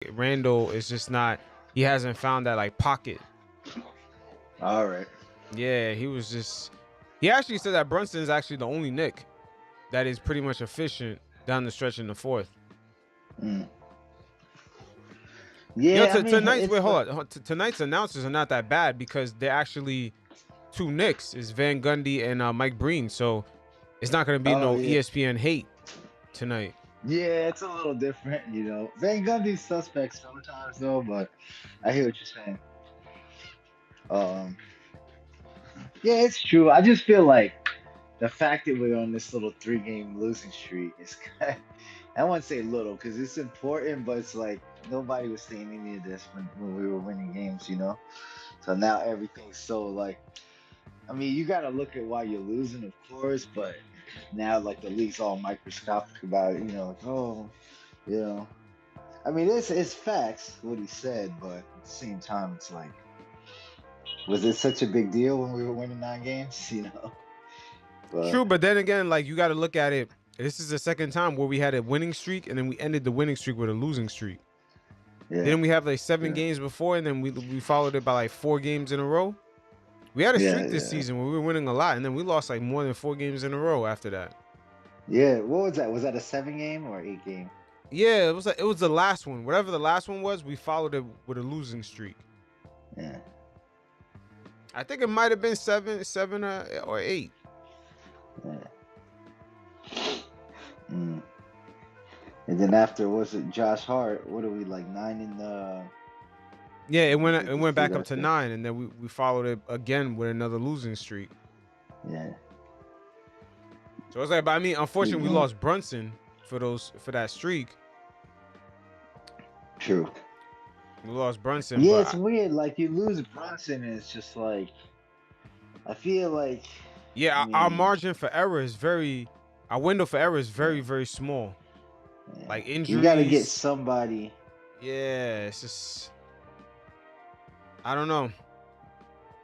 Randle is just not. He hasn't found that like pocket. All right. Yeah, he was just. He actually said that Brunson is actually the only Knick that is pretty much efficient down the stretch in the fourth. Mm. Yo, Yeah, I mean, tonight's it's tonight's announcers are not that bad because they're actually two Knicks. Is Van Gundy and Mike Breen, so it's not gonna be oh no yeah, ESPN hate tonight. yeah, it's a little different, Van Gundy's suspect sometimes though, but I hear what you're saying. Um, yeah, it's true. I just feel like the fact that we're on this little 3-game losing streak is kind of, I won't say little because it's important, but it's like nobody was saying any of this when we were winning games. So now everything's so like, I mean, you got to look at why you're losing, of course, but now like the league's all microscopic about it, like, oh, you know. I mean, it's facts what he said, but at the same time, it's like, was it such a big deal when we were winning 9 games? But True, but then again, like you got to look at it. This is the second time where we had a winning streak, and then we ended the winning streak with a losing streak. yeah, Didn't we have like 7 games yeah, before, and then we followed it by like 4 games in a row? We had a yeah, streak this yeah, season where we were winning a lot, and then we lost like more than 4 games in a row after that. yeah. What was that? Was that a 7-game or 8-game? Yeah, it was the last one. Whatever the last one was, we followed it with a losing streak. Yeah, I think it might have been seven or 8. yeah. Mm. And then after, was it Josh Hart? What are we like 9 in the? Yeah, it Let me went get it this went dude back up to after. 9, and then we followed it again with another losing streak. Yeah, So it's like, but I mean, unfortunately, we mm-hmm. lost Brunson for that streak. True. We lost Brunson, Yeah, but it's weird. Like you lose Brunson, and it's just like I feel like. I yeah, our mean, margin for error is our window for error is yeah, very small. yeah. Like You got to get injuries, somebody. yeah, it's just I don't know.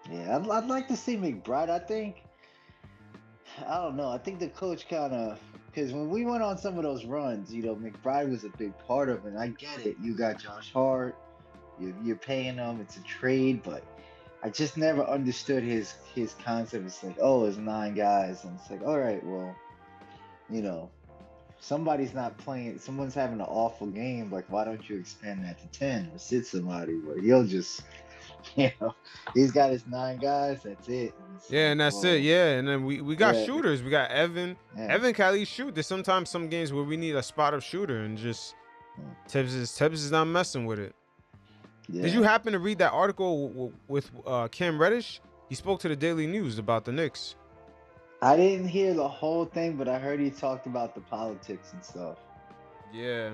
Yeah, I'd like to see McBride. I don't know. I think the coach kind of, because when we went on some of those runs, McBride was a big part of it. And I get it. You got Josh Hart. You're paying him. It's a trade, but I just never understood his concept. It's like, oh, it's 9 guys, and it's like, all right, well, you know, somebody's not playing. Someone's having an awful game. Like, why don't you expand that to 10 or sit somebody where he'll just, you know, he's got his 9 guys. That's it. And it's Yeah, like, and that's it. well, Yeah, and then we got yeah, shooters. We got Evan. yeah, Evan can at least shoot. There's sometimes some games where we need a spot up shooter, and just Tibbs is not messing with it. Did you yeah. happen to read that article with Cam Reddish? He spoke to the Daily News about the Knicks. I didn't hear the whole thing, but I heard he talked about the politics and stuff. Yeah.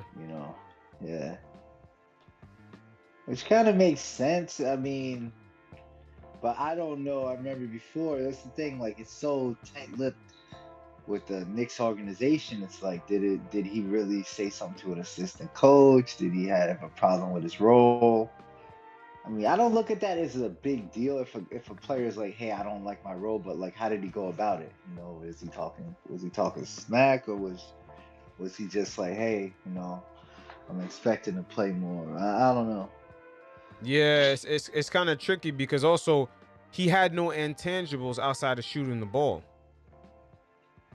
Yeah, which kind of makes sense. I mean, but I don't know. I remember before. That's the thing. Like, it's so tight-lipped with the Knicks organization. It's like, did he really say something to an assistant coach? Did he have a problem with his role? I mean, I don't look at that as a big deal if a player is like, hey, I don't like my role, but like, how did he go about it? Was he talking smack, or was he just like, hey, I'm expecting to play more? I don't know. Yeah, it's kind of tricky because also he had no intangibles outside of shooting the ball.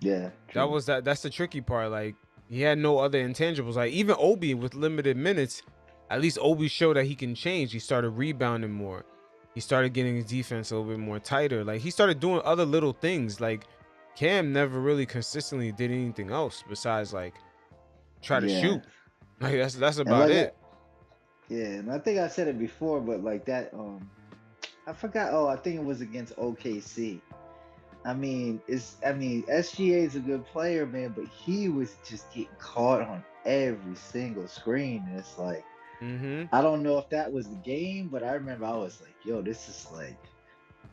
Yeah, true. That's the tricky part. Like he had no other intangibles. Like even Obi with limited minutes, at least Obi showed that he can change. He started rebounding more. He started getting his defense a little bit more tighter. Like he started doing other little things. Like Cam never really consistently did anything else besides like try to Yeah, shoot. Like that's and about it. yeah, and I think I said it before, but like that, I forgot. Oh, I think it was against OKC. SGA is a good player, man, but he was just getting caught on every single screen. And it's like, Mm-hmm. I don't know if that was the game, but I remember I was like, yo, this is like,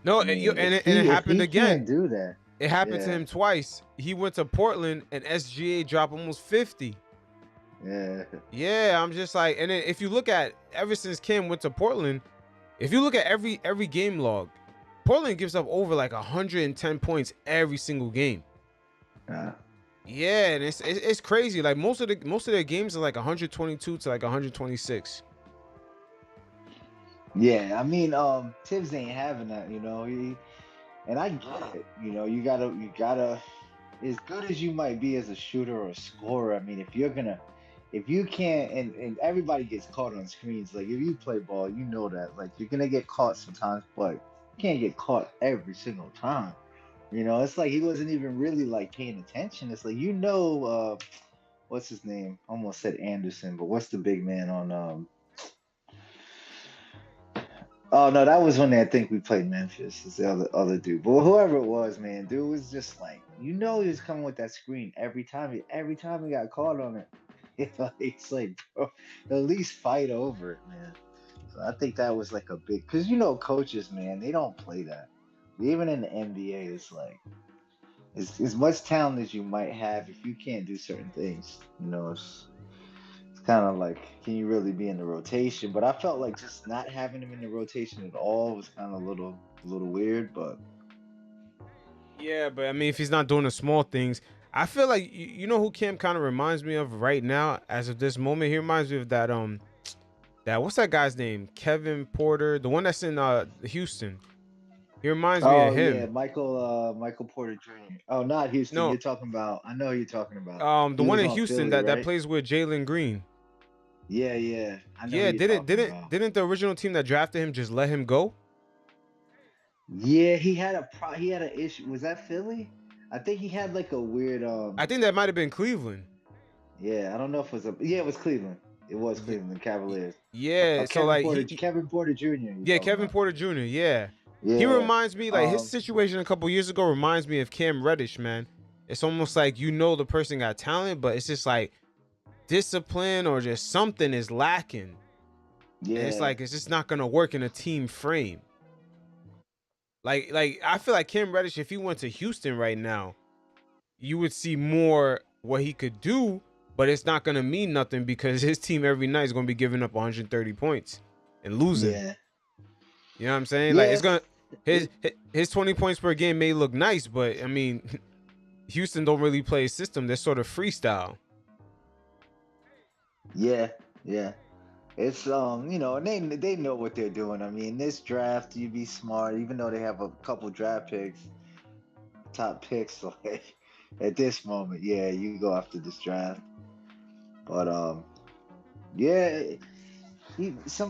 No, I mean, and it if happened he can't again. do that, It happened to yeah, him twice. He went to Portland and SGA dropped almost 50. yeah, Yeah, I'm just like, and then if you look at ever since Cam went to Portland, if you look at every game log, Portland gives up over like 110 points every single game. uh, Yeah, and it's crazy. Like most of their games are like 122 to like 126. Yeah, I mean, Tibbs ain't having that, you know. And I get it, you know. You gotta, as good as you might be as a shooter or a scorer. I mean, if you can't, and everybody gets caught on screens. Like if you play ball, you know that. Like you're gonna get caught sometimes, but you can't get caught every single time. You know, it's like he wasn't even really like paying attention. It's like what's his name? Almost said Anderson, but what's the big man on Oh no, that was when I think we played Memphis. It's the other dude, but whoever it was, man, dude was just like, you know, he was coming with that screen every time. Every time he got caught on it, it's like, bro, at least fight over it, man. So I think that was like a big, because you know, coaches, man, they don't play that. Even in the NBA, it's like, as much talent as you might have, if you can't do certain things, you know, it's kind of like, can you really be in the rotation? But I felt like just not having him in the rotation at all was kind of a little weird. But Yeah, but I mean, if he's not doing the small things, I feel like you know who Cam kind of reminds me of right now, as of this moment. He reminds me of that what's that guy's name? Kevin Porter, the one that's in Houston. He reminds me of oh yeah, him. Michael Porter Jr. Oh, not Houston. No, You're talking about. I know who you're talking about. the He one was in on Houston Philly, that right? plays with Jalen Green. Yeah, yeah. I know who Yeah, you're talking about. didn't the original team that drafted him just let him go? Yeah, he had an issue. Was that Philly? I think he had like a weird I think that might have been Cleveland. yeah, I don't know if it was a yeah, it was Cleveland. It was Y- Cleveland Cavaliers. Yeah, so like Kevin Porter Jr. You're yeah, talking Kevin about. Porter Jr. Yeah, he Yeah. reminds me like his Um situation a couple years ago reminds me of Cam Reddish, man. It's almost like you know the person got talent, but it's just like discipline or just something is lacking, and it's yeah. like it's just not gonna work in a team frame. Like I feel like Cam Reddish, if he went to Houston right now, you would see more what he could do, but it's not gonna mean nothing because his team every night is gonna be giving up 130 points and losing. Yeah. You know what I'm saying? Like it's Yes. gonna It, his 20 points per game may look nice, but I mean, Houston don't really play a system. They're sort of freestyle. yeah, yeah. It's you know, and they know what they're doing. I mean, this draft, you be smart, even though they have a couple draft picks, top picks, like at this moment, yeah, you go after this draft. But yeah,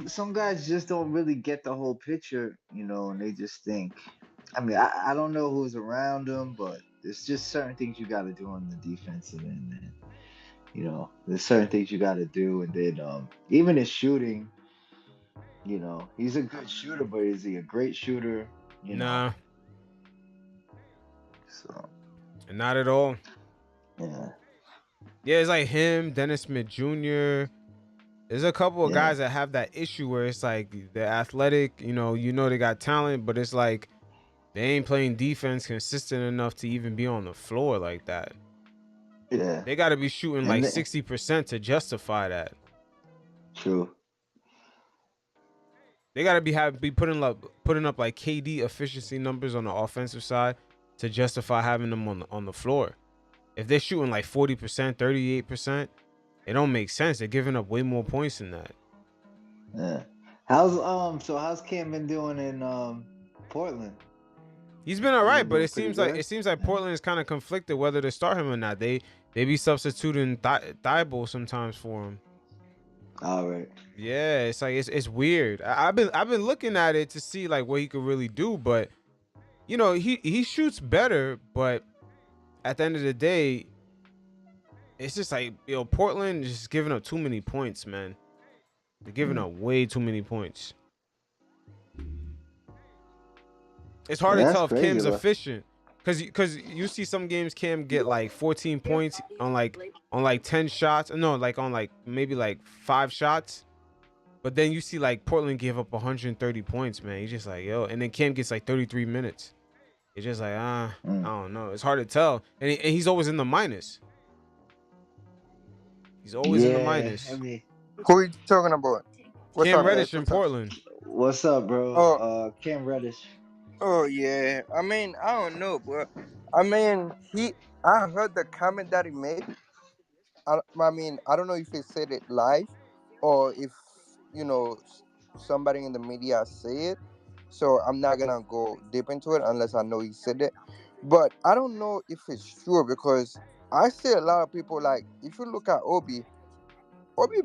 some guys just don't really get the whole picture, you know, and they just think. I mean, I don't know who's around them, but there's just certain things you got to do on the defensive end, man. You know, there's certain things you got to do, and then even his shooting, you know, he's a good shooter, but is he a great shooter? You know, Nah, so not at all. yeah, Yeah, it's like him, Dennis Smith Jr. There's a couple of yeah, guys that have that issue where it's like they're athletic, you know they got talent, but it's like they ain't playing defense consistent enough to even be on the floor like that. yeah, They got to be shooting and like then, 60% to justify that. true, They got to be putting up like KD efficiency numbers on the offensive side to justify having them on the floor. If they're shooting like 40%, 38%, it don't make sense. They're giving up way more points than that. yeah. How's Cam been doing in Portland? He's been all He's right, been but doing it pretty seems like good. Yeah. Portland is kind of conflicted whether to start him or not. They be substituting Thibault sometimes for him. All right. Yeah, it's like it's weird. I've been looking at it to see like what he could really do, but he shoots better, but at the end of the day, it's just like Portland is just giving up too many points, man. They're giving Mm. up way too many points. It's Yeah, hard to that's tell if crazy, Cam's but efficient, cause you see some games Cam get like 14 points on like 10 shots. No, like on like maybe like 5 shots. But then you see like Portland give up 130 points, man. He's just like, yo, and then Cam gets like 33 minutes. It's just like, I mm. don't know. It's hard to tell, and he's always in the minus. He's always in the Yeah, I minus. mean, Who are you talking about? What's Cam up, guys? Reddish in What's up? Portland. what's up, bro? Oh, Cam Reddish. Oh yeah. I mean, I don't know, but I mean, I heard the comment that he made. I mean, I don't know if he said it live or if somebody in the media say it. So I'm not gonna go deep into it unless I know he said it. But I don't know if it's true because I see a lot of people like if you look at Obi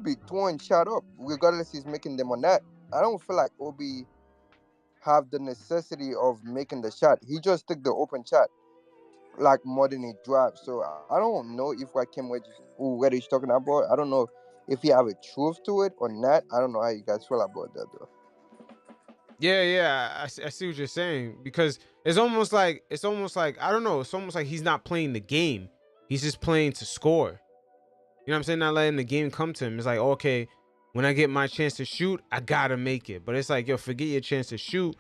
be throwing shot up regardless he's making them or not. I don't feel like Obi have the necessity of making the shot. He just took the open shot like more than he drives. So I don't know if what what he's talking about. I don't know if he have a truth to it or not. I don't know how you guys feel about that though. Yeah, yeah, I see what you're saying because it's almost like I don't know. It's almost like he's not playing the game. He's just playing to score. You know what I'm saying? Not letting the game come to him. It's like, okay, when I get my chance to shoot, I gotta make it. But it's like, yo, forget your chance to shoot.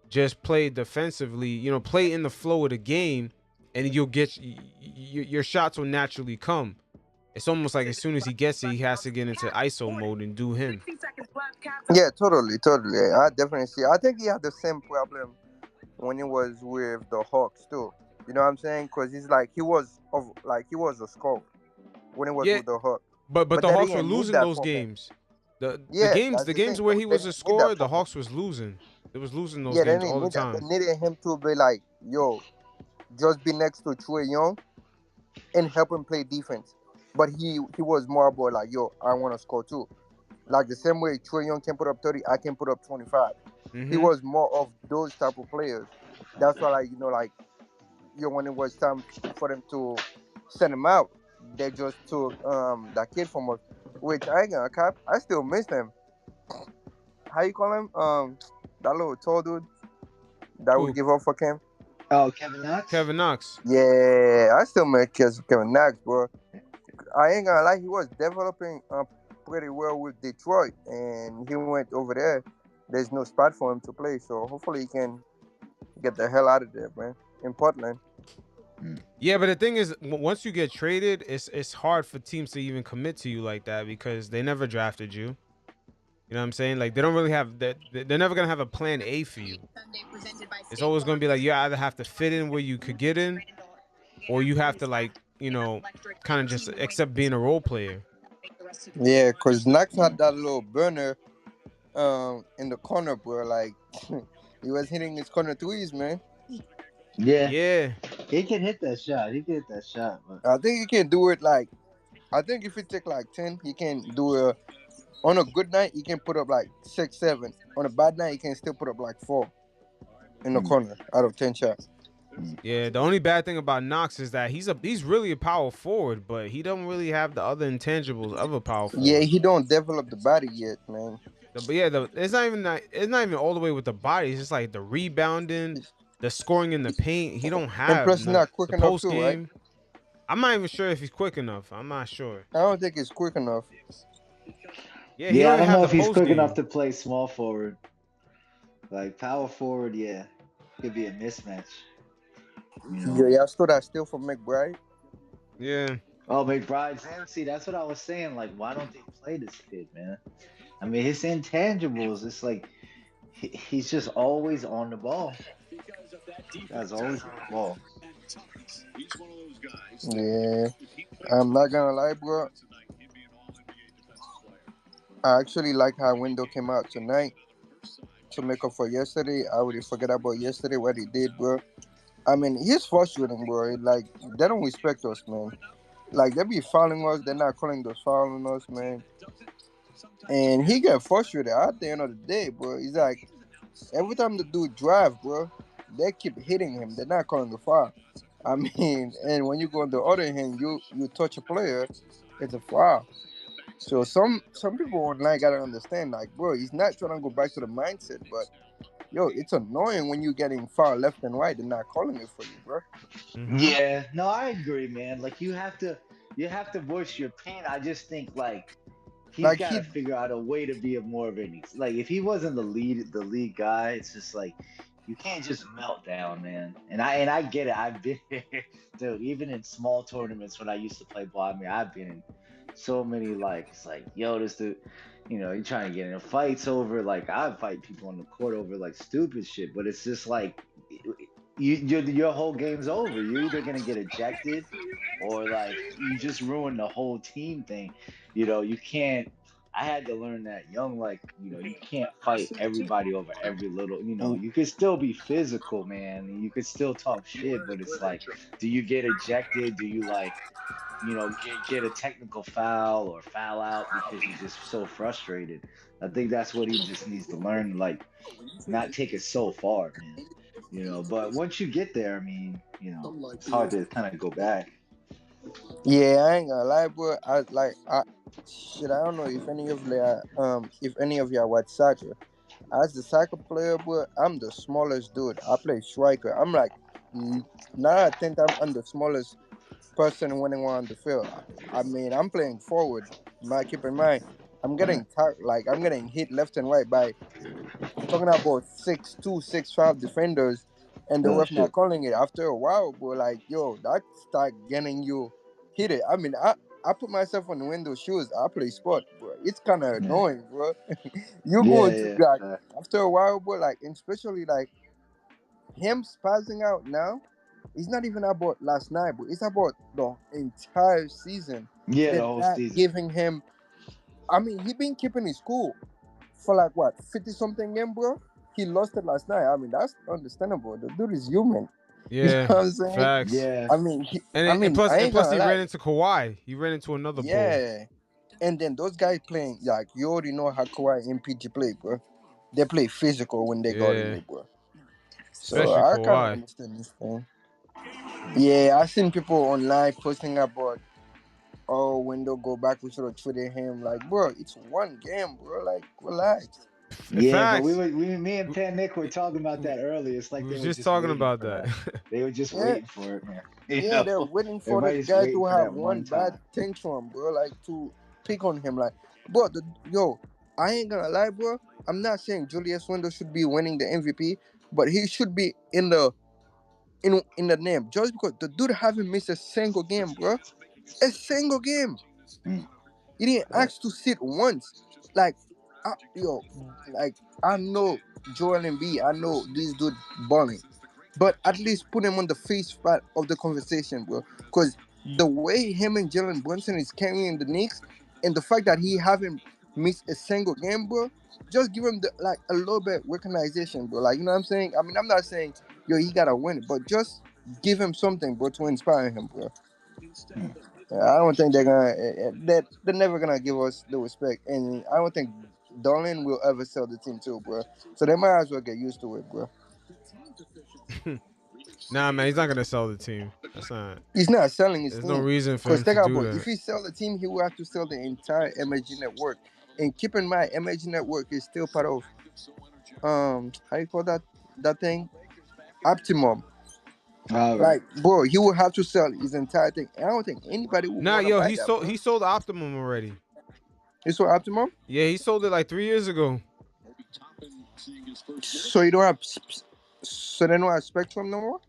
Just play defensively. Play in the flow of the game, and you'll get your shots will naturally come. It's almost like as soon as he gets it, he has to get into ISO mode and do him. Yeah, totally, totally. I definitely see. I think he had the same problem when he was with the Hawks too. You know what I'm saying? Because he was a scorer when he was Yeah, with the Hawks, but but the they Hawks were didn't need losing that those from him. games. The Yeah, games that's the the thing. games where he They was a didn't need that scorer, the from him. Hawks was losing. It was losing those Yeah, they games didn't all the need that. They time. needed him to be like, yo, just be next to Trey Young and help him play defense. But he was more about like, yo, I want to score too. Like the same way Trey Young can put up 30, I can put up 25. He Mm-hmm. was more of those type of players. That's why, like, like, when it was time for them to send him out, they just took that kid from us, which I ain't gonna cap. I still miss him. How you call him? That little tall dude that would Who? give up for Cam. Oh, Kevin Knox. Kevin Knox. Yeah, I still make Kevin Knox, bro. I ain't gonna lie, he was developing pretty well with Detroit, and he went over there. There's no spot for him to play, so hopefully he can get the hell out of there, man. In Portland. Mm. Yeah, but the thing is, once you get traded, it's hard for teams to even commit to you like that because they never drafted you. You know what I'm saying? Like they don't really have that. They're never gonna have a plan A for you. It's always gonna be like you either have to fit in where you could get in, or you have to kind of just accept being a role player. Yeah, cause Knox had that little burner in the corner, bro. Like he was hitting his corner threes, man. Yeah, Yeah, he can hit that shot. He can hit that shot, but I think he can do it like I think if he take like 10, he can do it on a good night, he can put up like 6, 7. On a bad night, he can still put up like 4 in the mm, corner out of 10 shots. mm. yeah. The only bad thing about Knox is that he's really a power forward, but he don't really have the other intangibles of a power Yeah, forward. he don't develop the body yet, man. But yeah, it's not even all the way with the body. It's just like the rebounding, the scoring in the paint. He don't And have plus, he's not quick the enough post too, right? game. I'm not even sure if he's quick enough. I'm not sure. I don't think he's quick enough. Yeah, he Yeah, don't I even don't have know the if he's post quick enough game. to play small forward. Like power forward, yeah, could be a mismatch. You know. Yeah, y'all stole that steal from McBride. Yeah. Oh, McBride, Sam, see, that's what I was saying. Like, why don't they play this kid, man? I mean, his intangibles. It's like he's just always on the ball. Guy's always on the ball. Yeah, I'm not gonna lie, bro. I actually like how Window came out tonight to make up for yesterday. I already forgot about yesterday what he did, bro. I mean, he's frustrating, bro. Like they don't respect us, man. Like they be fouling us, they're not calling those fouling us, man. And he get frustrated at the end of the day, bro. He's like every time the dude drive, bro, they keep hitting him. They're not calling the foul. I mean, and when you go on the other hand, you touch a player, it's a foul. So some people online gotta understand, like, bro, he's not trying to go back to the mindset, but yo, it's annoying when you're getting foul left and right and not calling it for you, bro. Mm-hmm. Yeah, no, I agree, man. Like you have to voice your pain. I just think like he's Like got to he figure out a way to be a more of an like if he wasn't the lead guy, it's just like you can't just melt down, man. And I get it. I've been dude, even in small tournaments when I used to play ball. I mean, I've been in so many like it's like yo, this dude, you're trying to get in fights over like I fight people on the court over like stupid shit, but it's just like your whole game's over. You're either gonna get ejected, or like you just ruin the whole team thing. You can't. I had to learn that young, like, you can't fight everybody over every little. Mm. You could still be physical, man. And you could still talk shit, but it's like, do you get ejected? Do you like, get a technical foul or foul out because you're just so frustrated? I think that's what he just needs to learn, like, not take it so far, man. But once you get there, I mean, it's hard to kind of go back. Yeah, I ain't gonna lie, bro. Shit. I don't know if any of y'all watch soccer. As the soccer player, bro, I'm the smallest dude. I play striker. I'm like, n- 9 out of 10 times I'm the smallest person winning on the field. I mean, I'm playing forward. Keep in mind, I'm getting hit left and right by talking about 6'2", 6'5" defenders, and the Oh ref not shit. calling it. After a while, bro, like, yo, that start getting you hit it. I mean, I put myself on the window shoes. I play sport, bro. It's kind of Yeah. annoying, bro. You Yeah, going to yeah. like after a while, bro, like, and especially like him spazzing out now. It's not even about last night, but it's about the entire season. Yeah, the They're whole not season. giving him. I mean, he been keeping his cool for like what 50 something game, bro. He lost it last night. I mean, that's understandable. The dude is human. You know Yeah, what I'm saying? facts. Yeah. I mean, And I it, and mean, plus I and ain't plus gonna he lie. ran into Kawhi. He ran into another bull. Yeah. And then those guys playing, like, you already know how Kawhi and PG play, bro. They play physical when they guarding Yeah, you, bro. So especially I kind of Kawhi. understand this thing. Yeah, I seen people online posting about, oh, when they'll go back, we should have treated him like, bro, it's one game, bro. Like, relax. Yeah, but Facts. me and We, PanKnick were talking about we that earlier. It's like we they was were just just talking waiting about for that. that. They were just Yeah, waiting for it, man. yeah, they're waiting for the Everybody's guy waiting to for have that one one bad time. tantrum, bro, like to pick on him. Like, bro, yo, I ain't gonna lie, bro. I'm not saying Julius Randle should be winning the MVP, but he should be in the name just because the dude haven't missed a single game, bro. A single game. Mm, He didn't but ask to sit once. Like, yo, like, I know Joel and B. I know this dude balling, but at least put him on the face part of the conversation, bro. Because the way him and Jalen Brunson is carrying the Knicks, and the fact that he haven't missed a single game, bro, just give him the like a little bit recognition, bro. Like, you know what I'm saying? I mean, I'm not saying yo he gotta win, but just give him something, bro, to inspire him, bro. mm, I don't think they're never gonna give us the respect, and I don't think Dolan will ever sell the team too, bro. So they might as well get used to it, bro. Nah, man, he's not gonna sell the team. That's not. He's not selling his There's no team reason for because him to take out, do bro. If that. he sell the team, he will have to sell the entire MSG network. And keep in mind, MSG network is still part of how you call that thing? Optimum. all right. Like, bro, he will have to sell his entire thing. And I don't think anybody would Nah, want to yo, buy he that, sold bro. he sold Optimum already. It's for Optimum, Yeah, he sold it like 3 years ago. so you don't have, so they don't have Spectrum no more.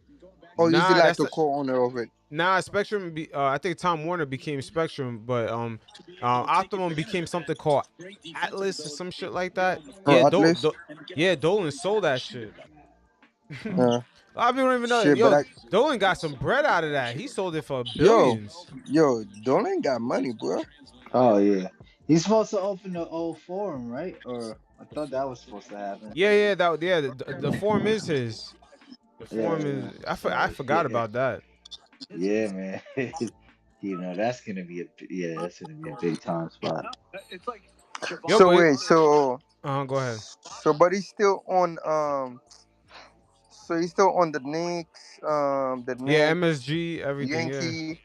Or is he Nah, like that's the co-owner of it? nah. Spectrum. I think Tom Warner became Spectrum, but Optimum became something called Atlas or some shit like that. Or Yeah, Atlas? yeah, Dolan sold that shit. A Uh, lot of people don't even know. shit, but Yo, I, Dolan got some bread out of that. He sold it for yo, billions. Dolan got money, bro. Oh yeah. He's supposed to open the old forum, right? Or I thought that was supposed to happen. Yeah. The form is his. The Yeah, form yeah. is. I So forgot yeah, about that. yeah, man. That's gonna be that's gonna be a big time spot. Yo, So but wait, go ahead. but he's still on so he's still on the Knicks, Yeah, MSG, everything. Yeah. Yankee,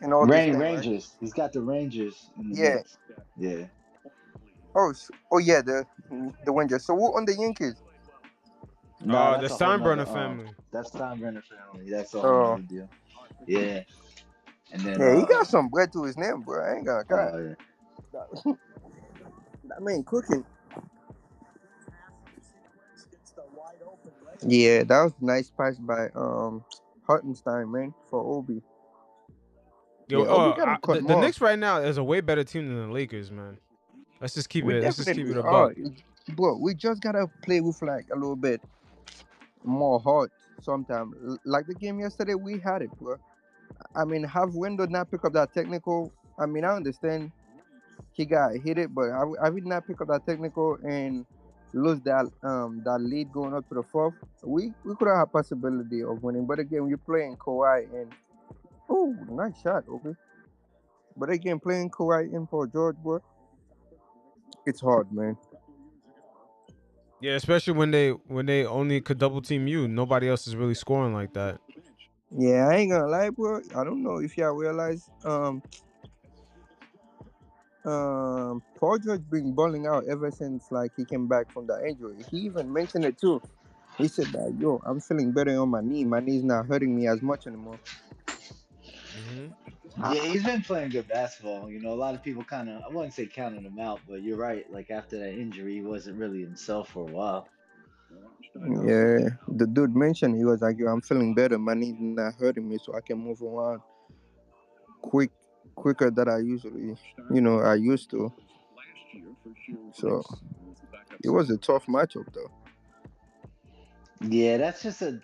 and all this thing, right? Rangers. He's got the Rangers in the Yeah. mix. Yeah. Oh yeah, the Rangers. So who on the Yankees? No, The that's a whole Steinbrenner nother family. that's Steinbrenner family. That's a whole Oh nother deal. Yeah. And then yeah, he got some bread to his name, bro. I ain't gonna lie. yeah. That man cooking. Yeah, that was a nice pass by Hartenstein, man, for Obi. Yo, Yeah, Obi gotta cut the more. Knicks right now is a way better team than the Lakers, man. Let's just keep We it. Let's just keep definitely it a are, buck. bro. We just gotta play with like a little bit more heart. sometimes. Like the game yesterday, we had it, bro. I mean, have Window not pick up that technical. I mean, I understand he got hit it, but I would not pick up that technical and lose that lead going up to the fourth. We could have a possibility of winning, but again, you're playing Kawhi and oh, nice shot, okay. But again, playing Kawhi in for George, bro, it's hard, man. Yeah, especially when they only could double team you. Nobody else is really scoring like that. Yeah, I ain't gonna lie, bro. I don't know if y'all realize, Paul George been balling out ever since like he came back from the injury. He even mentioned it too. He said that, yo, I'm feeling better on my knee. My knee's not hurting me as much anymore. Hmm. Yeah, he's been playing good basketball. You know, a lot of people kind of, I wouldn't say counting him out, but you're right. Like after that injury, he wasn't really himself for a while. Yeah, the dude mentioned he was like, yo, I'm feeling better. My knee's not hurting me, so I can move around quick, quicker than I usually, I used to. So it was a tough matchup, though. Yeah, that's a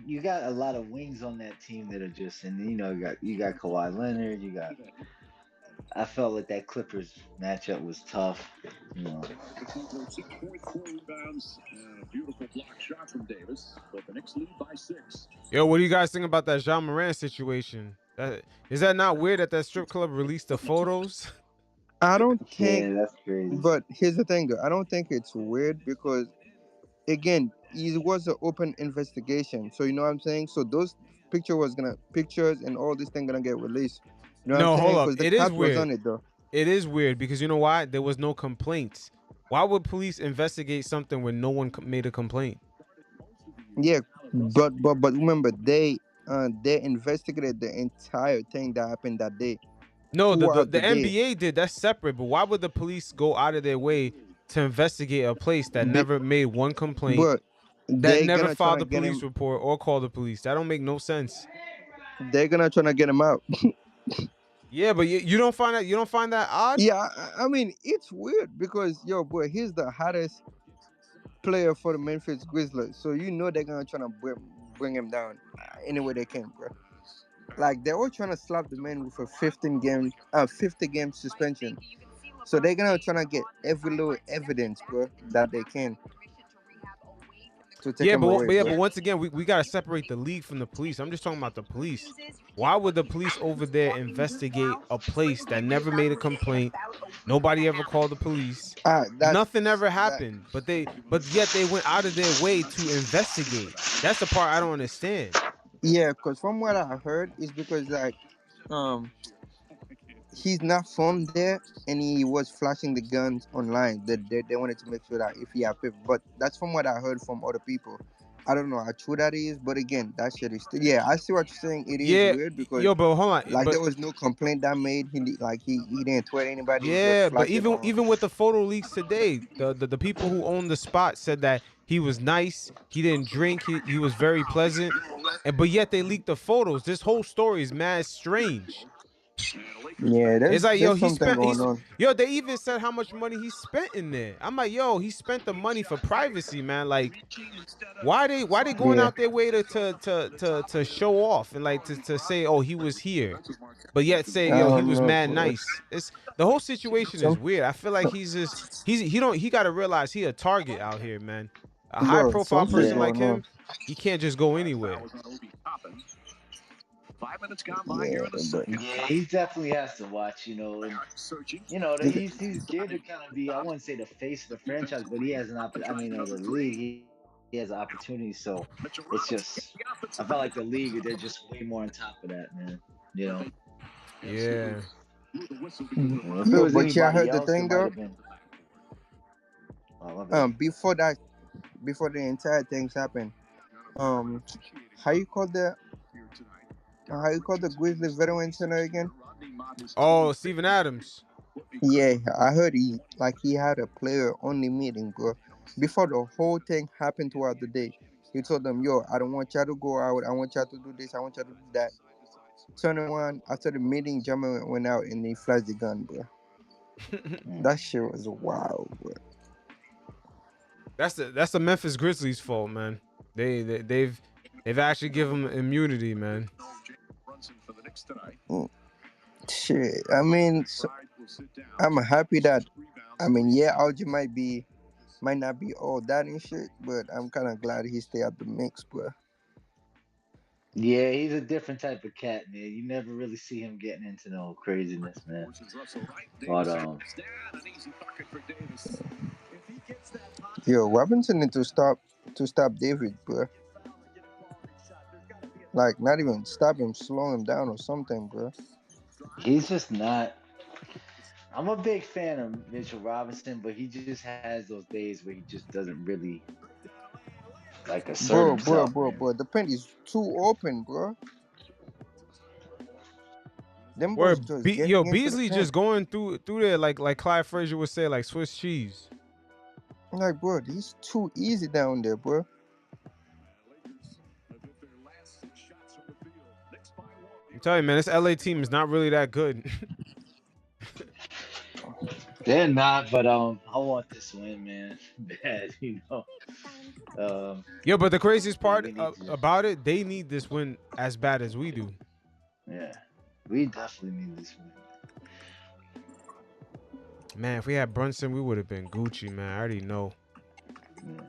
you got a lot of wings on that team that are just, and you got Kawhi Leonard, you got. I felt like that Clippers matchup was tough. You know, Yo, what do you guys think about that Jean Morant situation? Is that not weird that strip club released the photos? I don't think, yeah, that's crazy. but here's the thing, though. I don't think it's weird because again, it was an open investigation. So you know what I'm saying. So those pictures and all this thing gonna get released. You know what I'm No, hold saying? up. Because the It is cops was weird. on it though. It is weird because you know why? There was no complaints. Why would police investigate something when no one made a complaint? Yeah, but remember they investigated the entire thing that happened that day No, throughout the the day. NBA did. That's separate. But why would the police go out of their way to investigate a place that Be, never made one complaint, but that they never gonna try filed to a get police him. report or called the police? That don't make no sense. They're gonna try to get him out. Yeah, but you don't find that odd? Yeah, I mean it's weird because yo, boy, he's the hottest player for the Memphis Grizzlies. So you know they're gonna try to bring him down any way they can, bro. Like they're all trying to slap the man with a 50 game suspension. So they're gonna try to get every little evidence, bro, that they can to take Yeah, him away, but bro. once again, we gotta separate the league from the police. I'm just talking about the police. Why would the police over there investigate a place that never made a complaint? Nobody ever called the police. Nothing ever That. happened. But yet they went out of their way to investigate. That's the part I don't understand. Yeah, because from what I heard, is because like um he's not from there and he was flashing the guns online. They wanted to make sure that if he had paper. But that's from what I heard from other people. I don't know how true that is, but again, that shit is still. Yeah, I see what you're saying. It is Yeah, weird because yo, but hold on. like But there was no complaint that made. He didn't threat anybody. He just yeah, but flashed it on. even with the photo leaks today, the people who owned the spot said that he was nice, he didn't drink, he was very pleasant, and but yet they leaked the photos. This whole story is mad strange. Yeah, It's like, yo, there's something going on. yo, they even said how much money he spent in there. I'm like, yo, he spent the money for privacy, man. Like, why they going Yeah. out their way to show off and like to say, oh, he was here, but yet say, I yo, he don't was know, mad bro. nice. It's the whole situation is Some, weird. I feel like he got to realize he a target out here, man. A high bro, profile something's person Yeah, like going on. him, he can't just go anywhere. Yeah, but yeah, he definitely has to watch. And that he's geared to kind of be. I wouldn't say the face of the franchise, but he has an I mean, the league. He has an opportunity. So it's just. I felt like the league. They're just way more on top of that, man. You know, Yeah. if it yo, was but yeah, I anybody heard the else, it thing might though. have been. Oh, my bad. Before that, before the entire things happened, um, how you call the Grizzly Veteran Center again? Oh, Steven Adams. Yeah, I heard he had a player only meeting, bro. Before the whole thing happened throughout the day, he told them, "Yo, I don't want y'all to go out. I want y'all to do this. I want y'all to do that." Turn around after the meeting, Jammer went out and he flashed the gun, bro. Mm. That shit was wild, bro. That's the Memphis Grizzlies' fault, man. They've They've actually given him immunity, man. Shit. I mean, I'm happy that. I mean, yeah, Algie might not be all that and shit, but I'm kind of glad he stay out the mix, bro. Yeah, he's a different type of cat, man. You never really see him getting into no craziness, man. But Yo, Robinson need to stop David, bro. Like, not even stop him, slow him down or something, bro. he's just not. I'm a big fan of Mitchell Robinson, but he just has those days where he just doesn't really like assert himself, man. Bro. The paint is too open, bro. Them Where boys just getting into the Beasley paint. just going through there like Clyde Frazier would say, like Swiss cheese. Like, bro, he's too easy down there, bro. I'm telling you, man, this LA team is not really that good. They're not, but I want this win, man. Bad, you know. Yo, but the craziest I think part we need to just, about it, they need this win as bad as we do. yeah, we definitely need this win. Man, if we had Brunson, we would have been Gucci, man. I already know. Yeah.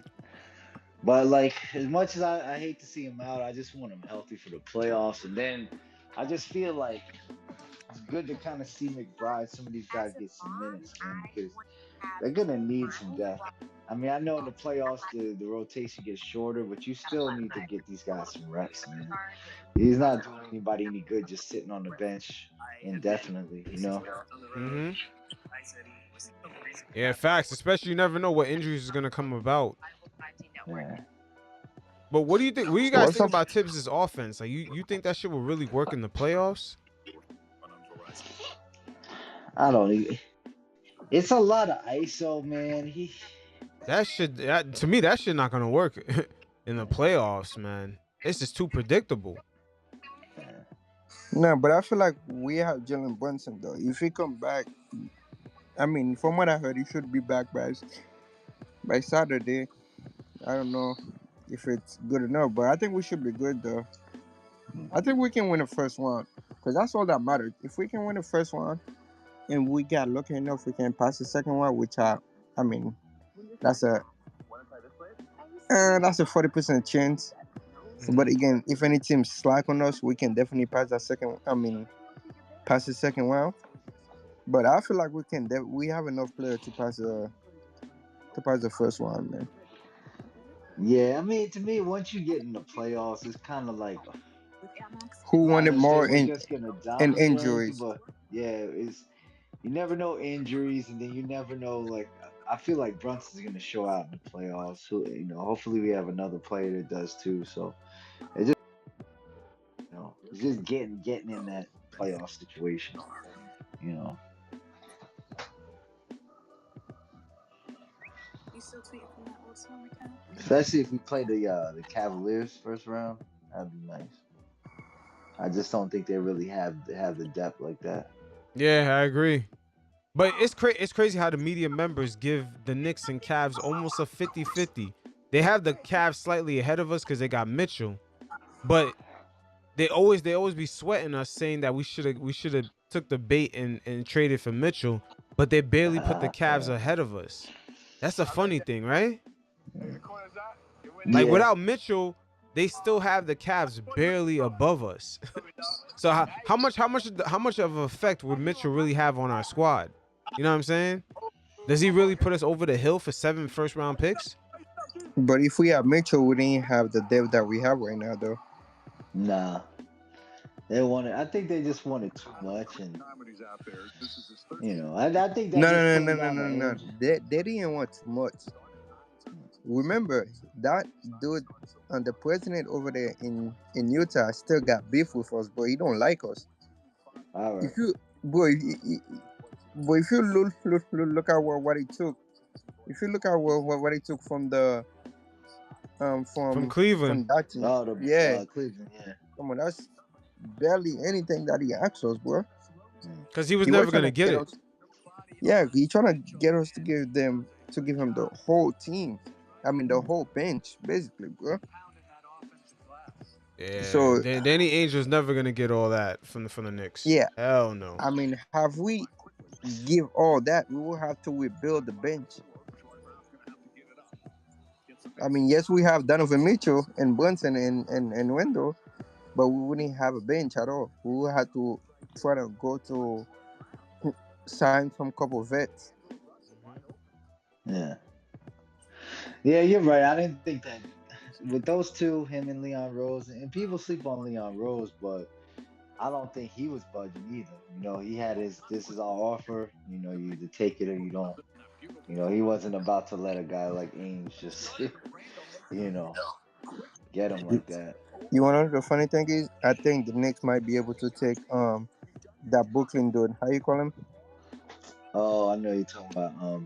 But like, as much as I hate to see him out, I just want him healthy for the playoffs, and then I just feel like it's good to kind of see McBride, some of these guys get some minutes, man, because they're gonna need some depth. I mean, I know in the playoffs the rotation gets shorter, but you still need to get these guys some reps, man. He's not doing anybody any good just sitting on the bench indefinitely, you know? Mm-hmm. Yeah, facts. Especially you never know what injuries is gonna come about. Yeah. But what do you think? What do you guys What's think up? about Tibbs' offense? Like, you think that shit will really work in the playoffs? I don't even. It's a lot of ISO, man. To me, that shit not gonna work in the playoffs, man. It's just too predictable. No, but I feel like we have Jalen Brunson though. If he come back, I mean, from what I heard, he should be back by Saturday. I don't know if it's good enough, but I think we should be good though. I think we can win the first one because that's all that matters. If we can win the first one and we got lucky enough, we can pass the second one, which I mean, that's a 40% chance. But again, if any team slack on us, we can definitely pass that second. I mean, pass the second round. But I feel like we can. We have enough players to pass the first one, man. Yeah, I mean, to me, once you get in the playoffs, it's kind of like Who not wanted to say more we're just gonna in dominate or anything, injuries? but yeah, it's you never know injuries, and then you never know. Like, I feel like Brunson's gonna show out in the playoffs. So, hopefully we have another player that does too. So it just, it's just getting in that playoff situation. You know, especially if we play the Cavaliers first round, that'd be nice. I just don't think they really have the depth like that. Yeah, I agree. But it's crazy how the media members give the Knicks and Cavs almost a 50-50. They have the Cavs slightly ahead of us because they got Mitchell, but they always be sweating us, saying that we should have took the bait and traded for Mitchell, but they barely put the Cavs ahead of us. That's a funny thing, right? Like, Yeah. without Mitchell, they still have the Cavs barely above us. So how much of an effect would Mitchell really have on our squad? You know what I'm saying? Does he really put us over the hill for 7 first-round picks? But if we have Mitchell, we didn't have the depth that we have right now, though. Nah. They wanted. I think they just wanted too much, and I think that just came down to No. age. They didn't want too much. Remember that dude, the president over there in Utah, still got beef with us, but he don't like us. All right. If you, boy, if you look at what he took, if you look at what he took from the From from Cleveland. that team, Oh, yeah, the Cleveland. Yeah. come on, that's barely anything that he asked us, bro. Because he was He was never trying gonna to get get it. us. Yeah, he trying to get us to give him the whole team. I mean, the whole bench, basically, bro. Yeah, So Danny Ainge's never gonna get all that from the Knicks. yeah, Hell no. I mean, have we give all that? We will have to rebuild the bench. I mean, yes, we have Donovan Mitchell and Brunson and Wendell, but we wouldn't have a bench at all. We will have to try to go to sign some couple vets. Yeah. Yeah, you're right. I didn't think that with those two, him and Leon Rose, and people sleep on Leon Rose, but I don't think he was budging either. He had his this is our offer. You either take it or you don't. He wasn't about to let a guy like Ainge just, you know, get him like that. You wanna know the funny thing is, I think the Knicks might be able to take that Brooklyn dude. How you call him? Oh, I know you're talking about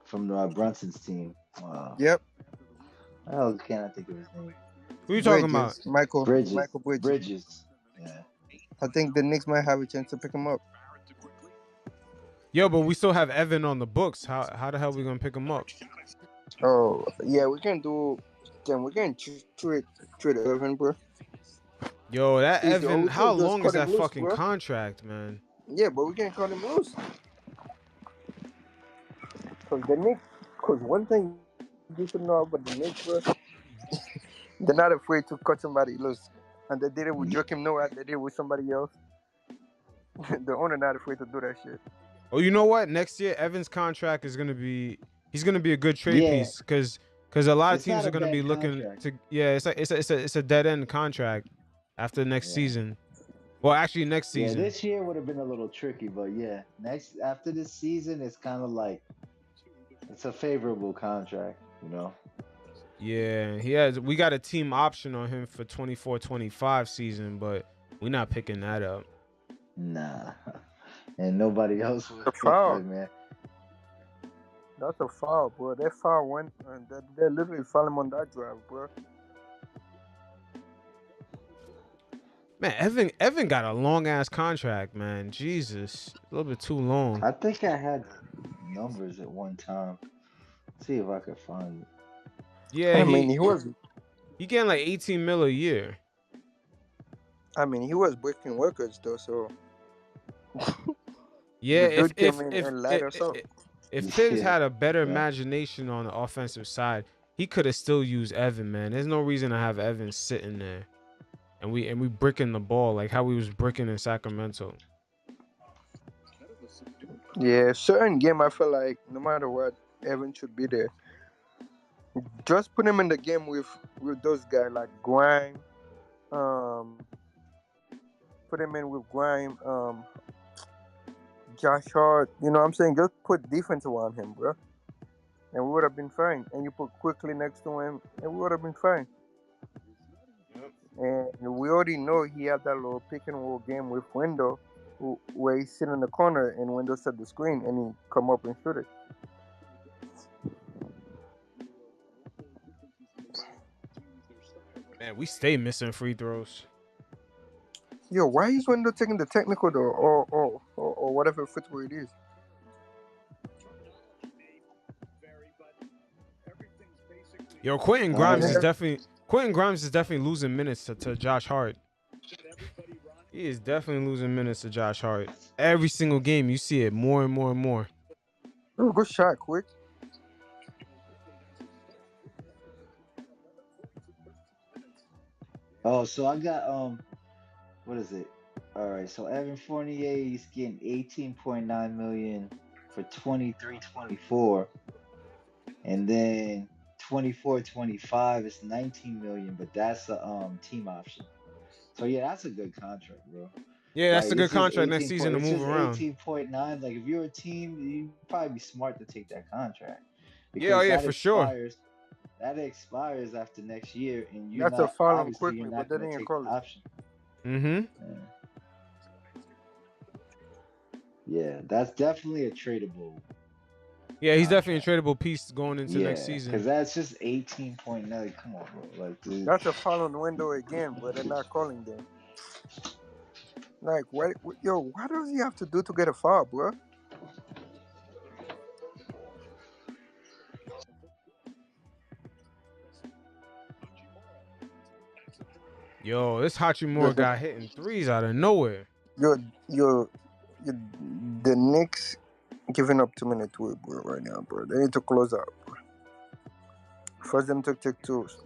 from Brunson's team. Yep, Oh, can't I think of his name? Who you talking about? Bridges, Michael Bridges. Michael Bridges. Bridges. Yeah. I think the Knicks might have a chance to pick him up. Yo, but we still have Evan on the books. How the hell we gonna pick him up? Oh yeah, we can do. Then we can trade Irvin, bro. Yo, that Easy. Or Evan, we how can just long is cut him that loose, fucking bro. contract, man? Yeah, but we can cut him loose. Cause the Knicks, cause one thing you should know about the Knicks, bro, they're not afraid to cut somebody loose. And they did it with Joakim Noah. They did it with somebody else. The owner not afraid to do that shit. Oh, you know what? Next year, Evan's contract is gonna be he's gonna be a good trade Yeah, piece because a lot of it's teams not are a gonna be bad looking contract. to it's a dead end contract after next Yeah. season. Well, actually, next Yeah, season. this year would have been a little tricky, but yeah, next after this season, it's kind of like it's a favorable contract. Yeah, we got a team option on him for 24-25 season, but we're not picking that up. Nah, and nobody else would. The foul. Man. That's a foul, bro. That foul went, and they literally foul him on that drive, bro. Man, Evan got a long ass contract, man. Jesus, a little bit too long. I think I had numbers at one time. See if I could find it. Yeah, I mean, he getting like 18 mil a year. he was breaking records though. So Yeah, the dude came in and light us up. if Thibs Yeah, had a better yeah. imagination on the offensive side, he could have still used Evan, man. There's no reason to have Evan sitting there. And we bricking the ball like how we was bricking in Sacramento. Yeah, certain game I feel like no matter what, Evan should be there. Just put him in the game with those guys like Grime. Um, put him in with Grime. Josh Hart. You know what I'm saying? Just put defense around him, bro. And we would have been fine. And you put Quickly next to him, and we would have been fine. Yep. And we already know he had that little pick and roll game with Wendell, where he sit in the corner and Wendell set the screen and he come up and shoot it. Man, we stay missing free throws. Yo, why is Wendell taking the technical though, or whatever football it is? Yo, Quentin Grimes is definitely losing minutes to Josh Hart. He is definitely losing minutes to Josh Hart. Every single game, you see it more and more and more. Oh, good shot, quick. Oh, so I got what is it? All right, so Evan Fournier is getting 18.9 million for 23-24, and then 24-25 is 19 million, but that's a team option. So yeah, that's a good contract, bro. Yeah, that's Like a good it's just contract next season to it's move just around. 18.9. Like if you're a team, you'd probably be smart to take that contract Yeah, because that for sure. That expires after next year, and that's a foul on Quickly, you're but not they going to didn't take call the it. option. Mm-hmm. Yeah, that's definitely a tradable. Yeah, he's definitely a tradable piece going into next season. Because that's just 18.9. Come on, bro. Like, dude. That's a foul on Wendell again, but they're not calling them. Like, what? Yo, what does he have to do to get a foul, bro? Yo, this Hachimura got hitting threes out of nowhere. Yo, the Knicks giving up 2 minutes to it, bro, right now, bro. They need to close out, bro. Force them to take twos.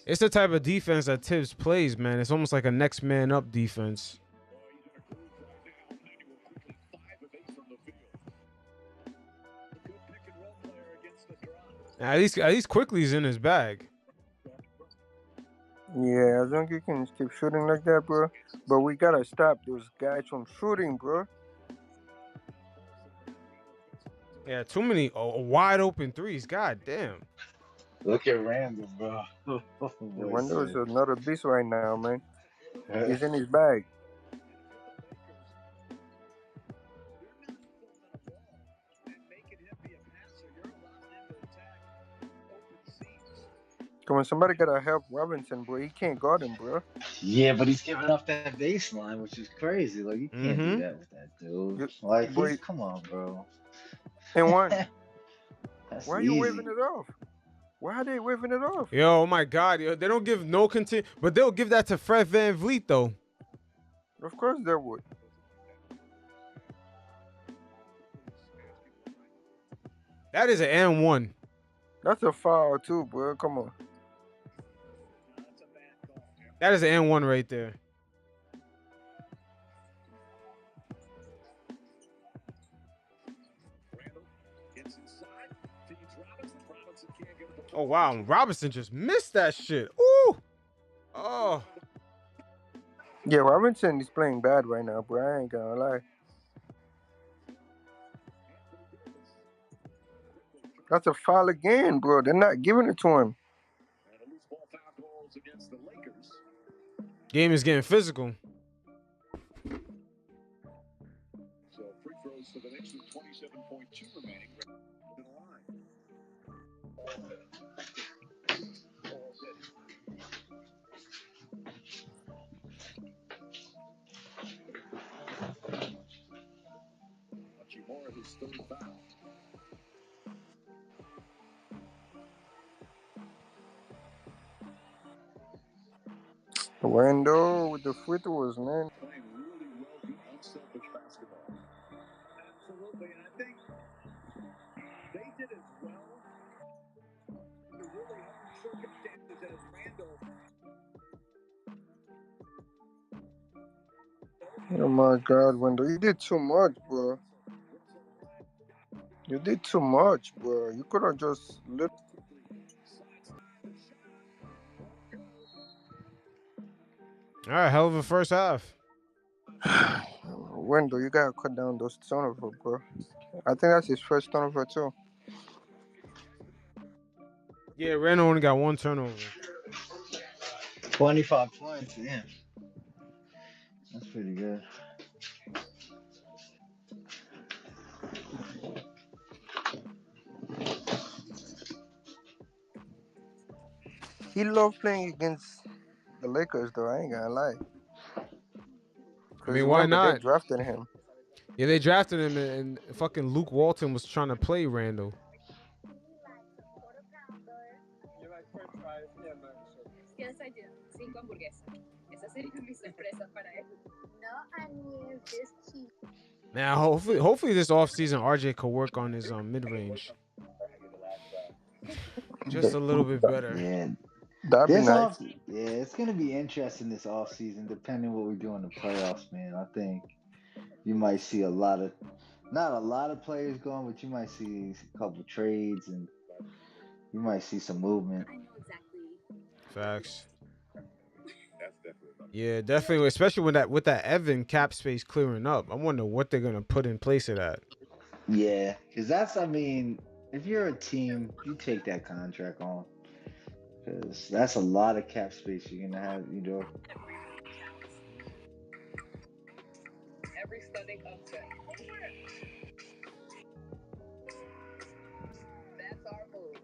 It's the type of defense that Thibs plays, man. It's almost like a next man up defense. At least Quickly's in his bag. Yeah, as long as you can keep shooting like that, bro. But we gotta stop those guys from shooting, bro. Yeah, too many wide open threes. God damn. Look at Randle, bro. Randle is another beast right now, man. He's in his bag. Come on, somebody gotta help Robinson, bro. He can't guard him, bro. Yeah, but he's giving up that baseline, which is crazy. Like, you can't do that with that dude. Like, come on, bro. And one. Why are you easy. waving it off? Why are they waving it off? Yo, oh my God, yo, they don't give no but they'll give that to Fred VanVleet though. Of course they would. That is an N1. That's a foul too, bro. Come on. That is an N1 right there. Oh, wow. Robinson just missed that shit. Ooh. Oh. Yeah, Robinson is playing bad right now, bro. I ain't gonna lie. That's a foul again, bro. They're not giving it to him. Game is getting physical. So free throws for the Knicks with 27.2 remaining. Hachimura his third foul. Randle with the free throws, man. Playing really well, good unselfish basketball. Absolutely, and I think they did as well. The really hard circumstances as Randle. Oh my God, Wendell, you did too much, bro. You did too much, bro. You could have just lit. All right, hell of a first half. Wendell, you gotta cut down those turnovers, bro. I think that's his first turnover too. Yeah, Randle only got one turnover. 25 points, yeah. That's pretty good. He loved playing against the Lakers, though. I ain't gonna lie. I mean, why not? They drafted him. Yeah, they drafted him, and fucking Luke Walton was trying to play Randle. Yes, I do. 5 hamburguesas. Esa sería mi sorpresa para él. No, I need this cheese. Now, hopefully this offseason, RJ could work on his mid-range. Just a little bit better. Yeah. That'd be nice. Yeah, it's gonna be interesting this offseason, depending what we do in the playoffs, man. I think you might see not a lot of players going, but you might see a couple trades and you might see some movement. I know exactly. Facts. That's definitely Yeah, definitely, especially with that Evan cap space clearing up. I wonder what they're gonna put in place of that. Yeah, because if you're a team, you take that contract on. Because that's a lot of cap space you're gonna have, Every stunning upset. That's our move.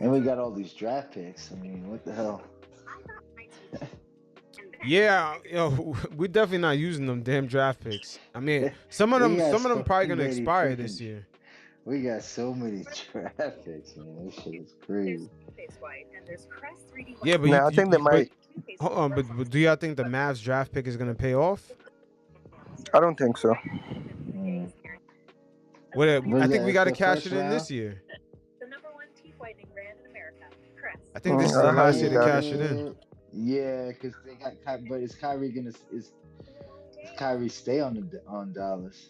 And we got all these draft picks. I mean, what the hell? Yeah, we're definitely not using them damn draft picks. I mean, some of them probably gonna expire this year. We got so many draft picks, man. This shit is crazy. Yeah, but Now I think they but might. hold on, but do y'all think the Mavs draft pick is gonna pay off? I don't think so. Mm. What? I Was think that we got to the cash first it in round? this year. The number one teeth whitening brand in America, Crest. I think this is the I last highly year to doubt it. cash it in. Yeah, because they got but is Kyrie gonna is Kyrie stay on Dallas?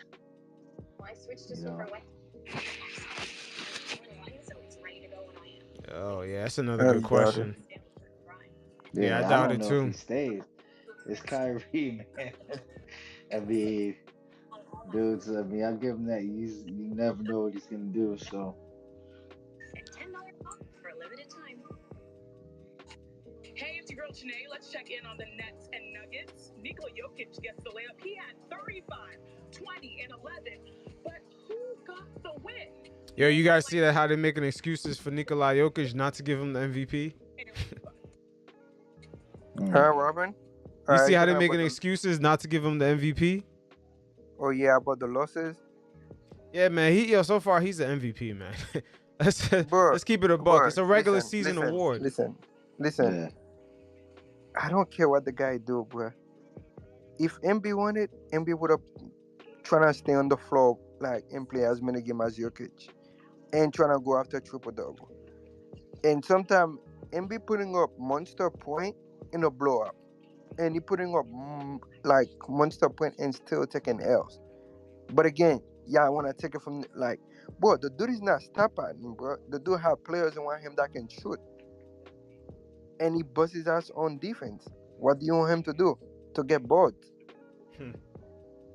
I switched to You super know, white. So it's ready to go when I am. Oh yeah, that's another I good doubt it. question. Yeah, I yeah, I doubt don't it know if he too. stays. It's Kyrie, man. I mean, dudes. I mean, I'll give him that. You never know what he's gonna do. So And $10 off for a limited time. Hey, it's your girl Janae. Let's check in on the Nets and Nuggets. Nikola Jokic gets the layup. He had 35, 20, and 11. But who got the win? Yo, you guys see that how they're making excuses for Nikola Jokic not to give him the MVP? Robin? You see You how they're talking about making the? excuses not to give him the MVP? Oh yeah, about the losses, Yeah, man. So far he's the MVP, man. bro. let's keep it a buck. Bro, It's a regular season award. listen. yeah, I don't care what the guy do, bro. If MB won it, MB would have trying to stay on the floor like and play as many games as Jokic and trying to go after triple double. And sometimes MB putting up monster point in a blowout, and he putting up like monster point and still taking L's. But again, yeah, I want to take it from like, bro, the dude is not stopping, bro. The dude have players around him that can shoot, and he busts his ass on defense. What do you want him to do? To get bored? Hmm.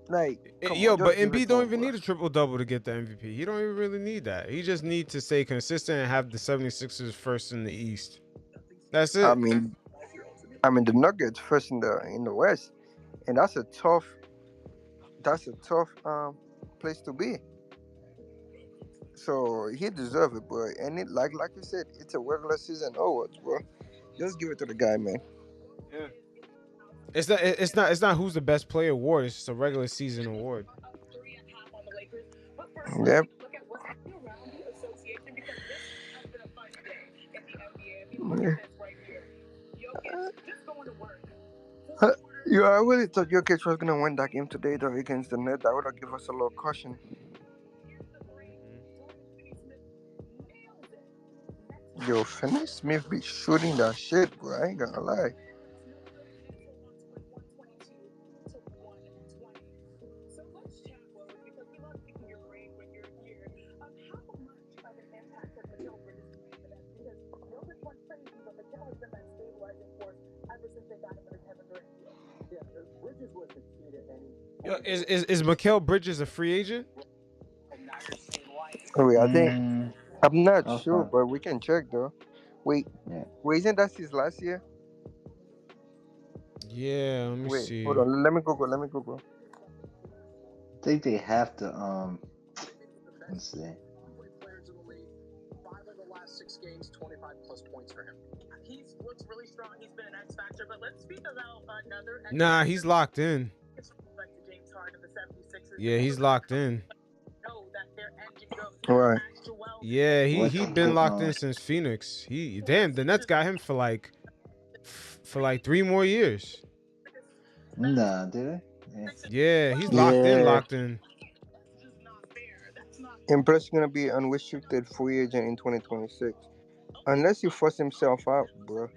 Like, come Yo, on, but just give it Embiid to don't him, even bro. need a triple double to get the MVP. He don't even really need that. He just needs to stay consistent and have the 76ers first in the East. That's I it. mean, the Nuggets first in the West, and that's a tough place to be. So he deserves it, bro. And it like you said, it's a regular season award, bro. Just give it to the guy, man. Yeah. It's not who's the best player award. It's just a regular season award. Yep. Yeah. I really thought Jokic was gonna win that game today, though, against the Nets. That would have given us a little caution. Yo, Finney Smith be shooting that shit, bro. I ain't gonna lie. Yo, is Mikal Bridges a free agent? Oh, wait, I think I'm not I'll sure, find. but we can check though. Wait, Yeah, isn't that his last year? Yeah, let me Wait, see. hold on. Let me Google. I think they have to. Let's see. Nah, he's locked in. Yeah, he's locked in. Right. Yeah, What he they been putting locked on? in since Phoenix. The Nets got him for like 3 more years. Nah, did they? Yeah. Yeah, he's Yeah. locked in. And plus, he's gonna be unrestricted free agent in 2026, unless he force himself out, bro.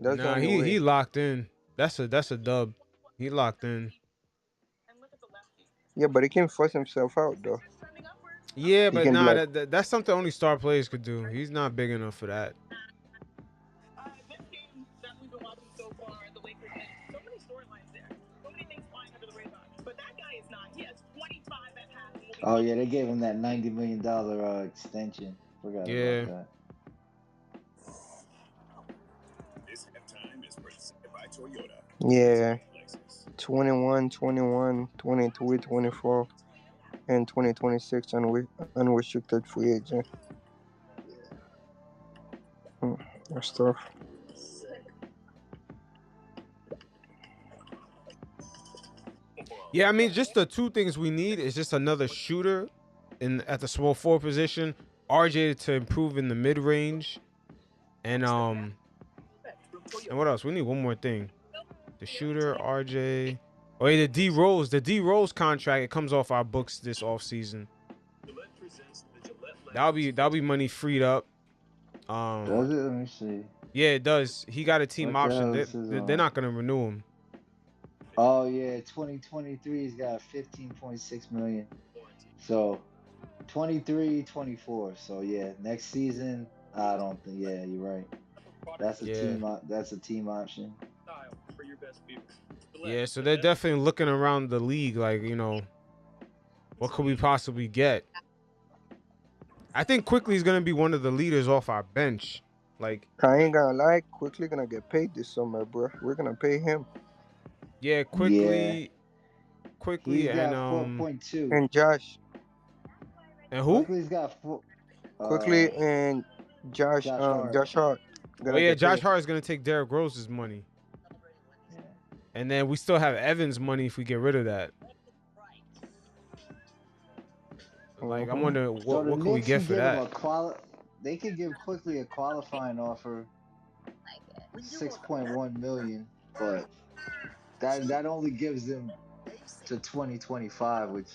That's the Nah, only he way. locked in. That's a dub. He locked in. Yeah, but he can force himself out though. Yeah, He but can be nah, like, that's something only star players could do. He's not big enough for that. Oh yeah, they gave him that $90 million extension. Forgot about Yeah. that. yeah, 21, 21, 23, 24, and 2026 unrestricted free agent. That's tough. Yeah, I mean, just the two things we need is just another shooter at the small forward position, RJ to improve in the mid range, and what else? We need one more thing. The shooter, RJ. Oh yeah, the D Rose contract. It comes off our books this offseason. That'll be money freed up. Does it? Let me see. Yeah, it does. He got a team What the option. hell is his, They're not gonna renew him. Oh yeah, 2023 he's got 15.6 million. So 23, 24. So yeah, next season I don't think. Yeah, you're right. That's a team option. Yeah, so they're definitely looking around the league, like, what could we possibly get? I think Quickly is gonna be one of the leaders off our bench. Like, I ain't gonna lie, Quickly gonna get paid this summer, bro. We're gonna pay him. yeah, He's and got 4.2. And Josh. And who? Quickly's got Quickly and Josh Hart. Oh yeah, Josh Hart is gonna take Derrick Rose's money. Yeah. And then we still have Evans' money if we get rid of that. Like, I wonder what could we get for that? They could give Quickly a qualifying offer, 6.1 million, but that only gives them to 2025, which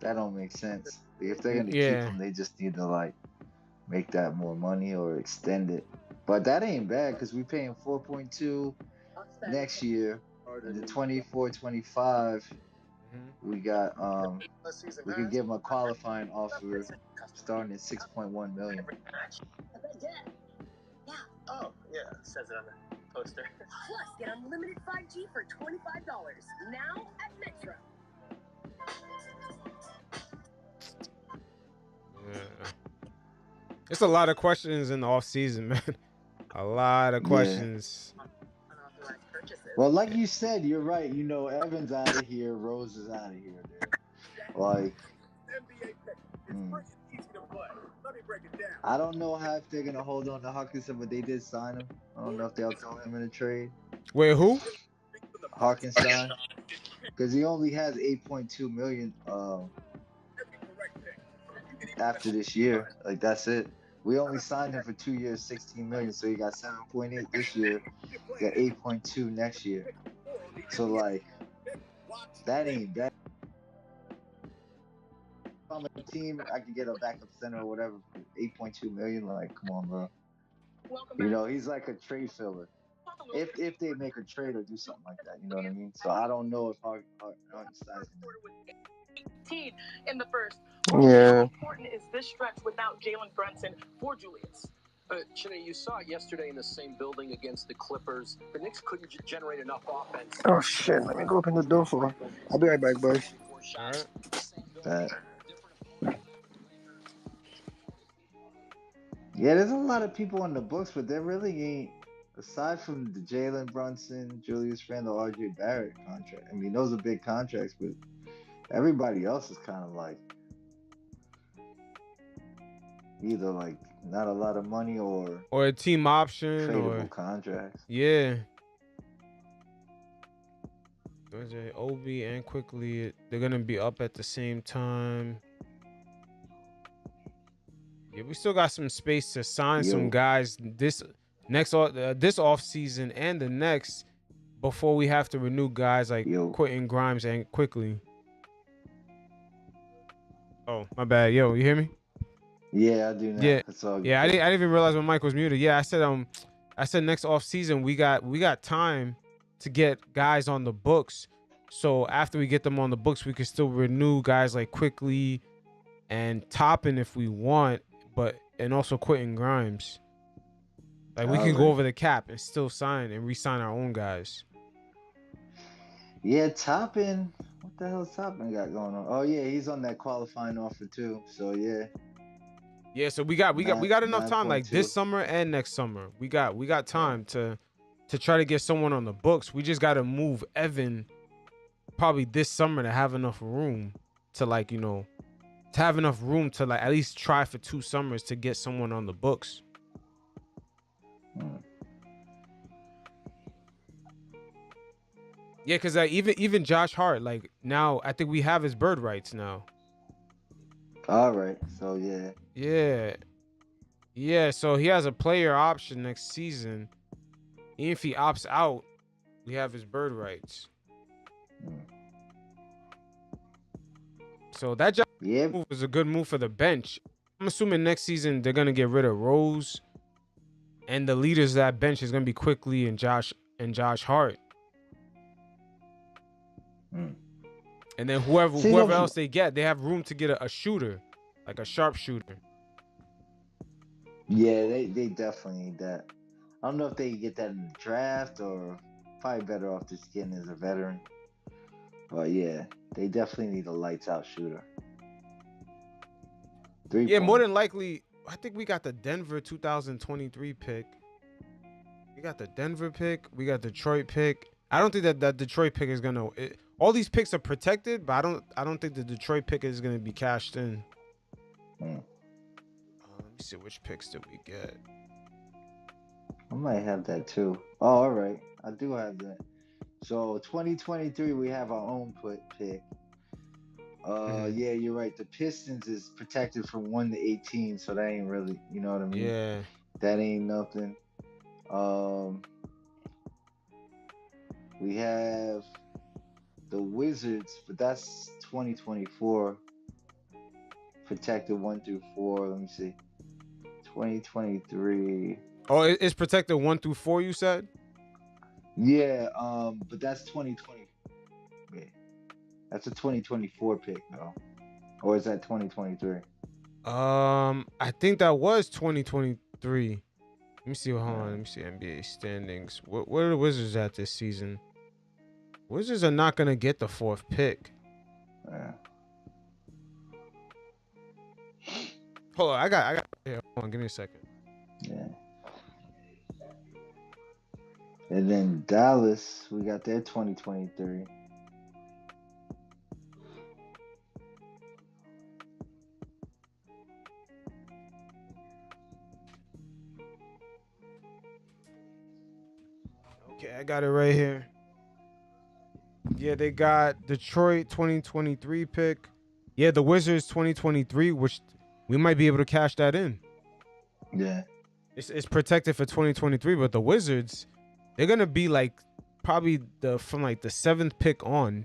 that don't make sense. If they're gonna keep him, they just need to like make that more money or extend it. But that ain't bad because we pay him 4.2 next year. And the 24-25, we got we could give him a qualifying offer starting at 6.1 million. Yeah. Oh, yeah, it says it on the poster. Plus, get unlimited 5G for $25 now at Metro. Yeah. It's a lot of questions in the off season, man. A lot of questions. Well, like you said, you're right. Evans out of here, Rose is out of here. Like, I don't know if they're gonna hold on to Hawkinson, but they did sign him. I don't know if they'll throw him in a trade. Wait, who? Hawkinson, because he only has 8.2 million after this year. Like, that's it. We only signed him for 2 years, 16 million. So he got 7.8 this year, got 8.2 next year. So like, that ain't bad. If I'm a team, I can get a backup center or whatever for 8.2 million. Like, come on, bro. He's like a trade filler. If they make a trade or do something like that, you know what I mean? So I don't know if Hartenstein's in the first. Yeah. How important is this stretch without Jalen Brunson for Julius? Chinny, you saw it yesterday in the same building against the Clippers. The Knicks couldn't generate enough offense. Oh shit! Let me go open the door for him. I'll be right back, boys. All right. Yeah, there's a lot of people on the books, but there really ain't. Aside from the Jalen Brunson, Julius Randle, RJ Barrett contract. I mean, those are big contracts, but everybody else is kind of like either like not a lot of money or a team option tradable contracts. Yeah. Obi and Quickly, they're gonna be up at the same time. Yeah, we still got some space to sign some guys this off season and the next before we have to renew guys like Quentin Grimes and Quickly. Oh, my bad. Yo, you hear me? Yeah, I do now. Yeah. I didn't even realize my mic was muted. Yeah, I said next off season we got time to get guys on the books. So after we get them on the books, we can still renew guys like Quickly and Toppin if we want, and also Quentin Grimes. Like, we can go over the cap and still sign and re-sign our own guys. Yeah, Toppin. What the hell's Toppin got going on? Oh yeah, he's on that qualifying offer too. So yeah. Yeah, so we got enough time, like this summer and next summer. We got time to try to get someone on the books. We just got to move Evan probably this summer to have enough room to at least try for 2 summers to get someone on the books. Yeah, because even Josh Hart, like, now I think we have his bird rights now. All right. So yeah. Yeah. Yeah, so he has a player option next season. Even if he opts out, we have his bird rights. Mm. So that job Yeah. move is a good move for the bench. I'm assuming next season they're gonna get rid of Rose, and the leaders of that bench is gonna be Quickly and Josh Hart. Mm. And then See, whoever else they get, they have room to get a shooter, like a sharpshooter. yeah, they definitely need that. I don't know if they can get that in the draft or probably better off just getting as a veteran. But yeah, they definitely need a lights out shooter. Three Yeah, more point. than likely, I think we got the Denver 2023 pick. We got the Denver pick. We got Detroit pick. I don't think that Detroit pick is gonna. All these picks are protected, but I don't think the Detroit pick is gonna be cashed in. Mm. Let me see, which picks did we get? I might have that too. Oh, all right. I do have that. So 2023, we have our own pick. Mhm. Yeah, you're right. The Pistons is protected from 1 to 18, so that ain't really, you know what I mean? Yeah. That ain't nothing. Um, we have the Wizards, but that's 2024 protected 1 through 4. Let me see. 2023. Oh, it's protected 1 through 4. You said. Yeah, but that's 2020. Yeah, that's a 2024 pick though. Or is that 2023? I think that was 2023. Let me see. Hold on. Uh, Let me see NBA standings. What are the Wizards at this season? Wizards are not gonna get the 4th pick. uh, Hold on. I got. Yeah, hold on. Give me a second. yeah. And then Dallas, we got their 2023. Okay, I got it right here. Yeah, they got Detroit 2023 pick. Yeah, the Wizards 2023, which we might be able to cash that in. Yeah. It's protected for 2023, but the Wizards, they're gonna be like probably from like the 7th pick on.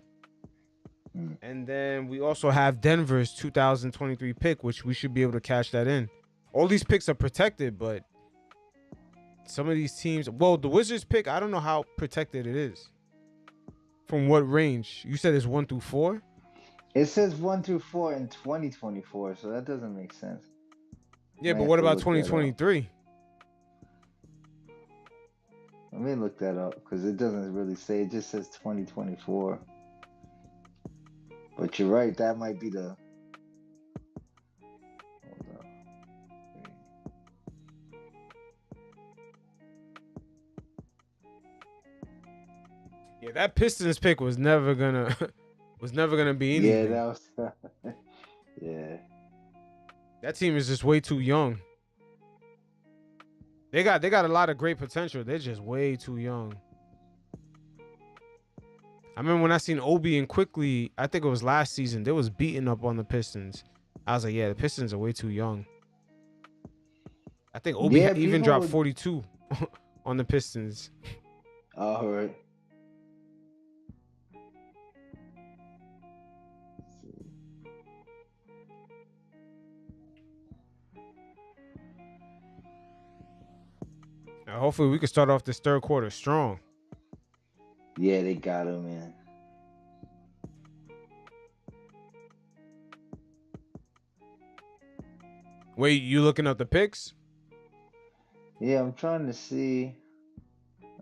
Mm. And then we also have Denver's 2023 pick, which we should be able to cash that in. All these picks are protected, but some of these teams, well, the Wizards pick, I don't know how protected it is. From what range? You said it's 1 through 4? It says 1 through 4 in 2024, so that doesn't make sense. Yeah, Might but have what to about look that up. 2023? Let me look that up because it doesn't really say. It just says 2024. But you're right. That might be the. Hold up. Yeah, that Pistons pick was never gonna be Yeah, anything. that was. Yeah. That team is just way too young. They got a lot of great potential. They're just way too young. I remember when I seen Obi and Quickly, I think it was last season, they was beating up on the Pistons. I was like, yeah, the Pistons are way too young. I think Obi Yeah, even people dropped would. 42 on the Pistons. All right. Now, hopefully we can start off this 3rd quarter strong. Yeah, they got him, man. Wait, you looking up the picks? Yeah, I'm trying to see.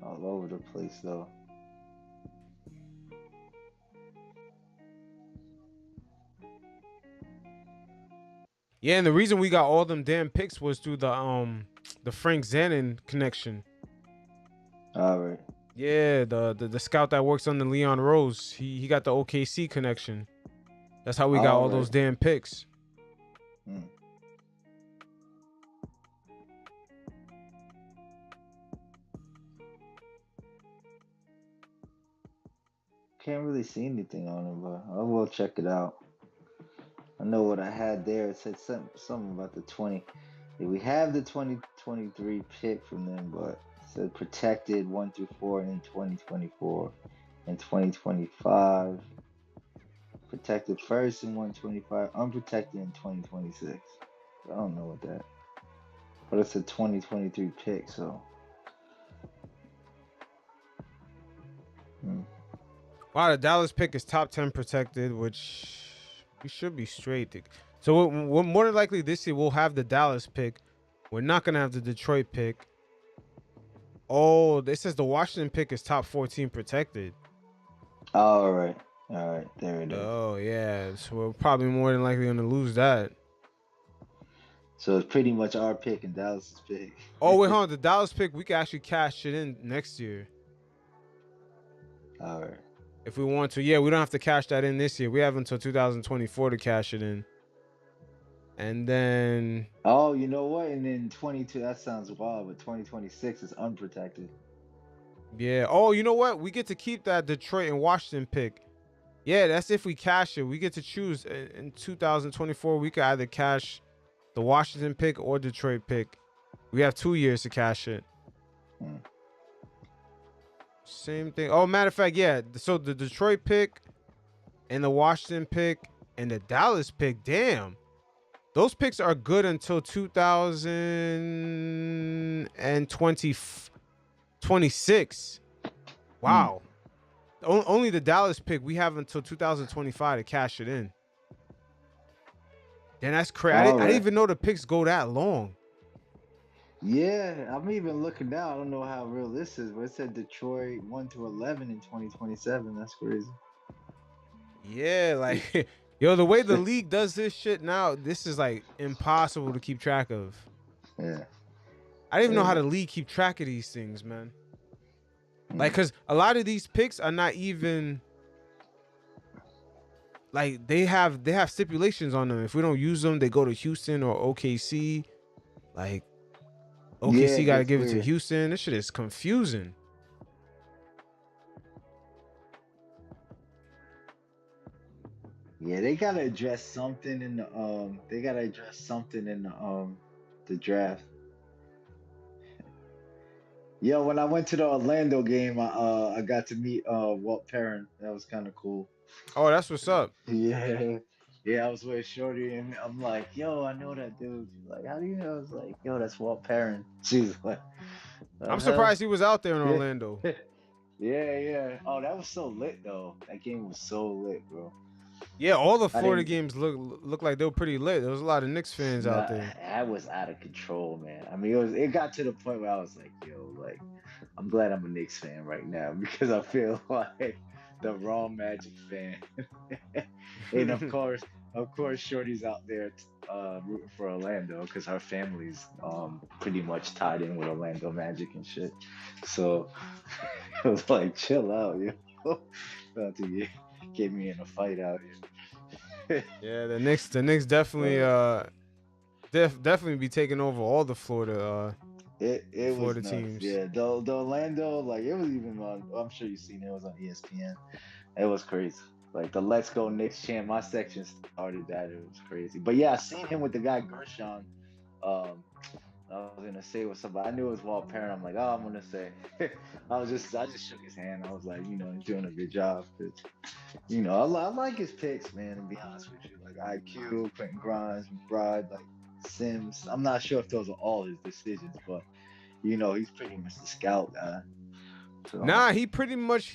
All over the place, though. Yeah, and the reason we got all them damn picks was through the Frank Zanin connection. All right. Yeah, the scout that works on the Leon Rose, he got the OKC connection. That's how we got All all right. those damn picks. Hmm. Can't really see anything on him, but I will check it out. I know what I had there. It said something about the 20. Yeah, we have the 2023 pick from them, but it said protected 1 through 4 in 2024 and 2025. Protected first in 125, unprotected in 2026. I don't know what that. But it's a 2023 pick, so. Wow, the Dallas pick is top 10 protected, which we should be straight. So we're more than likely this year we'll have the Dallas pick. We're not gonna have the Detroit pick. Oh, this says the Washington pick is top 14 protected. All right, there it is. Oh yeah, so we're probably more than likely gonna lose that. So it's pretty much our pick and Dallas's pick. Oh wait, hold on. The Dallas pick we can actually cash it in next year. All right. If we want to. Yeah, we don't have to cash that in this year. We have until 2024 to cash it in. And then Oh, you know what? And then 22, that sounds wild, but 2026 is unprotected. yeah. Oh, you know what? We get to keep that Detroit and Washington pick. Yeah, that's if we cash it. We get to choose in 2024. We could either cash the Washington pick or Detroit pick. We have 2 years to cash it. Same thing. Oh, matter of fact, yeah. So the Detroit pick and the Washington pick and the Dallas pick, damn. Those picks are good until 2026. Wow. Only the Dallas pick, we have until 2025 to cash it in. Then that's crazy. I didn't even know the picks go that long. Yeah, I'm even looking now. I don't know how real this is, but it said Detroit 1 to 11 in 2027. That's crazy. Yeah, like, yo, the way the league does this shit now, this is like impossible to keep track of. Yeah. I didn't even know how the league keep track of these things, man. Like, because a lot of these picks are not even, like, they have stipulations on them. If we don't use them, they go to Houston or OKC. Like, OKC got to give it to Houston. This shit is confusing. Yeah, they gotta address something in the the draft. Yo, when I went to the Orlando game, I got to meet Walt Perrin. That was kind of cool. Oh, that's what's up. Yeah. Yeah, I was with Shorty and I'm like, yo, I know that dude. She's like, how do you know? I was like, yo, that's Walt Perrin. She's like, I'm surprised he was out there in Orlando. Yeah. Oh, that was so lit though. That game was so lit, bro. Yeah, all the Florida games look like they were pretty lit. There was a lot of Knicks fans out there. I was out of control, man. I mean, it got to the point where I was like, yo, like, I'm glad I'm a Knicks fan right now because I feel like the raw Magic fan. And of course, Shorty's out there rooting for Orlando because her family's pretty much tied in with Orlando Magic and shit. So it was like, chill out, yo. About to get me in a fight out here. Yeah, the Knicks definitely definitely be taking over all the Florida Florida was teams. Yeah, the Orlando, like, it was even on, I'm sure you've seen it was on ESPN. It was crazy. Like the Let's Go Knicks chant, my section started that. It was crazy. But yeah, I seen him with the guy Gershon. I was gonna say with somebody. I knew it was Walt Perrin. I'm like, oh, I'm gonna say. I just shook his hand. I was like, he's doing a good job. I like his picks, man. To be honest with you, like IQ, Quentin Grimes, McBride, like Sims. I'm not sure if those are all his decisions, but he's pretty much the scout guy. So, nah, he pretty much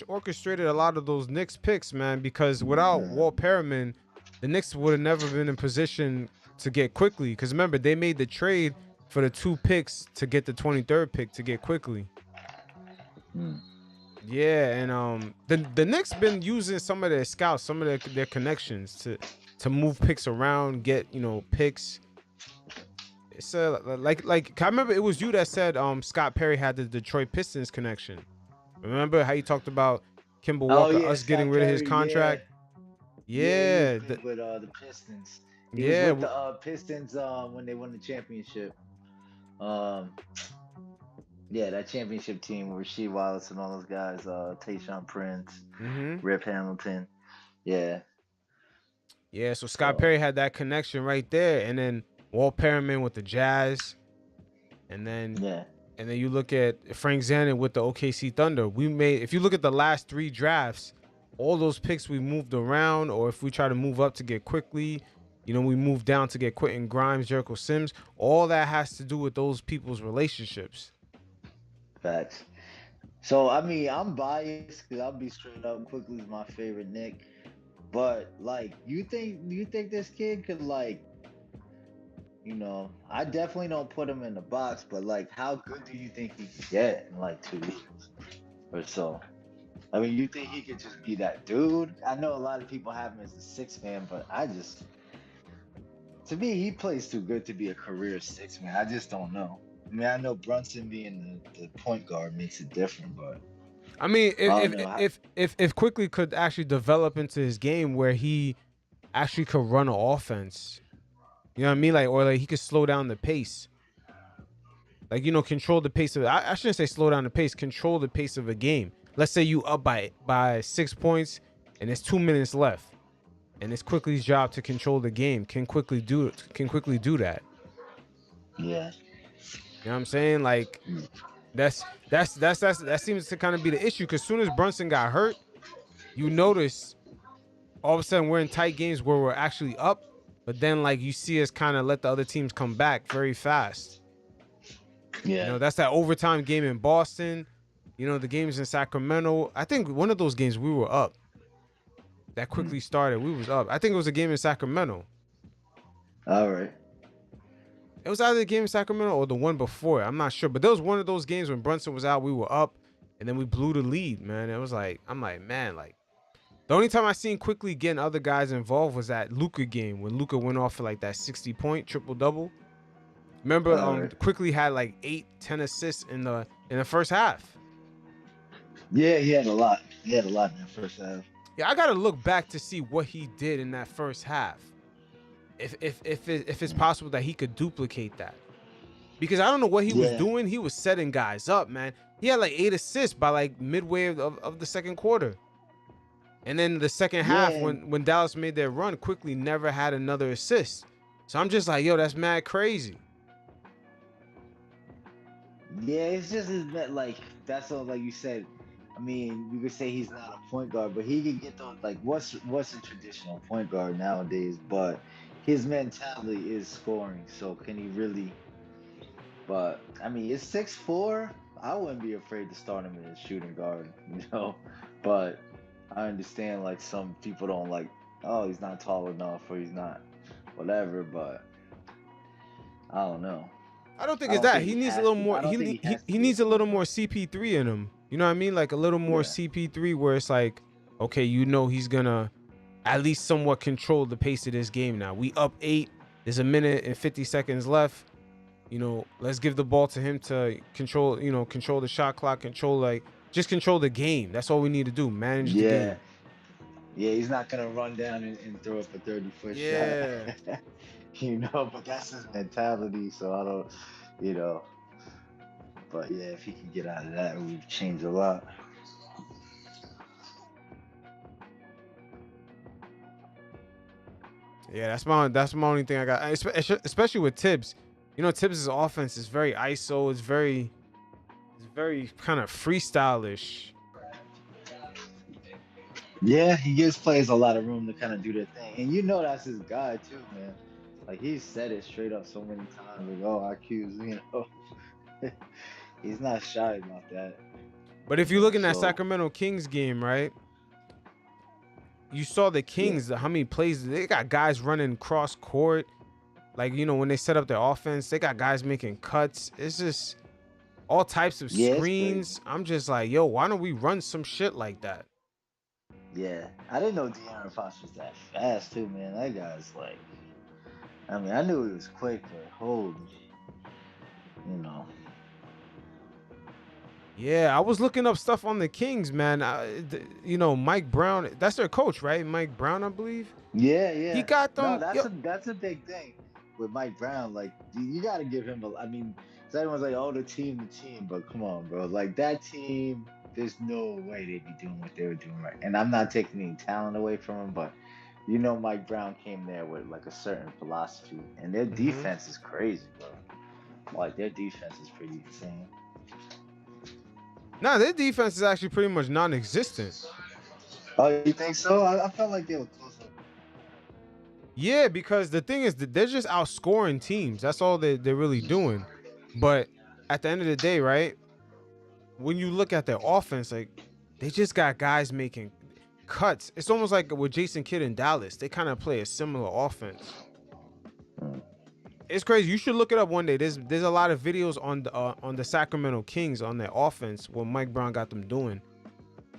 orchestrated a lot of those Knicks picks, man. Because without Walt Perriman, the Knicks would have never been in position to get quickly. Because remember, they made the trade for the 2 picks to get the 23rd pick to get quickly. Yeah, and the Knicks been using some of their scouts, some of their connections to move picks around, get picks. It's like I remember it was you that said Scott Perry had the Detroit Pistons connection. Remember how you talked about Kemba Walker, us getting rid of his contract? Yeah, with the Pistons. He was with the Pistons when they won the championship. Yeah, that championship team with Rasheed Wallace and all those guys, Tayshaun Prince, Rip Hamilton. Yeah. Yeah, so Scott So Perry had that connection right there, and then Walt Perriman with the Jazz, and then yeah, you look at Frank Zanon with the OKC Thunder. We made, if you look at the last 3 drafts, all those picks we moved around, or if we try to move up to get Quickly, we moved down to get Quentin Grimes, Jericho Sims. All that has to do with those people's relationships. facts. So I mean, I'm biased because I'll be straight up. Quickly's my favorite Nick, but like, you think this kid could like, I definitely don't put him in the box, but like, how good do you think he could get in like 2 years or so? I mean, you think he could just be that dude? I know a lot of people have him as a six man, but to me, he plays too good to be a career six man. I just don't know. I mean, I know Brunson being the point guard makes it different, but I mean, I if don't know. if Quickly could actually develop into his game where he actually could run an offense, you know what I mean, like, or like he could slow down the pace, like, control the pace of. I shouldn't say slow down the pace, control the pace of a game. Let's say you up by 6 points, and there's 2 minutes left, and it's Quickly's job to control the game. Can Quickly do it? Can Quickly do that? Yeah. You know what I'm saying? Like, that seems to kind of be the issue. Because as soon as Brunson got hurt, you notice all of a sudden we're in tight games where we're actually up, but then like you see us kind of let the other teams come back very fast. Yeah. That's that overtime game in Boston. The games in Sacramento. I think one of those games we were up. That quickly started. We was up. I think it was a game in Sacramento. All right. It was either the game in Sacramento or the one before. I'm not sure, but there was one of those games when Brunson was out. We were up, and then we blew the lead. Man, it was like, I'm like, man, like, the only time I seen Quickly getting other guys involved was that Luka game when Luka went off for like that 60-point triple double. Remember, All right. Quickly had like 8-10 assists in the first half. Yeah, he had a lot. He had a lot in that first half. Yeah, I gotta look back to see what he did in that first half. If it's possible that he could duplicate that, because I don't know what he was Yeah. doing. He was setting guys up, man. He had like 8 assists by like midway of the second quarter. And then the second half, Yeah. when Dallas made their run, Quickly never had another assist. So I'm just like, yo, that's mad crazy. Yeah, it's just like that's all, like you said. I mean, you could say he's not a point guard, but he could get those, like, what's a traditional point guard nowadays? But his mentality is scoring. So can he really? But I mean, it's 6'4". I wouldn't be afraid to start him as shooting guard, But I understand, like, some people don't like. Oh, he's not tall enough, or he's not whatever. But I don't know. I don't think I it's don't that. think He he needs a has little to. more. I don't think he has He to be a needs a little point more guard. CP3 in him. You know what I mean? Like a little more Yeah. CP3, where it's like, okay, he's gonna at least somewhat control the pace of this game. Now we up 8. There's a minute and 50 seconds left. Let's give the ball to him to control. Control the shot clock. Just control the game. That's all we need to do. Manage the Yeah. game. Yeah, he's not gonna run down and throw up a 30-foot shot. Yeah. But that's his mentality, so I don't, you know. But yeah, if he can get out of that, it would change a lot. Yeah, that's my only thing I got. Especially with Tibbs. Tibbs' offense is very ISO. It's very kind of freestylish. Yeah, he gives players a lot of room to kind of do their thing. And that's his guy too, man. Like, he's said it straight up so many times, like, oh, IQ's, he's not shy about that. But if you look in that So Sacramento Kings game, right? You saw the yeah. Kings, how many plays they got, guys running cross court. Like, when they set up their offense, they got guys making cuts. It's just all types of Yeah, it's crazy. screens. I'm just like, yo, why don't we run some shit like that? Yeah. I didn't know De'Aaron Fox was that fast too, man. That guy's like, I mean, I knew he was quick, but holy, you know. Yeah, I was looking up stuff on the Kings, man. Mike Brown, that's their coach, right? Mike Brown, I believe. Yeah, He yeah. got No, them. Yo, that's a big thing with Mike Brown. Like, you got to give him a. I mean, 'cause everyone's like, oh, the team, but come on, bro. Like, that team, there's no way they'd be doing what they were doing right. And I'm not taking any talent away from him, but You know, Mike Brown came there with like a certain philosophy, and their Mm-hmm. defense is crazy, bro. Like their defense is pretty insane. Nah, their defense is actually pretty much non-existent. Oh, you think so? I felt like they were close up. Yeah, because the thing is that they're just outscoring teams. That's all they're really doing. But at the end of the day, right? When you look at their offense, like they just got guys making cuts. It's almost like with Jason Kidd in Dallas. They kind of play a similar offense. Hmm. It's crazy. You should look it up one day. There's a lot of videos on the Sacramento Kings on their offense what Mike Brown got them doing.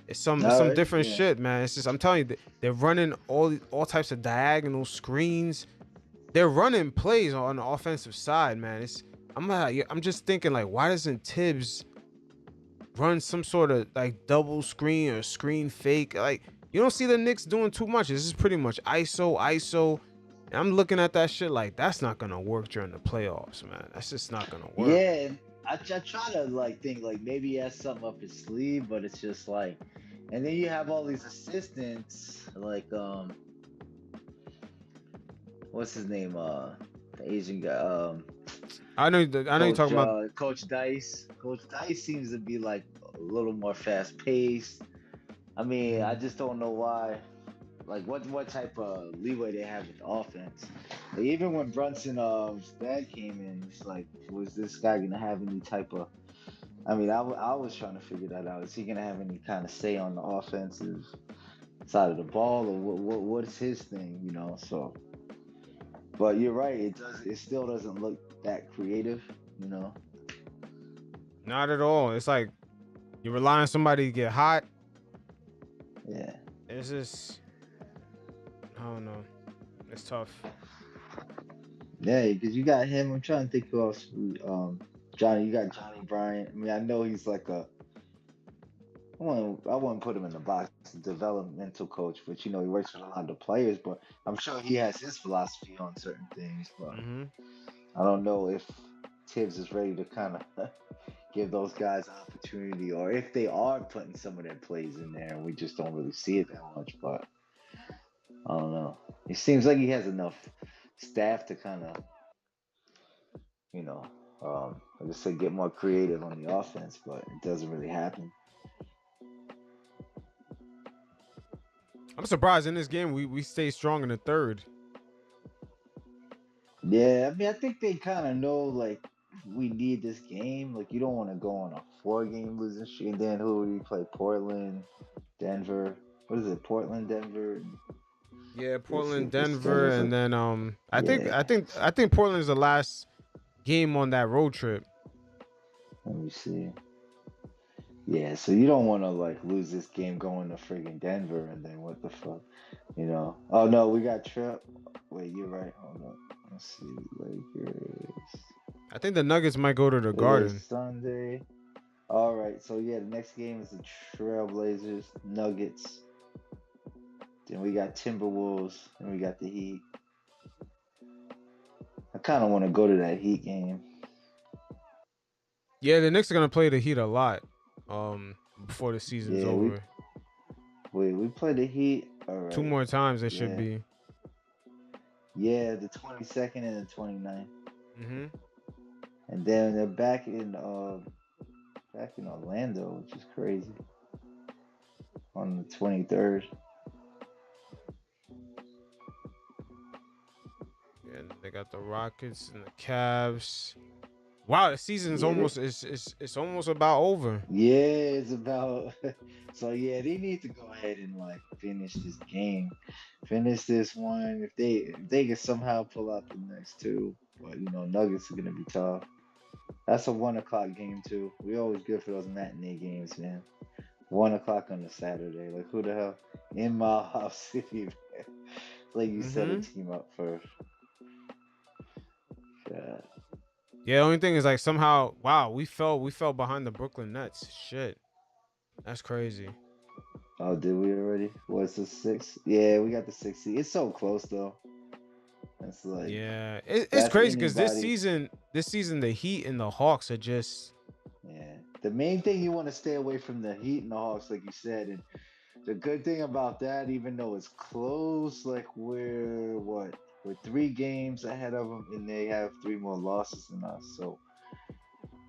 It's All some right, different yeah. shit, man. It's just I'm telling you, they're running all types of diagonal screens. They're running plays on the offensive side, man. I'm just thinking like, why doesn't Tibbs run some sort of like double screen or screen fake? Like you don't see the Knicks doing too much. This is pretty much ISO. And I'm looking at that shit like that's not gonna work during the playoffs, man. That's just not gonna work. Yeah, and I try to like think like maybe he has something up his sleeve, but it's just like, and then you have all these assistants like what's his name? The Asian guy. I know you're Coach talking about. Coach Dice. Coach Dice seems to be like a little more fast paced. I mean, I just don't know why. Like what type of leeway they have with the offense. Like, even when Brunson's dad came in, it's like, was this guy gonna have any type of? I mean, I was trying to figure that out. Is he gonna have any kind of say on the offensive side of the ball, or what's his thing? You know, so. But you're right. It still doesn't look that creative. You know. Not at all. It's like you rely on somebody to get hot. Yeah. It's just I don't know. It's tough. Yeah, because you got him. I'm trying to think who else. Johnny. You got Johnny Bryant. I mean, I know he's like a. I wouldn't put him in the box developmental coach, but you know he works with a lot of the players. But I'm sure he has his philosophy on certain things. But Mm-hmm. I don't know if Tibbs is ready to kind of give those guys opportunity, or if they are putting some of their plays in there, and we just don't really see it that much. But I don't know. It seems like he has enough staff to kind of, you know, like I said, get more creative on the offense, but it doesn't really happen. I'm surprised in this game we stay strong in the third. Yeah, I mean, I think they kind of know like we need this game. Like, you don't want to go on a 4 game losing streak. And then who would we play? Portland, Denver. What is it? Portland, Denver. Yeah, Let's see Portland, if the Denver, schedule's and like. then Yeah, I think Portland is the last game on that road trip. let me see. Yeah, so you don't want to like lose this game going to friggin' Denver and then what the fuck, you know? Oh no, we got trip. Wait, you're right. Hold on. Let's see, Lakers. I think the Nuggets might go to the Today's Garden. Sunday. All right, so yeah, the next game is the Trailblazers, Nuggets. Then we got Timberwolves, and we got the Heat. I kind of want to go to that Heat game. Yeah, the Knicks are gonna play the Heat a lot. Before the season's Yeah, over. we play the Heat. All 2 right. more times they should Yeah, be. yeah, the 22nd and the 29th, Mm-hmm. and then they're back in Orlando, which is crazy, on the 23rd. And they got the Rockets and the Cavs. Wow, the season's Yeah, almost it's almost about over. yeah, it's about. So yeah, they need to go ahead and like finish this game, finish this one. If they can somehow pull out the next two, but you know Nuggets are gonna be tough. That's a 1 o'clock game too. We always good for those matinee games, man. 1 o'clock on a Saturday. Like who the hell in my house city? Man. Like you set a Mm-hmm. team up for. Yeah. Yeah, the only thing is like somehow, wow, we fell behind the Brooklyn Nets. Shit. That's crazy. Oh, did we already? What's the six? Yeah, we got the 6 seed. It's so close though. It's like Yeah. It's that's crazy because anybody. this season the Heat and the Hawks are just Yeah. The main thing you want to stay away from the Heat and the Hawks, like you said, and the good thing about that, even though it's close, like we're 3 games ahead of them, and they have 3 more losses than us. So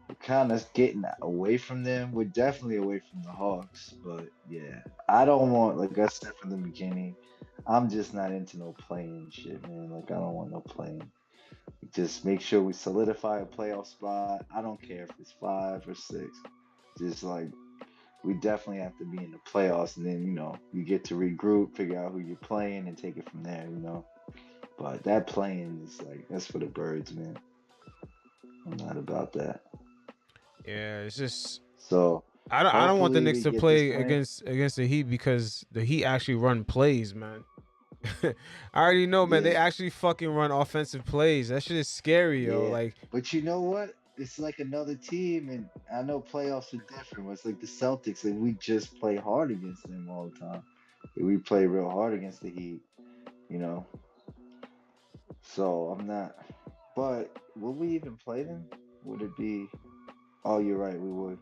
we're kind of getting away from them. We're definitely away from the Hawks, but yeah, I don't want, like I said from the beginning, I'm just not into no playing shit, man. Like I don't want no playing. Just make sure we solidify a playoff spot. I don't care if it's 5 or 6. Just like we definitely have to be in the playoffs, and then you get to regroup, figure out who you're playing, and take it from there. But that playing is like that's for the birds, man. I'm not about that. Yeah, it's just So I don't want the hopefully Knicks we to get this play plan. against the Heat because the Heat actually run plays, man. I already know, man. They Yeah, actually fucking run offensive plays. That shit is scary, yo. yeah. Like, But you know what? It's like another team, and I know playoffs are different. But it's like the Celtics, and we just play hard against them all the time. We play real hard against the Heat, you know. So I'm not. But will we even play them? Would it be? Oh, you're right. We would.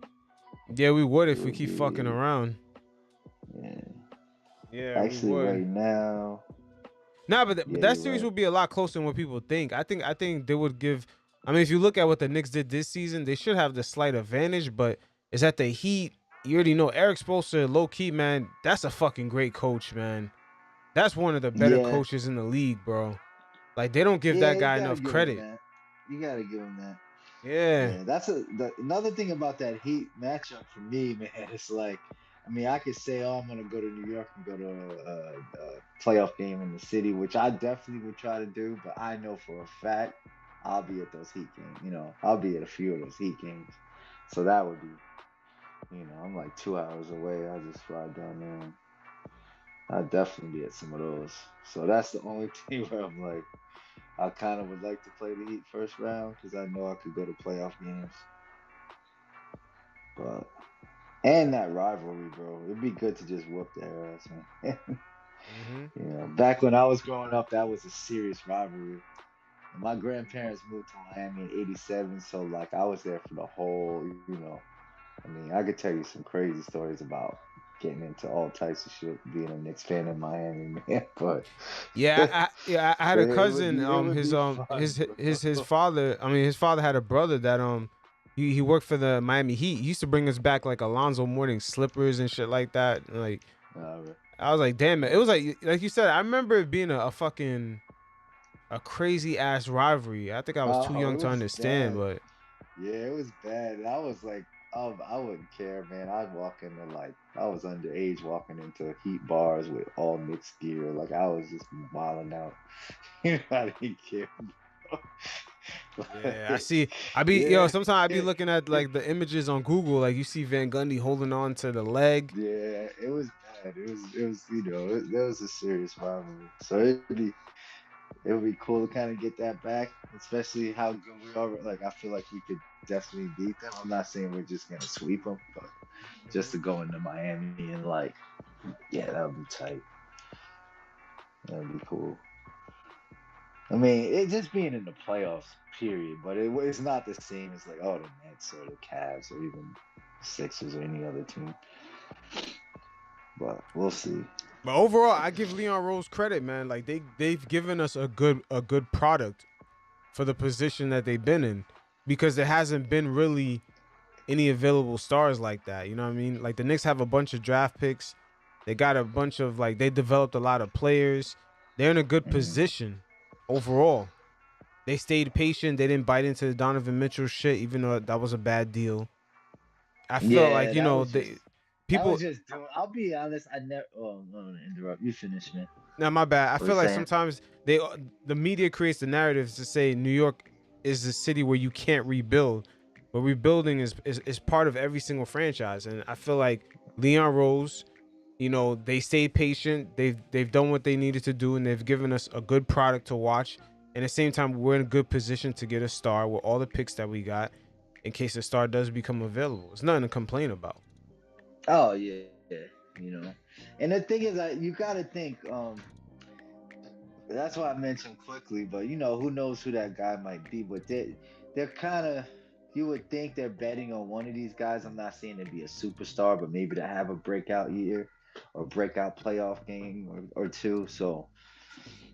yeah, we would It if we would keep fucking be. around. Yeah. Yeah, we Actually, would. right now, Nah, but yeah, that you're series right. would be a lot closer than what people think. I think they would give. I mean, if you look at what the Knicks did this season, they should have the slight advantage. But it's at the Heat. You already know Eric Spoelstra, low key, man. That's a fucking great coach, man. That's one of the better Yeah, coaches in the league, bro. Like they don't give yeah, that you guy gotta enough give him credit. that. You gotta give him that. Yeah. Yeah, that's another thing about that Heat matchup for me, man. It's like, I mean, I could say, oh, I'm gonna go to New York and go to a playoff game in the city, which I definitely would try to do. But I know for a fact I'll be at those Heat games. I'll be at a few of those Heat games. So that would be, I'm like 2 hours away. I just fly down there. And I'd definitely be at some of those. So that's the only thing where I'm like, I kind of would like to play the Heat first round because I know I could go to playoff games. But and that rivalry, bro, it'd be good to just whoop their ass, man. Mm-hmm. Back when I was growing up, that was a serious rivalry. And my grandparents moved to Miami in '87, so like I was there for the whole. I mean, I could tell you some crazy stories about getting into all types of shit, being a Knicks fan in Miami, man. But Yeah, I had a it would cousin. be it would His be fun, his bro. father. I mean, his father had a brother that he worked for the Miami Heat. He used to bring us back like Alonzo Mourning slippers and shit like that. And, like Nah, I was like, damn it. It was like you said. I remember it being a fucking a crazy ass rivalry. I think I was too oh, young it to was understand, bad. but Yeah, it was bad. And I was like, I wouldn't care, man. I'd walk into like I was underage walking into Heat bars with all Knicks gear. Like I was just wilding out. I didn't care, bro. yeah, I But, see. I be yeah, sometimes I be looking at like the images on Google. Like you see Van Gundy holding on to the leg. yeah, it was bad. It was there was a serious rivalry. So it would be cool to kind of get that back, especially how good we are. Like I feel like we could definitely beat them. I'm not saying we're just gonna sweep them, but just to go into Miami and like, yeah, that would be tight. That would be cool. I mean, it just being in the playoffs, period. But it's not the same as like, oh, the Nets or the Cavs or even the Sixers or any other team. But we'll see. But overall, I give Leon Rose credit, man. Like they've given us a good product for the position that they've been in, because there hasn't been really any available stars like that. You know what I mean? Like the Knicks have a bunch of draft picks. They got a bunch of like they developed a lot of players. They're in a good Mhm. position overall. They stayed patient. They didn't bite into the Donovan Mitchell shit, even though that was a bad deal. I felt like Yeah, that was people. just. I'll be honest. I never. Oh, I'm gonna interrupt. You finish, man. Now my bad. I What are you feel like saying? sometimes the media creates the narratives to say New York is the city where you can't rebuild, but rebuilding is part of every single franchise. And I feel like Leon Rose, they stayed patient. They've done what they needed to do, and they've given us a good product to watch. And at the same time, we're in a good position to get a star with all the picks that we got, in case the star does become available. It's nothing to complain about. Oh yeah, and the thing is that you got to think. That's why I mentioned quickly, but who knows who that guy might be? But they're kind of. You would think they're betting on one of these guys. I'm not saying to be a superstar, but maybe to have a breakout year. or breakout playoff game or two. So,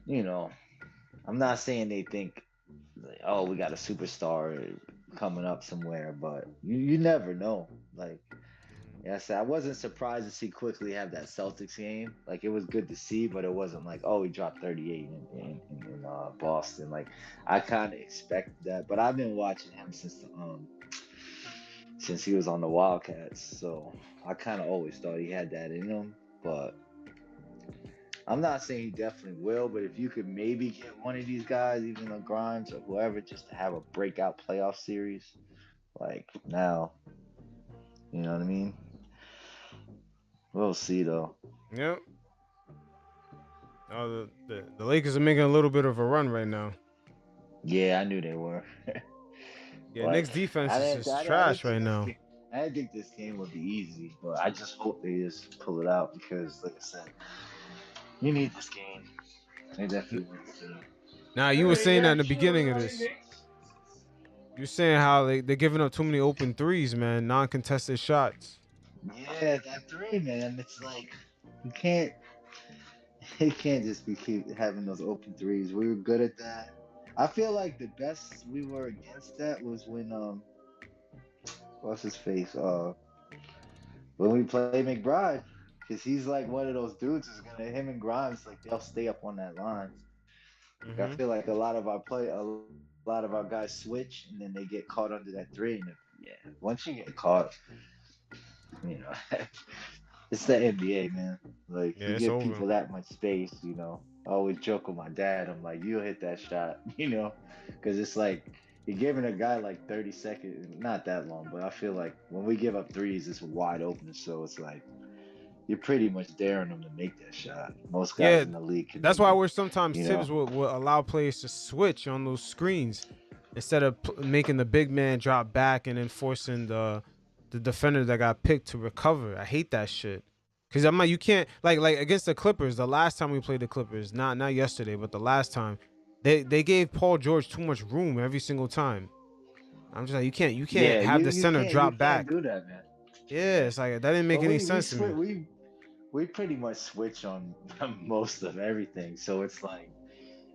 you know, I'm not saying they think, like, oh, we got a superstar coming up somewhere, but you never know. Like, yeah, I said I wasn't surprised to see quickly have that Celtics game. Like it was good to see, but it wasn't like, oh, he dropped 38 in Boston. Like I kind of expected that, but I've been watching him since he was on the Wildcats, so I kind of always thought he had that in him. But I'm not saying he definitely will. But if you could maybe get one of these guys, even the Grimes or whoever, just to have a breakout playoff series, like now, you know what I mean? We'll see though. Yep. Oh, the Lakers are making a little bit of a run right now. Yeah, I knew they were. Yeah, But Knicks defense I is didn't, just I didn't trash think right this now. game, I didn't think this game would be easy. But I just hope they just pull it out because, like I said, you need this game. They definitely need this game. Now, you were saying that in the beginning of this. You're saying how they're giving up too many open threes, man, non-contested shots. Yeah, that three, man. It's like you can't, you can't just be keep having those open threes. We were good at that. I feel like the best we were against that was when what's his face? When we play McBride, because he's like one of those dudes who's gonna him and Grimes like they'll stay up on that line. Like I Mm-hmm. feel like a lot of our guys switch and then they get caught under that three. And yeah, once you get caught, you know, it's the NBA, man. Like Yeah, you it's give over. people that much space, you know. I always joke with my dad. I'm like, you'll hit that shot, you know, because it's like you're giving a guy like 30 seconds, not that long, but I feel like when we give up threes, it's wide open. So it's like you're pretty much daring them to make that shot. Most guys Yeah, in the league can that's make why I it, wish sometimes you Tibbs know. would allow players to switch on those screens instead of making the big man drop back and then forcing the defender that got picked to recover. I hate that shit. Cause I'm like, you can't like against the Clippers. The last time we played the Clippers, not yesterday, but the last time, they gave Paul George too much room every single time. I'm just like, you can't Yeah, have the you center can't you drop can't back. do that, man. Yeah, Yeah. it's like that didn't make But any we sense to switch me. we pretty much switch on most of everything. So it's like,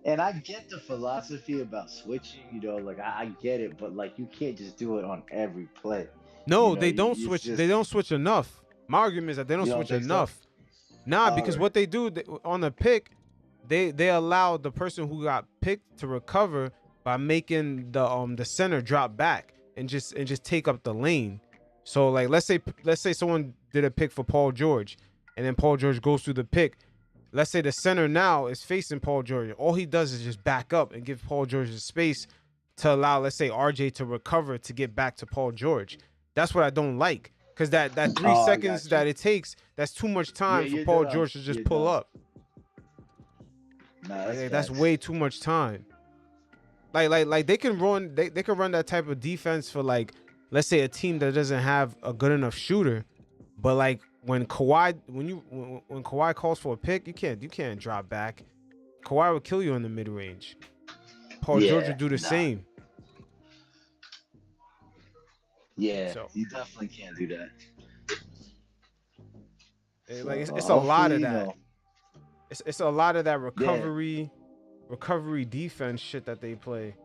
and I get the philosophy about switching, you know, like I get it, but like you can't just do it on every play. You No, know, they don't it's switch. They just don't switch enough. My argument is that they don't you don't switch think so? enough. Nah, All because right. what they do on the pick, they allow the person who got picked to recover by making the center drop back and just take up the lane. So like let's say someone did a pick for Paul George, and then Paul George goes through the pick. Let's say the center now is facing Paul George. All he does is just back up and give Paul George the space to allow, let's say, RJ to recover to get back to Paul George. That's what I don't like. Cause that three Oh, I seconds got you. that it takes, that's too much Yeah, time for you're Paul dumb. George to just You're pull dumb. up. Nah, that's Like that's facts. way too much time. Like they can run that type of defense for like, let's say, a team that doesn't have a good enough shooter. But like when Kawhi calls for a pick, you can't drop back. Kawhi would kill you in the mid range. Paul George Yeah, would do the nah. same. Yeah, So you definitely can't do that. like So it's a lot hopefully, of you that. know, It's a lot of that yeah, recovery defense shit that they play.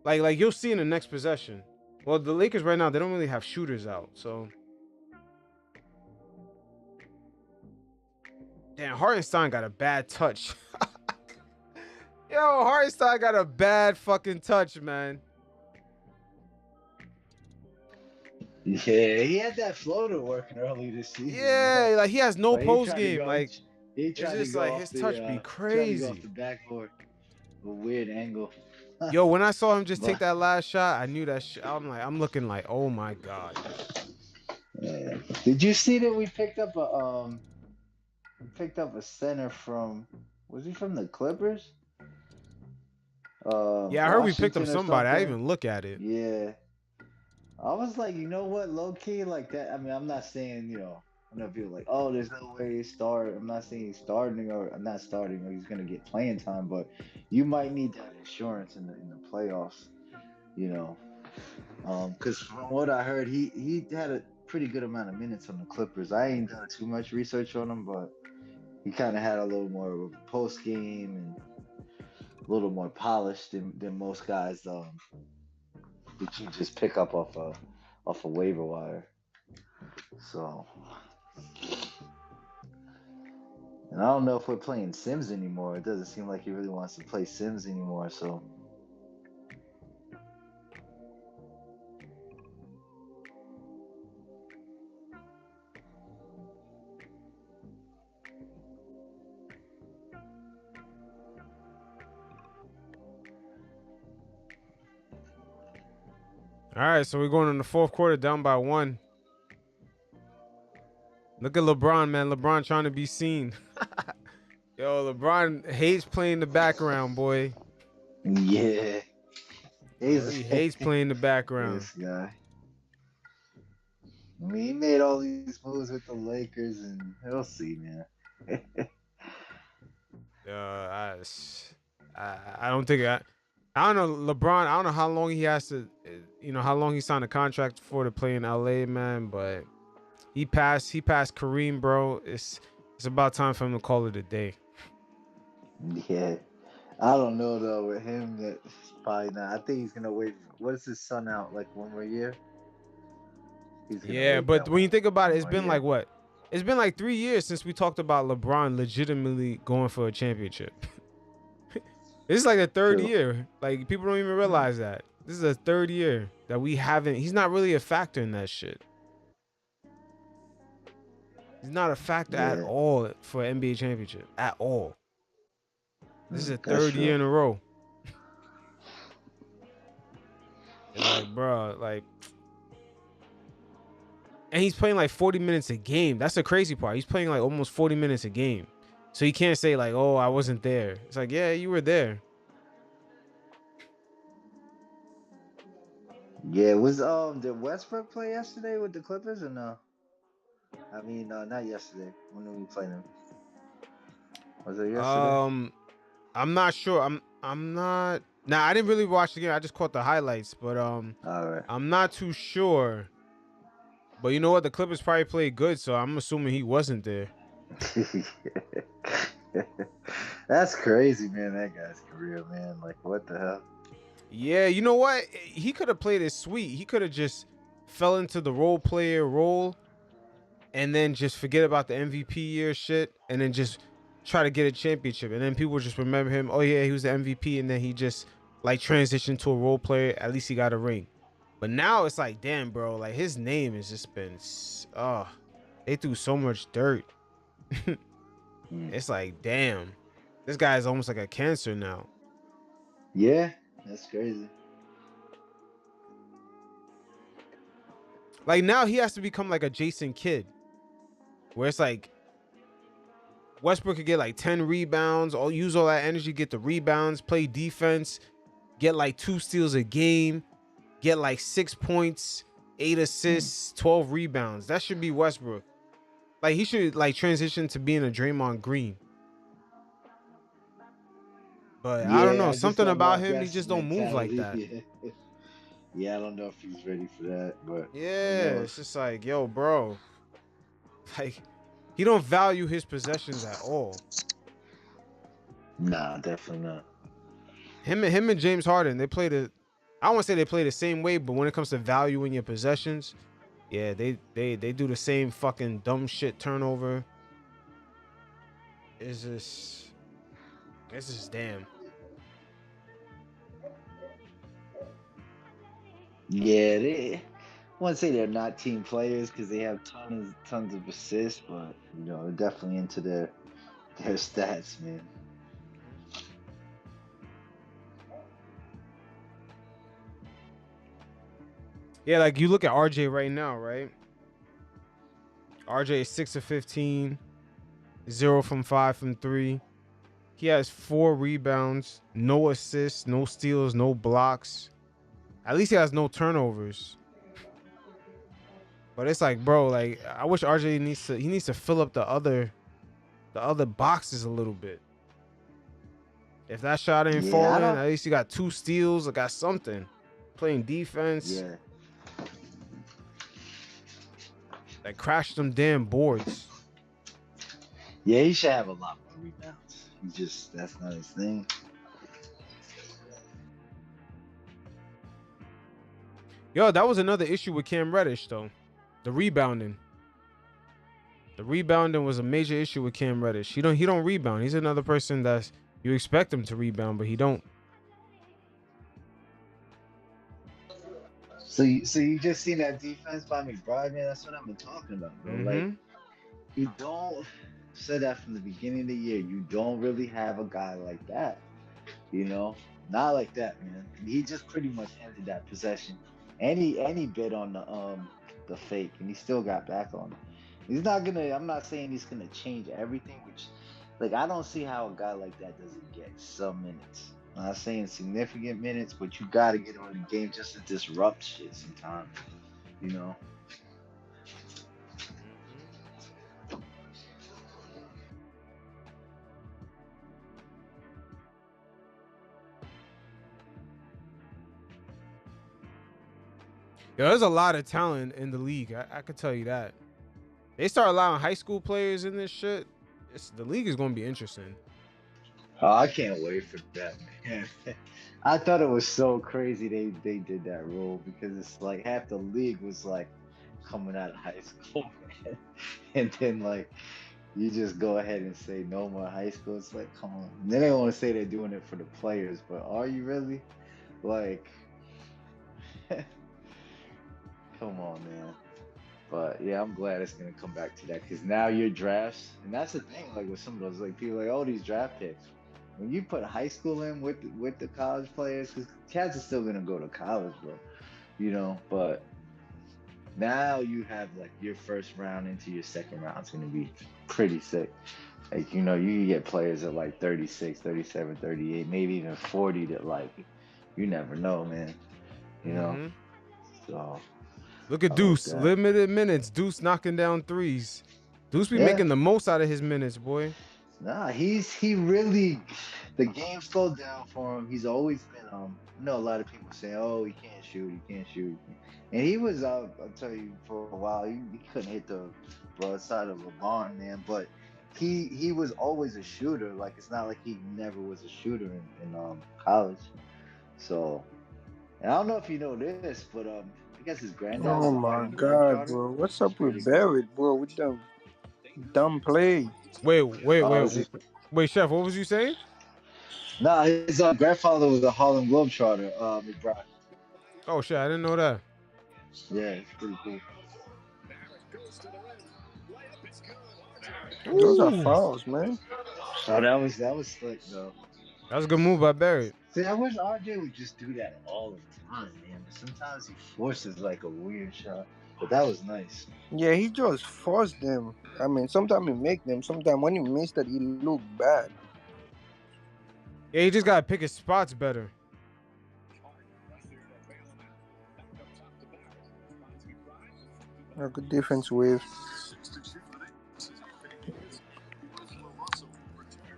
Like you'll see in the next possession. Well, the Lakers right now they don't really have shooters out, so damn Hartenstein got a bad touch. Yo, Hartenstein got a bad fucking touch, man. yeah, he had that floater working early this season, man. Yeah, like he has no But he post tried to game. go. Like He it's tried to just go like off his touch be tried to go off crazy. the backboard, a weird angle. Yo, when I saw him just take But that last shot, I knew that I'm looking like, oh my god. yeah. Did you see that we picked up a center from was he from the Clippers? Yeah, I heard we picked up Washington or somebody. I something. didn't even look at it. Yeah. I was like, you know what, low key like that. I mean, I'm not saying, I know people like, oh, there's no way he start. I'm not saying he's starting or not starting or he's gonna get playing time, but you might need that insurance in the playoffs, you know. Because from what I heard, he had a pretty good amount of minutes on the Clippers. I ain't done too much research on him, but he kind of had a little more of a post game and a little more polished than most guys that you just pick up off a waiver wire. So, and I don't know if we're playing Sims anymore. It doesn't seem like he really wants to play Sims anymore. So. All right, so we're going in the fourth quarter down by 1. Look at LeBron, man. LeBron trying to be seen. Yo, LeBron hates playing the background, boy. Yeah. He hates playing the background. This guy. I mean, he made all these moves with the Lakers, and he'll see, man. I don't think I don't know LeBron. I don't know how long he has to, how long he signed a contract for to play in LA, man. But he passed Kareem, bro. It's about time for him to call it a day. Yeah. I don't know though with him that probably not. I think he's gonna wait. What is his son out like 1 more year? Yeah, but when you think about it, it's been like what? It's been like 3 years since we talked about LeBron legitimately going for a championship. This is like the third year. Like people don't even realize that. This is the third year that we haven't. He's not really a factor in that shit. He's not a factor at all for an NBA championship at all. This is the third year in a row. It's like, bro, like, and he's playing like 40 minutes a game. That's the crazy part. He's playing like almost 40 minutes a game. So you can't say like, oh, I wasn't there. It's like, yeah, you were there. Yeah, did Westbrook play yesterday with the Clippers or no? I mean, not yesterday. When did we play them? Was it yesterday? I'm not sure. I'm not. Nah, I didn't really watch the game. I just caught the highlights, but All right. I'm not too sure. But you know what? The Clippers probably played good, so I'm assuming he wasn't there. That's crazy, man. That guy's career, man. Like, what the hell? Yeah, you know what? He could have played it sweet. He could have just fell into the role player role and then just forget about the MVP year shit and then just try to get a championship. And then people just remember him. Oh, yeah, he was the MVP. And then he just like transitioned to a role player. At least he got a ring. But now it's like, damn, bro, like his name has just been, they threw so much dirt. It's like, damn, this guy is almost like a cancer now. Yeah, that's crazy. Like now he has to become like a Jason Kidd, where it's like Westbrook could get like 10 rebounds, use all that energy, get the rebounds, play defense, get like 2 steals a game, get like 6 points, 8 assists, 12 rebounds. That should be Westbrook. Like he should like transition to being a Draymond Green. But yeah, I don't know. Something about him, he just don't move like that. Yeah, I don't know if he's ready for that, but yeah, it's just like, yo, bro. Like, he don't value his possessions at all. Nah, definitely not. Him and James Harden, they play I don't want to say they play the same way, but when it comes to valuing your possessions, yeah, they do the same fucking dumb shit turnover. It's just damn. Yeah, I wouldn't say they're not team players because they have tons of assists, but they're definitely into their stats, man. Yeah, like you look at RJ right now, right? RJ is 6 of 15, 0 from 5 from 3. He has 4 rebounds, no assists, no steals, no blocks. At least he has no turnovers. But it's like, bro, like I wish RJ needs to fill up the other boxes a little bit. If that shot ain't falling, at least he got 2 steals, or got something. Playing defense. Yeah. Like crash them damn boards. Yeah, he should have a lot more rebounds. He just that's not his thing. Yo, that was another issue with Cam Reddish though. The rebounding. The rebounding was a major issue with Cam Reddish. He don't rebound. He's another person that's you expect him to rebound, but he don't. So you just seen that defense by McBride, man. That's what I've been talking about, bro. Like Mm-hmm. you don't said that from the beginning of the year. You don't really have a guy like that. You know, not like that, man. He just pretty much ended that possession, and he bid on the fake, and he still got back on it. He's not gonna. I'm not saying he's gonna change everything, which, like, I don't see how a guy like that doesn't get some minutes. I'm not saying significant minutes, but you got to get on the game just to disrupt shit sometimes. You know. Yo, there's a lot of talent in the league. I could tell you that. They start allowing high school players in this shit. The league is gonna be interesting. Oh, I can't wait for that, man. I thought it was so crazy they did that rule because it's like half the league was like coming out of high school, man. And then like you just go ahead and say no more high school. It's like, come on. And then they want to say they're doing it for the players, but are you really? Like, come on, man. But yeah, I'm glad it's gonna come back to that because now your drafts, and that's the thing. Like with some of those, like people are like, oh, these draft picks. When you put high school in with the college players, because cats are still gonna go to college, bro. You know, but now you have like your first round into your second round is gonna be pretty sick. Like, you know, you can get players at like 36, 37, 38, maybe even 40 that like you never know, man. You know, Mm-hmm. so Look at I like Deuce, that. limited minutes. Deuce knocking down threes. Deuce be Yeah. making the most out of his minutes, boy. Nah, he really the game slowed down for him. He's always been you know, a lot of people say, oh, he can't shoot, he can't shoot. And he was I'll tell you, for a while he couldn't hit the broadside of a barn, man, but he was always a shooter. Like it's not like he never was a shooter in college. So, and I don't know if you know this, but I guess his granddad Oh was a my Harlem God, Globetrotter. bro. What's It's up pretty with cool. Barrett, bro? With them dumb play. Wait, wait, Oh, is wait, it? wait, Chef. What was you saying? Nah, his grandfather was a Harlem Globetrotter, McBride. Oh shit, I didn't know that. Yeah, it's pretty cool. Those are Ooh, fouls, man. Oh, that was slick though. that was a good move by Barrett. See, I wish RJ would just do that all the time, man. But sometimes he forces like a weird shot. But that was nice. Yeah, he just forced them. I mean, sometimes he make them. Sometimes when he missed it, he look bad. Yeah, he just gotta pick his spots better. A good defense wave.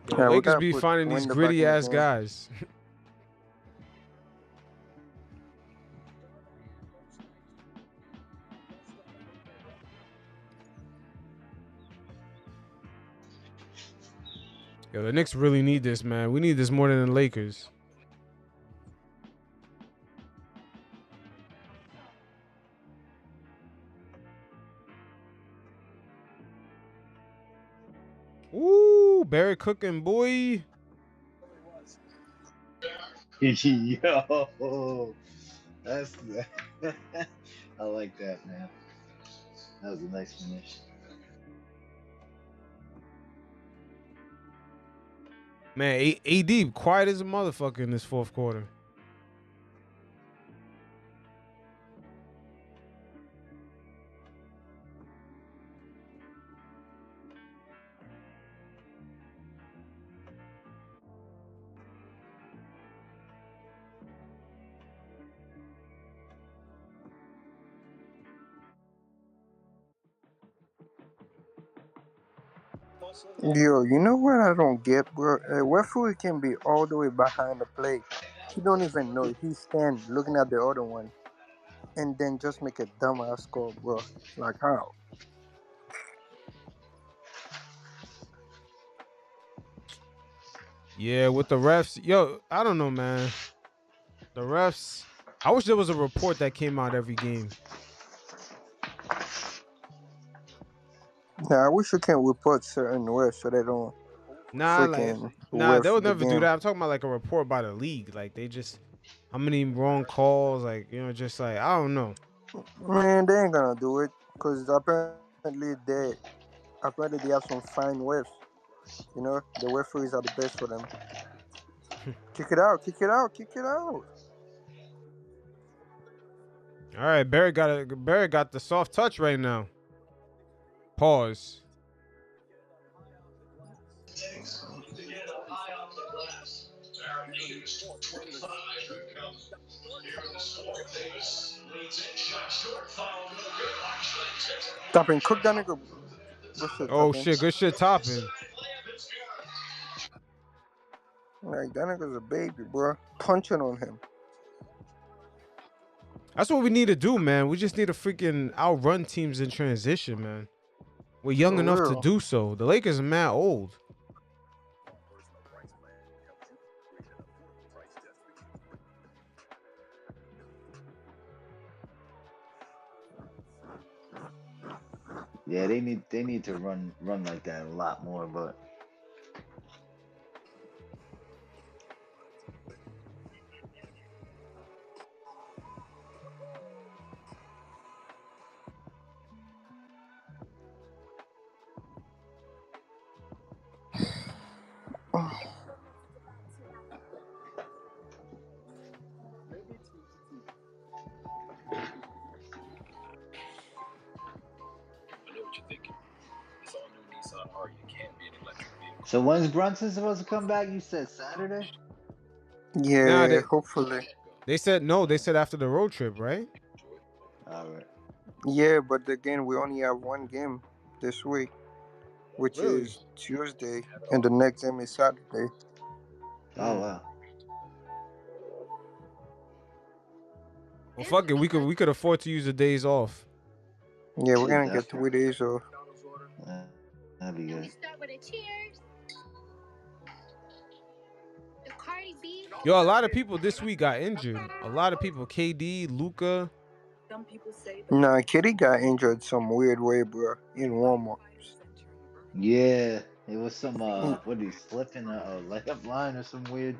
Yo, Yeah, we Lakers gotta be put finding these Wendell back gritty in the ass game. guys. Yo, the Knicks really need this, man. We need this more than the Lakers. Ooh, Barrett cooking, boy. Yo, that's I like that, man. That was a nice finish. Man, AD quiet as a motherfucker in this fourth quarter. Yo, you know what I don't get, bro? Wherefore he can be all the way behind the play. He don't even know. He stand looking at the other one and then just make a dumbass score, bro. Like how? Yeah, with the refs, yo, I don't know, man. The refs. I wish there was a report that came out every game. Nah, I wish you can report certain refs so they don't freaking They ref would the never do game. that. I'm talking about like a report by the league. Like they just how many wrong calls, like just like I don't know. Man, they ain't gonna do it because apparently they have some fine refs. You know, the referees are the best for them. Kick it out, kick it out, kick it out. All right, Barrett got the soft touch right now. Pause. Topping, cook that nigga. What's it, Oh Topping? shit, good shit topping. Like, that nigga's a baby, bro. Punching on him. That's what we need to do, man. We just need to freaking outrun teams in transition, man. We're young For enough to real. do so. The Lakers are mad old. Yeah, they need to run like that a lot more, but so when's Brunson supposed to come back? You said Saturday? Nah, Yeah, hopefully. they said no. They said after the road trip, right? All right. Yeah, but again, we only have one game this week, which Really? is Tuesday, and the next game is Saturday. Oh wow. Well, fuck it. We could afford to use the days off. Yeah, we're Yeah, gonna get definitely. 3 days off. That'd be good. Yo, a lot of people this week got injured. A lot of people. KD, Luca. Nah, Kitty got injured some weird way, bro, in warm-ups. Yeah, it was some what did he slip in a layup line or some weird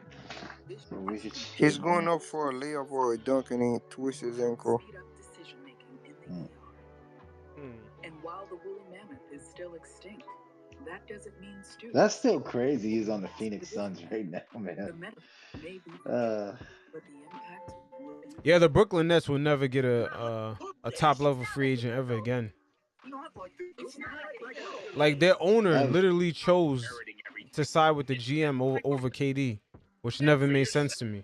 He's shit, going man. up for a layup or a dunk and he twists his ankle. Mm. And while the woolly mammoth is still extinct, that doesn't mean students. That's still crazy. He's on the Phoenix Suns right now, man. But the impact will be. Yeah, the Brooklyn Nets will never get a top level free agent ever again. Like their owner That was literally chose to side with the GM over KD, which never made sense to me.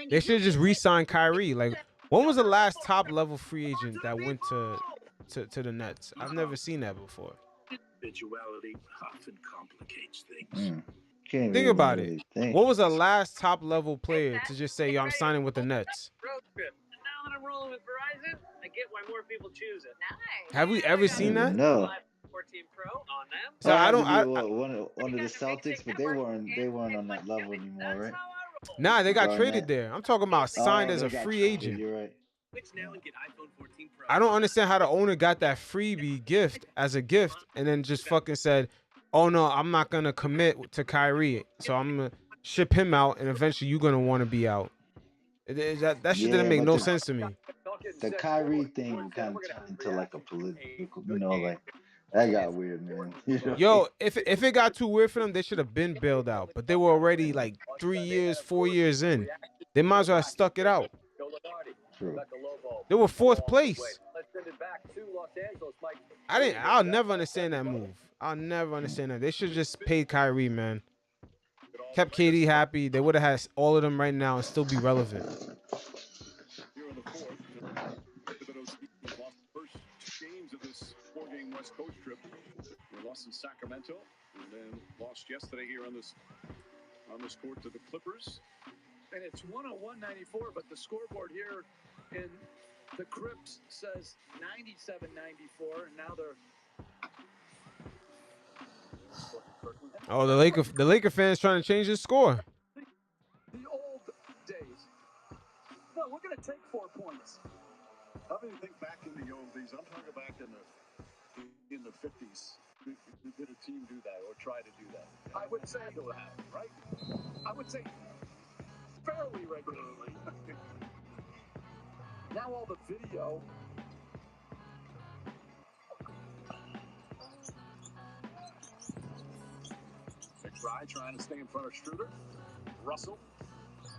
They should just re-sign Kyrie. Like, when was the last top level free agent that went to the Nets? I've never seen that before. Individuality often complicates things. Can't Think even about it. really think. What was the last top level player to just say, "Yo, I'm signing with the Nets"? Road trip. And now that I'm rolling with Verizon, I get why more people choose it. Nice. Have we ever I seen don't even that? know. 14 Pro on them. So Probably I had to don't. be one of the Celtics, but they weren't on that level anymore, right? Nah, they got traded Garnett. there. I'm talking about signed Oh, as they a got free traded. agent. You're right. Switch now and get iPhone 14 Pro. I don't understand how the owner got that freebie gift as a gift and then just fucking said, "Oh no, I'm not gonna commit to Kyrie, so I'm gonna ship him out, and eventually you're gonna want to be out." That shit didn't Yeah, make but no sense to me. the Kyrie thing kind of turned into like a political, like that got weird, man. Yo, if it got too weird for them, they should have been bailed out. But they were already like 3 years, 4 years in. They might as well have stuck it out. True. They were fourth place. I'll never understand that move. I'll never understand that. They should just pay Kyrie, man. Kept KD happy. They would have had all of them right now and still be relevant. Here in the fourth, after those teams lost the first 2 games of this 4-game West Coast trip. They lost in Sacramento and then lost yesterday here on this court to the Clippers. And it's 101-94, but the scoreboard here in the Crips says 97-94, and now they're Oh, the Laker fans trying to change his score. The old days. No, we're going to take 4 points. How do you think back in the old days? I'm talking back in the 50s. Did a team do that or try to do that? I would say, It would happen, right? I would say fairly regularly. Now all the video. McBride trying to stay in front of Schroeder. Russell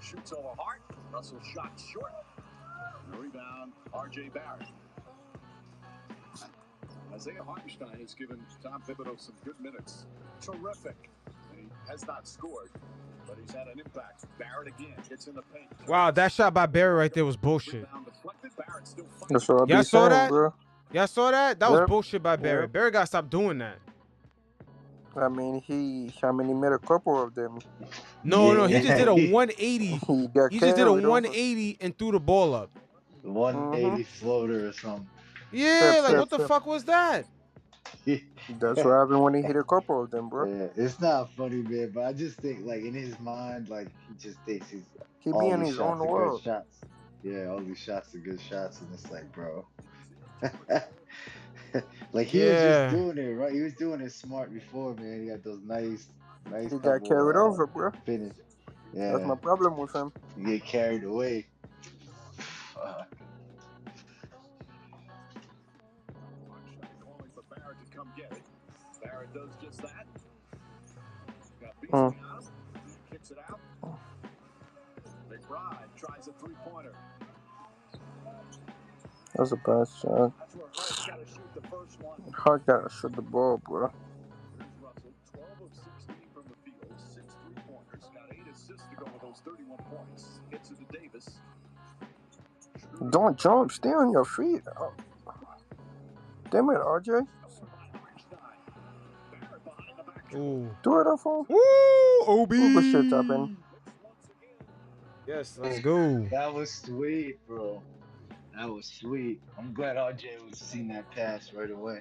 shoots over Hart. Russell shot short. And the rebound, R.J. Barrett. Isaiah Hartenstein has given Tom Thibodeau some good minutes. Terrific. And he has not scored, but he's had an impact. Barrett again gets in the paint. Wow, that shot by Barry right there was bullshit. Rebound deflected. Barrett still fighting. That's what I Y'all be saw saying, that? bro. Y'all saw that? That was Yep. bullshit by Barry. Yep. Barry got to stop doing that. I mean, he made a couple of them. No, he just did a Yeah. 180. He got He just did a carried over. 180 and threw the ball up. 180 floater or something. Yeah, like Step, what the step. fuck was that? That's what happened when he hit a couple of them, bro. Yeah, it's not funny, man, but I just think, like, in his mind, like, he just thinks he's He be all in these his shots own are good world. shots. Yeah, all these shots are good shots, and it's like, bro. Like, he was just Yeah. doing it, right? He was doing it smart before, man. He got those nice He got couple carried over, bro. finish. That's my Yeah, problem with him. you get carried away. Fuck. Hartenstein calling for Barrett to come get it. Barrett does just that. Got Beasley Mm. on him. Kicks it out. McBride tries a three-pointer. That's a bad shot. That's where Hart's got to shoot the first one. Hart gotta shoot the ball, bro. Here's Russell, 12 of 16 from the field, 6 three-pointers, got 8 assists to go with those 31 points. Hits it to Davis. Don't jump. Stay on your feet. Oh. Damn it, RJ. Barrett behind the back. Ooh. Do it off home. Woo, OB. Super shit tapping. Yes, let's go. That was sweet, bro. That was sweet. I'm glad RJ was seen that pass right away.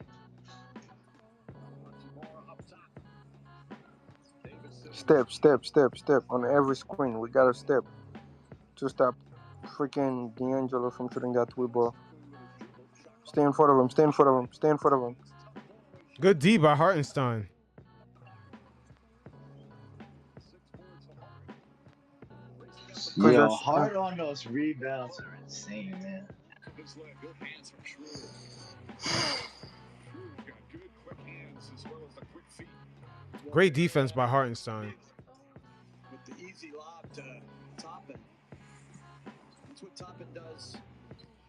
Step on every screen. We gotta step to stop freaking Angelos from shooting that three ball. Stay in front of him. Stay in front of him. Stay in front of him. Good D by Hartenstein. Yo, Hart on those rebounds are insane, man. Good hands from Schroeder. Schroeder's got good, quick hands as well as the quick feet. Great defense by Hartenstein. With the easy lob to Toppin. That's what Toppin does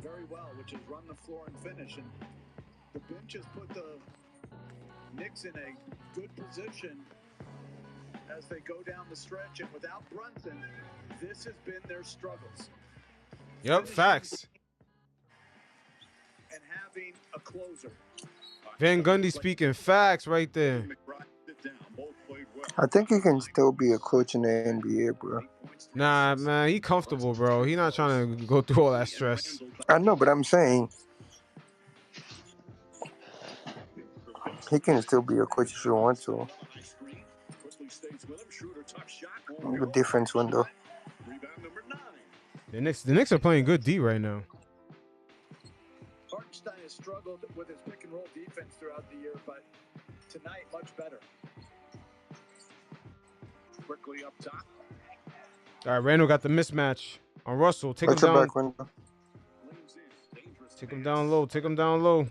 very well, which is run the floor and finish. And the bench has put the Knicks in a good position as they go down the stretch. And without Brunson, this has been their struggles. Yep, facts. And having a closer. Van Gundy speaking facts right there. I think he can still be a coach in the NBA, bro. Nah, man, he comfortable, bro. He not trying to go through all that stress. I know, but I'm saying he can still be a coach if you want to. Good defense window. The Knicks are playing good D right now. Hartenstein has struggled with his pick and roll defense throughout the year, but tonight much better. Quickly up top. All right, Randle got the mismatch on Russell. Take him What's your down. back window? Take him down low. Take him down low.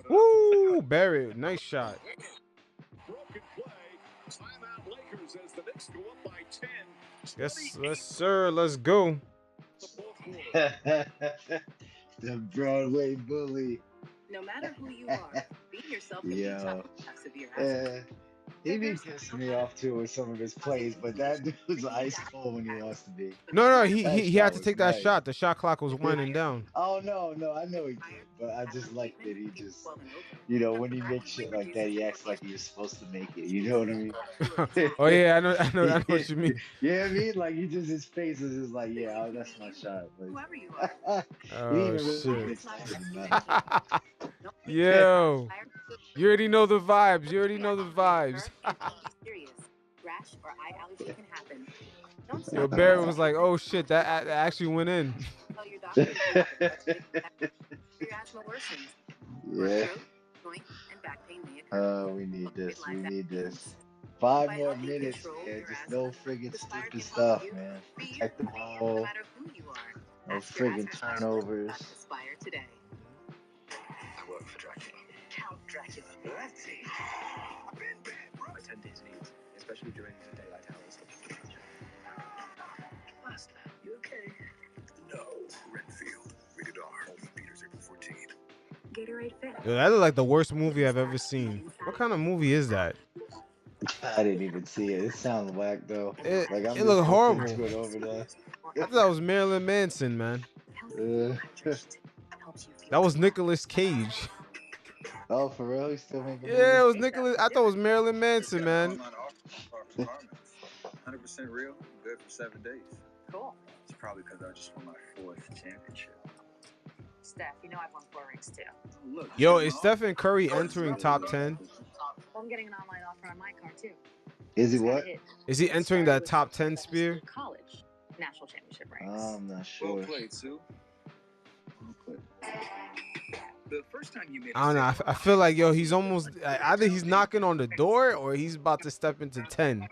Woo, Barrett, nice shot. Broken play. Timeout Lakers as the Knicks go up by 10. Yes, sir. Let's go. The Broadway bully. No matter who you are, being yourself can be Yeah. tough at severe aspects. He be pissing me off too with some of his plays, but that dude's ice cold when he wants to be. No, he That had shot to was take that nice. shot. The shot clock was winding down. Oh no, I know he did, but I just like that he just, you know, when he makes shit like that, he acts like he was supposed to make it. You know what I mean? Oh yeah, I know what you mean. Yeah, I mean, like he just his face is just like, yeah, oh, that's my shot. Like, Whoever you are. he even Oh really shit. thinks that doesn't matter. Yo. You already know the vibes. You already know the vibes. Serious. Rash or eye allergy can happen. Don't Yo, stop Barry was like, "Oh shit, that actually went in." tell your doctor if you have an allergy. Your asthma worsens. Yeah. Throat, joint, and back pain may occur. We need this. We Life need this. actions. 5 By more helping minutes, control man. your Just asthma, no friggin' Aspire stupid can help stuff, you man. be you, Protect the no ball. matter who you are. No Ask your friggin' asthma specialist turnovers. about Aspire today. I work for Dracula. Count Dracula. Let's see. I've been bad, bro. I tend to his needs, especially during the daylight hours. Master, you okay? No. Renfield. Rated R. Only theaters April 14th. Gatorade Fit. Yo, that looked like the worst movie I've ever seen. What kind of movie is that? I didn't even see it. It sounds whack though. It Like I'm it just looked listening horrible. to it over there. I thought that was Marilyn Manson, man. That was Nicolas Cage. Oh, for real? He's still making Yeah, it movies? was Nicolas. I thought it was Marilyn Manson, man. 100% real, good for 7 days. Cool. It's probably because I just won my 4th championship. Steph, you know I've won 4 rings too. Look, Yo, is Stephen Curry entering top 10? Well, I'm getting an online offer on my car too. Is he Just gotta what? hit. Is he entering Started that with top the 10 best spear? College national championship rings. I'm not sure. Well played, Sue. Well played. The first time you made I don't know. I feel like, yo, he's almost either he's knocking on the door or he's about to step into 10.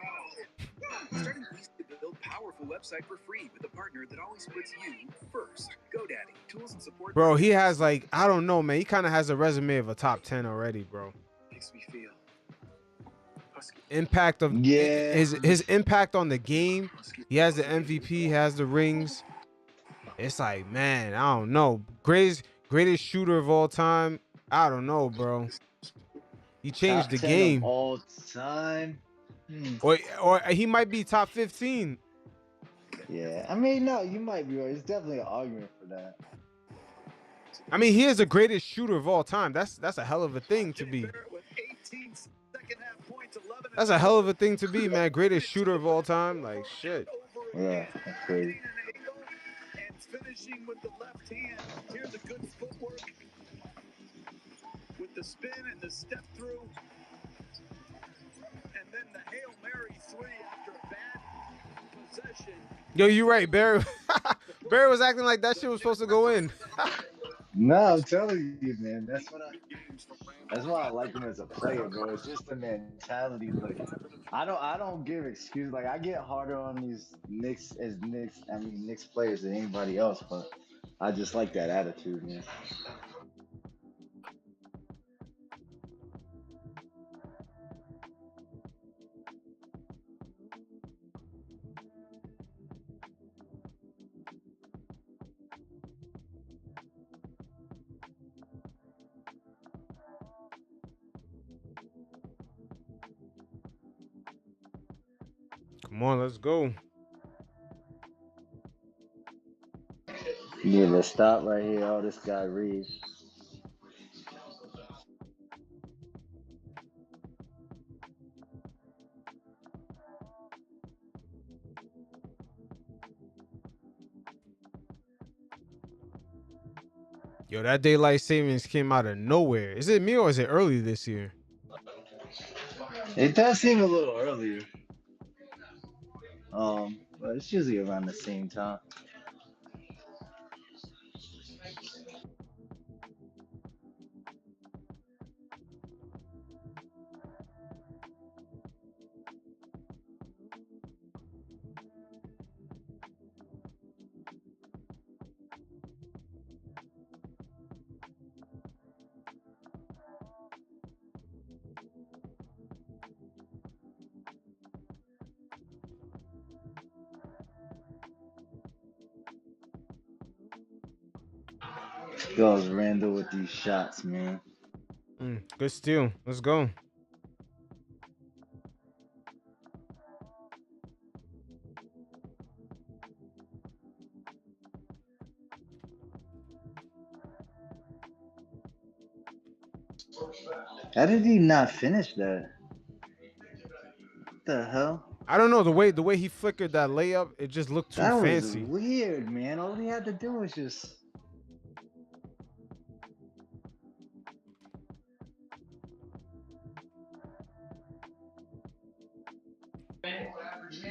Starting easy to build powerful website for free with a partner that always puts you first. GoDaddy. Tools and support. Bro, he has like, I don't know, man. He kind of has a resume of a top 10 already, bro. Makes me feel. Impact of Yeah. his impact on the game. He has the MVP, he has the rings. It's like, man, I don't know. Greatest shooter of all time. I don't know, bro. He changed Top the 10 game. of all time. Or he might be top 15. Yeah, I mean, no, you might be right. It's definitely an argument for that. I mean, he is the greatest shooter of all time. That's a hell of a thing to be. That's a hell of a thing to be, man. Greatest shooter of all time. Like, shit. Yeah, that's crazy. And finishing with the left hand. Here's a good footwork with the spin and the step through. And then the Hail Mary 3 after a bad possession. Yo, you right, Barry. Barry was acting like that shit was supposed to go in. No, I'm telling you, man. That's why I like him as a player, bro. It's just the mentality. Like, I don't give excuses. Like, I get harder on these Knicks players than anybody else, but I just like that attitude, man. Come on, let's go. Yeah, let's stop right here. Oh, this guy Reeves. Yo, that daylight savings came out of nowhere. Is it me or is it early this year? It does seem a little earlier. But it's usually around the same time. Goes Randle with these shots, man. Good steal. Let's go. How did he not finish that? What the hell? I don't know, the way he flickered that layup, it just looked too That was fancy. weird, man. All he had to do was just.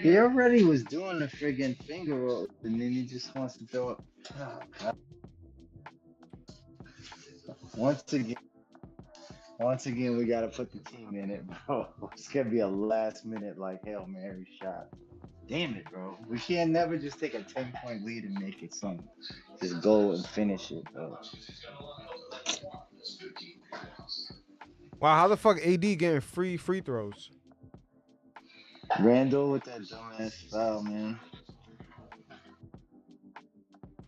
He already was doing the friggin' finger roll, and then he just wants to throw it. Oh, God. Once again, we gotta put the team in it, bro. It's gonna be a last minute like Hail Mary shot. Damn it, bro. We can't never just take a 10-point lead and make it something. Just go and finish it, bro. Wow, how the fuck AD getting free throws? Randle with that dumbass foul, man.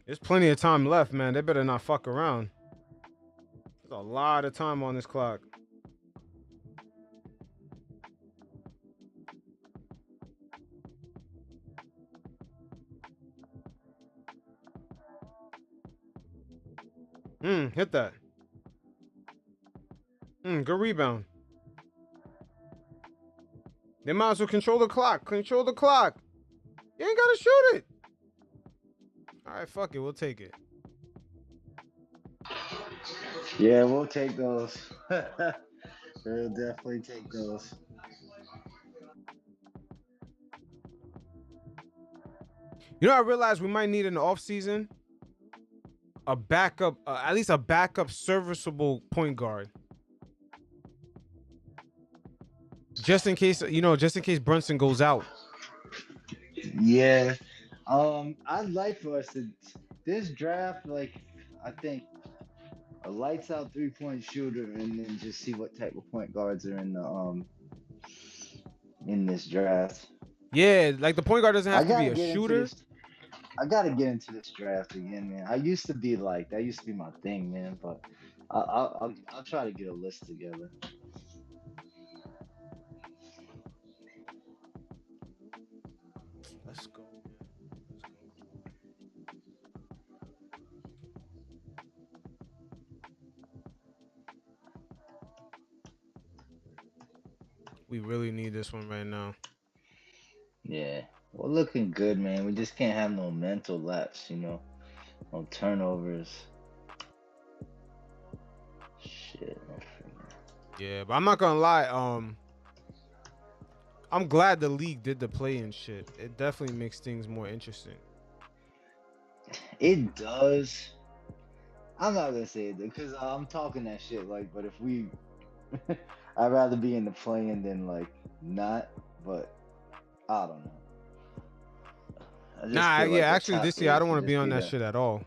There's plenty of time left, man. They better not fuck around. There's a lot of time on this clock. Hit that. Good rebound. They might as well control the clock. Control the clock. You ain't gotta shoot it. All right, fuck it. We'll take it. Yeah, we'll take those. We'll definitely take those. You know, I realized we might need in the offseason a backup, at least a backup serviceable point guard. Just in case, just in case Brunson goes out. Yeah. I'd like for us to this draft, like I think a lights out 3-point shooter and then just see what type of point guards are in this draft. Yeah, like the point guard doesn't have to be a shooter. I gotta get into this draft again, man. I used to be like that used to be my thing, man. But I'll try to get a list together. Let's go. We really need this one right now. Yeah. We're looking good, man. We just can't have no mental lapse, no turnovers. Shit. Yeah, but I'm not gonna lie. I'm glad the league did the play-in shit. It definitely makes things more interesting. It does. I'm not gonna say it because I'm talking that shit. Like, but if we, I'd rather be in the play-in than like not. But I don't know. Nah, yeah, actually this year I don't want to be on that shit at all.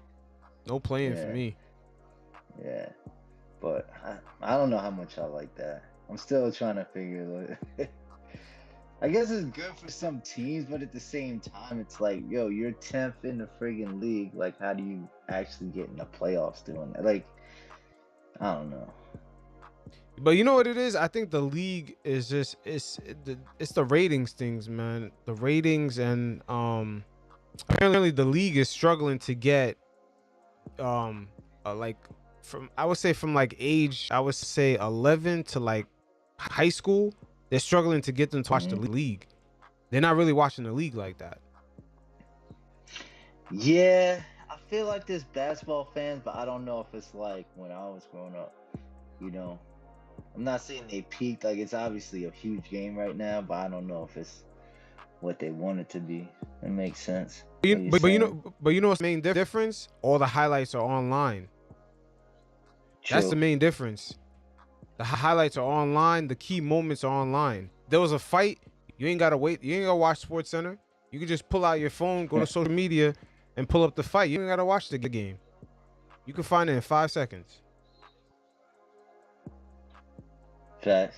No playing for me. Yeah, but I don't know how much I like that. I'm still trying to figure it. I guess it's good for some teams, but at the same time, it's like, yo, you're 10th in the friggin' league. Like, how do you actually get in the playoffs doing that? Like, I don't know. But you know what it is? I think the league is just it's the ratings things, man. The ratings and apparently the league is struggling to get like from I would say from like age 11 to like high school. They're struggling to get them to watch the league. They're not really watching the league like that. Yeah, I feel like there's basketball fans, but I don't know if it's like when I was growing up. I'm not saying they peaked. Like, it's obviously a huge game right now, but I don't know if it's what they want it to be. It makes sense. But you know what's the main difference? All the highlights are online. True. That's the main difference. The highlights are online. The key moments are online. There was a fight. You ain't gotta wait. You ain't gotta watch Sports Center. You can just pull out your phone, go to social media, and pull up the fight. You ain't gotta watch the game. You can find it in 5 seconds. Facts.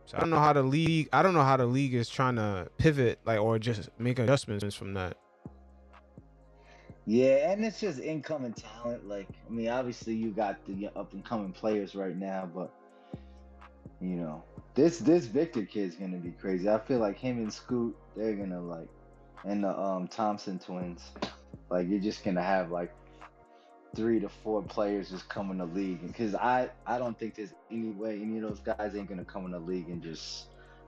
So I don't know how the league is trying to pivot, like, or just make adjustments from that. Yeah, and it's just incoming talent. Like, I mean, obviously you got the up and coming players right now, but this Victor kid's gonna be crazy. I feel like him and Scoot, they're gonna like, and the Thompson twins, like, you're just gonna have like 3 to 4 players just come in the league. Because I don't think there's any way any of those guys ain't gonna come in the league and just,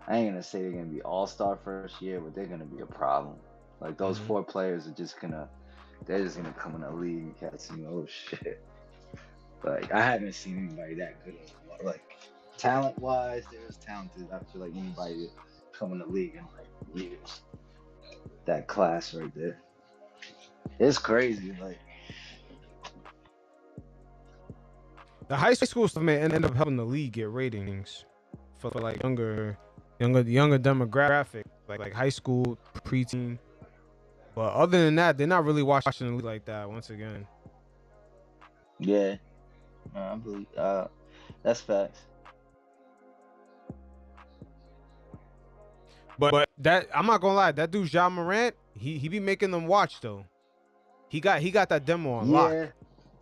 I ain't gonna say they're gonna be all-star first year, but they're gonna be a problem. Like, those 4 players are just gonna come in the league and catch oh shit. Like, I haven't seen anybody that good. Like, talent-wise, they're as talented. I feel like anybody that come in the league in like years. that class right there. It's crazy. Like, The high school stuff may end up helping the league get ratings for like younger demographic, like high school, preteen. But other than that, they're not really watching the league like that. Once again, yeah, no, I believe that's facts. but that I'm not gonna lie, that dude Morant, he be making them watch though. He got that demo on lock. Yeah,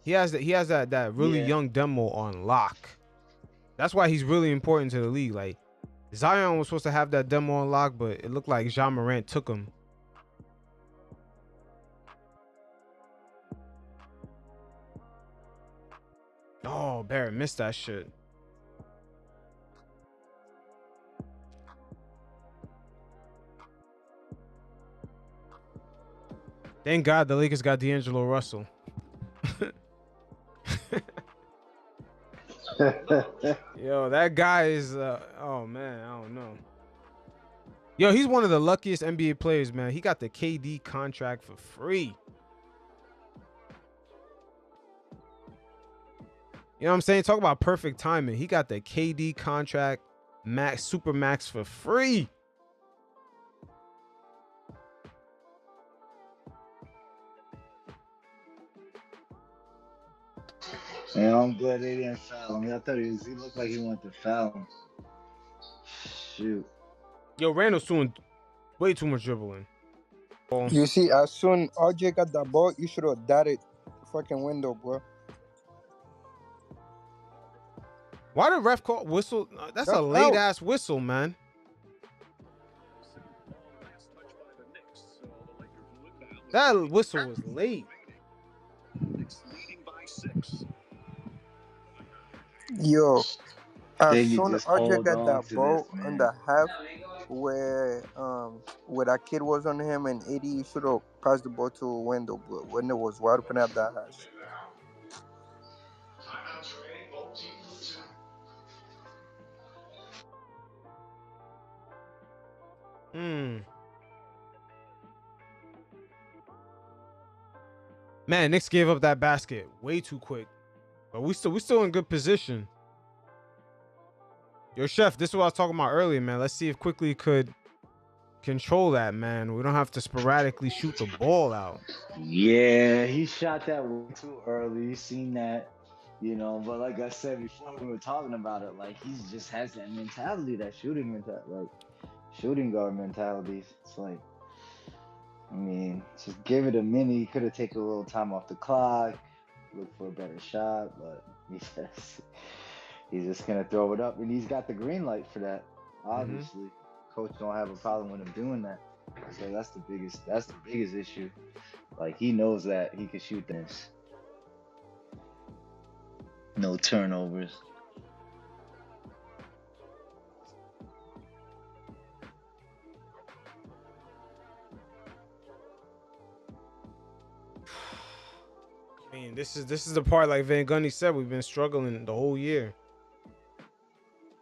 He has that really yeah. young demo on lock. That's why he's really important to the league. Like Zion was supposed to have that demo on lock, but it looked like Morant took him. Oh, Barrett missed that shit. Thank God the Lakers got D'Angelo Russell. Yo, that guy is oh man, I don't know. Yo, he's one of the luckiest NBA players, man. He got the KD contract for free. You know what I'm saying? Talk about perfect timing. He got the KD contract, max, super max for free. And I'm glad they didn't foul him. I thought he looked like he wanted to foul him. Shoot. Yo, Randle's doing way too much dribbling. You see, as soon RJ got that ball, you should have darted the fucking window, bro. Why the ref call whistle? That's a late ass whistle, man. That whistle was late. Yo, as You soon as just RJ hold got on that to ball this, in man. the half where that kid was on him and 80 should have passed the ball to a window, bro. Window was wide open at that hash. Man, Knicks gave up that basket way too quick. But we still in good position. Yo, Chef, this is what I was talking about earlier, man. Let's see if Quickly could control that, man. We don't have to sporadically shoot the ball out. Yeah, he shot that way too early. You seen that, you know. But like I said before, we were talking about it. Like he just has that mentality, that shooting mentality, like shooting guard mentality. It's like, I mean, just give it a minute. He could have taken a little time off the clock, look for a better shot, but he's just gonna throw it up, and he's got the green light for that. Obviously, coach don't have a problem with him doing that. So that's the biggest issue. Like he knows that he can shoot this. No turnovers. I mean, this is the part, like Van Gundy said, we've been struggling the whole year.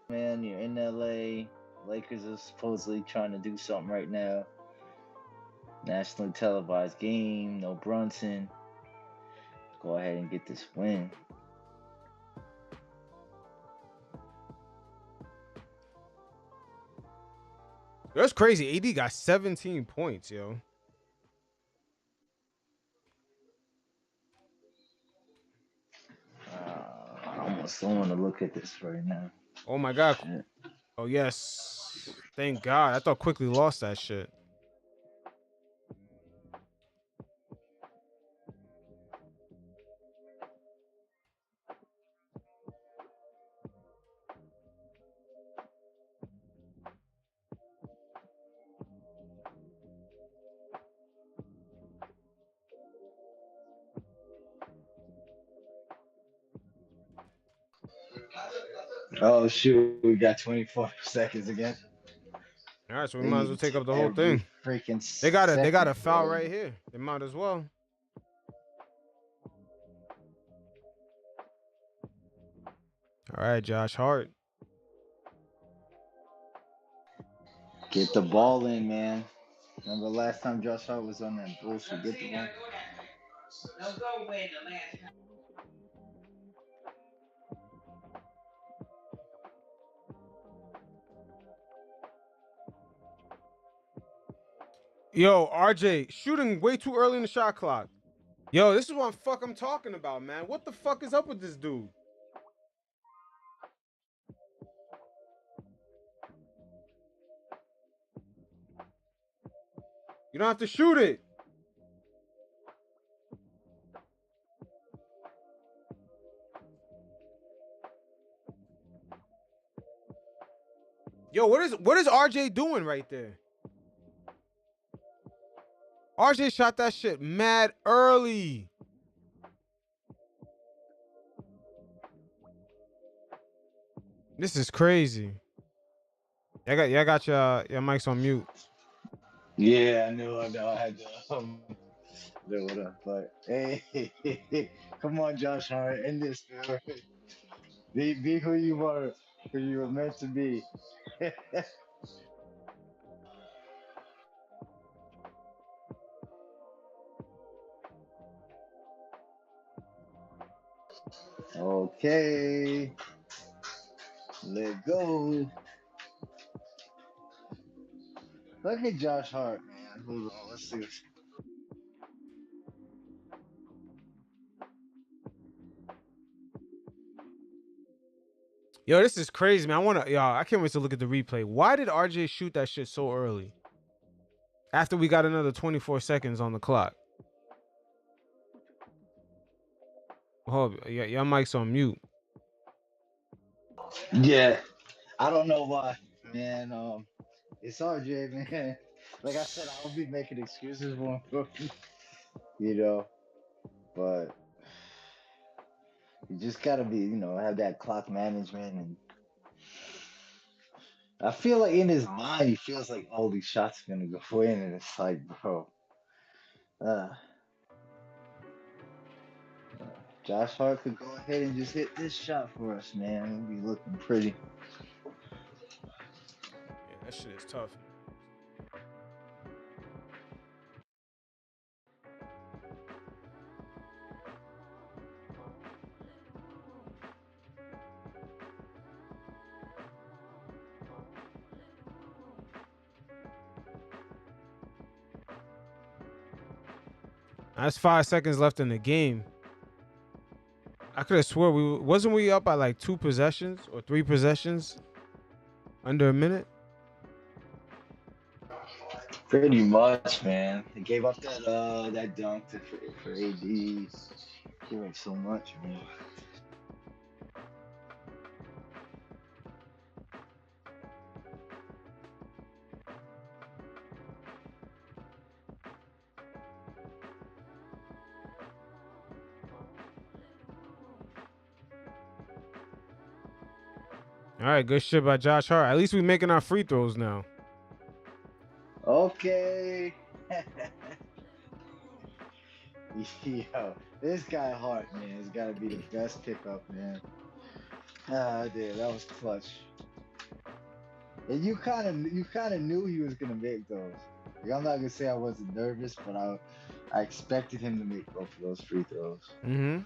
Man, you're in LA. Lakers are supposedly trying to do something right now. Nationally televised game, no Brunson. Go ahead and get this win. That's crazy. AD got 17 points, yo. I almost don't want to look at this right now. Oh my God. Shit. Oh yes. Thank God. I thought Quickly lost that shit. Oh shoot, we got 24 seconds again. All right, so we might as well take up the whole Every thing. freaking They got a second, foul bro. right here. They might as well. All right, Josh Hart. Get the ball in, man. Remember last time Josh Hart was on that bullshit get the one? Yo, RJ, shooting way too early in the shot clock. Yo, this is what I'm talking about, man. What the fuck is up with this dude? You don't have to shoot it. Yo, what is RJ doing right there? RJ shot that shit mad early. This is crazy. I got your mics on mute. Yeah, I know. I had to do it up, but hey, come on, Josh Hart, end this, man. Be who you were meant to be. Okay, let go. Look at Josh Hart, man. Hold on, let's see. Yo, this is crazy, man. I can't wait to look at the replay. Why did RJ shoot that shit so early? After we got another 24 seconds on the clock. Hold, your mic's on mute. Yeah, I don't know why, man. It's RJ, man. Like I said, I'll be making excuses for him, you know, but you just gotta be, have that clock management. And I feel like in his mind, he feels like all these shots are gonna go in, and it's like, bro, uh, Josh Hart could go ahead and just hit this shot for us, man. It'll be looking pretty. Yeah, that shit is tough. That's 5 seconds left in the game. I could have swore wasn't we up by like 2 possessions or 3 possessions under a minute? Pretty much, man. They gave up that dunk for AD. Gave up so much, man. All right, good shit by Josh Hart. At least we making our free throws now. Okay. Yo, this guy Hart, man, has got to be the best pickup, man. Ah, dude, that was clutch. And you kind of knew he was gonna make those. Like, I'm not gonna say I wasn't nervous, but I expected him to make both of those free throws. Mm-hmm.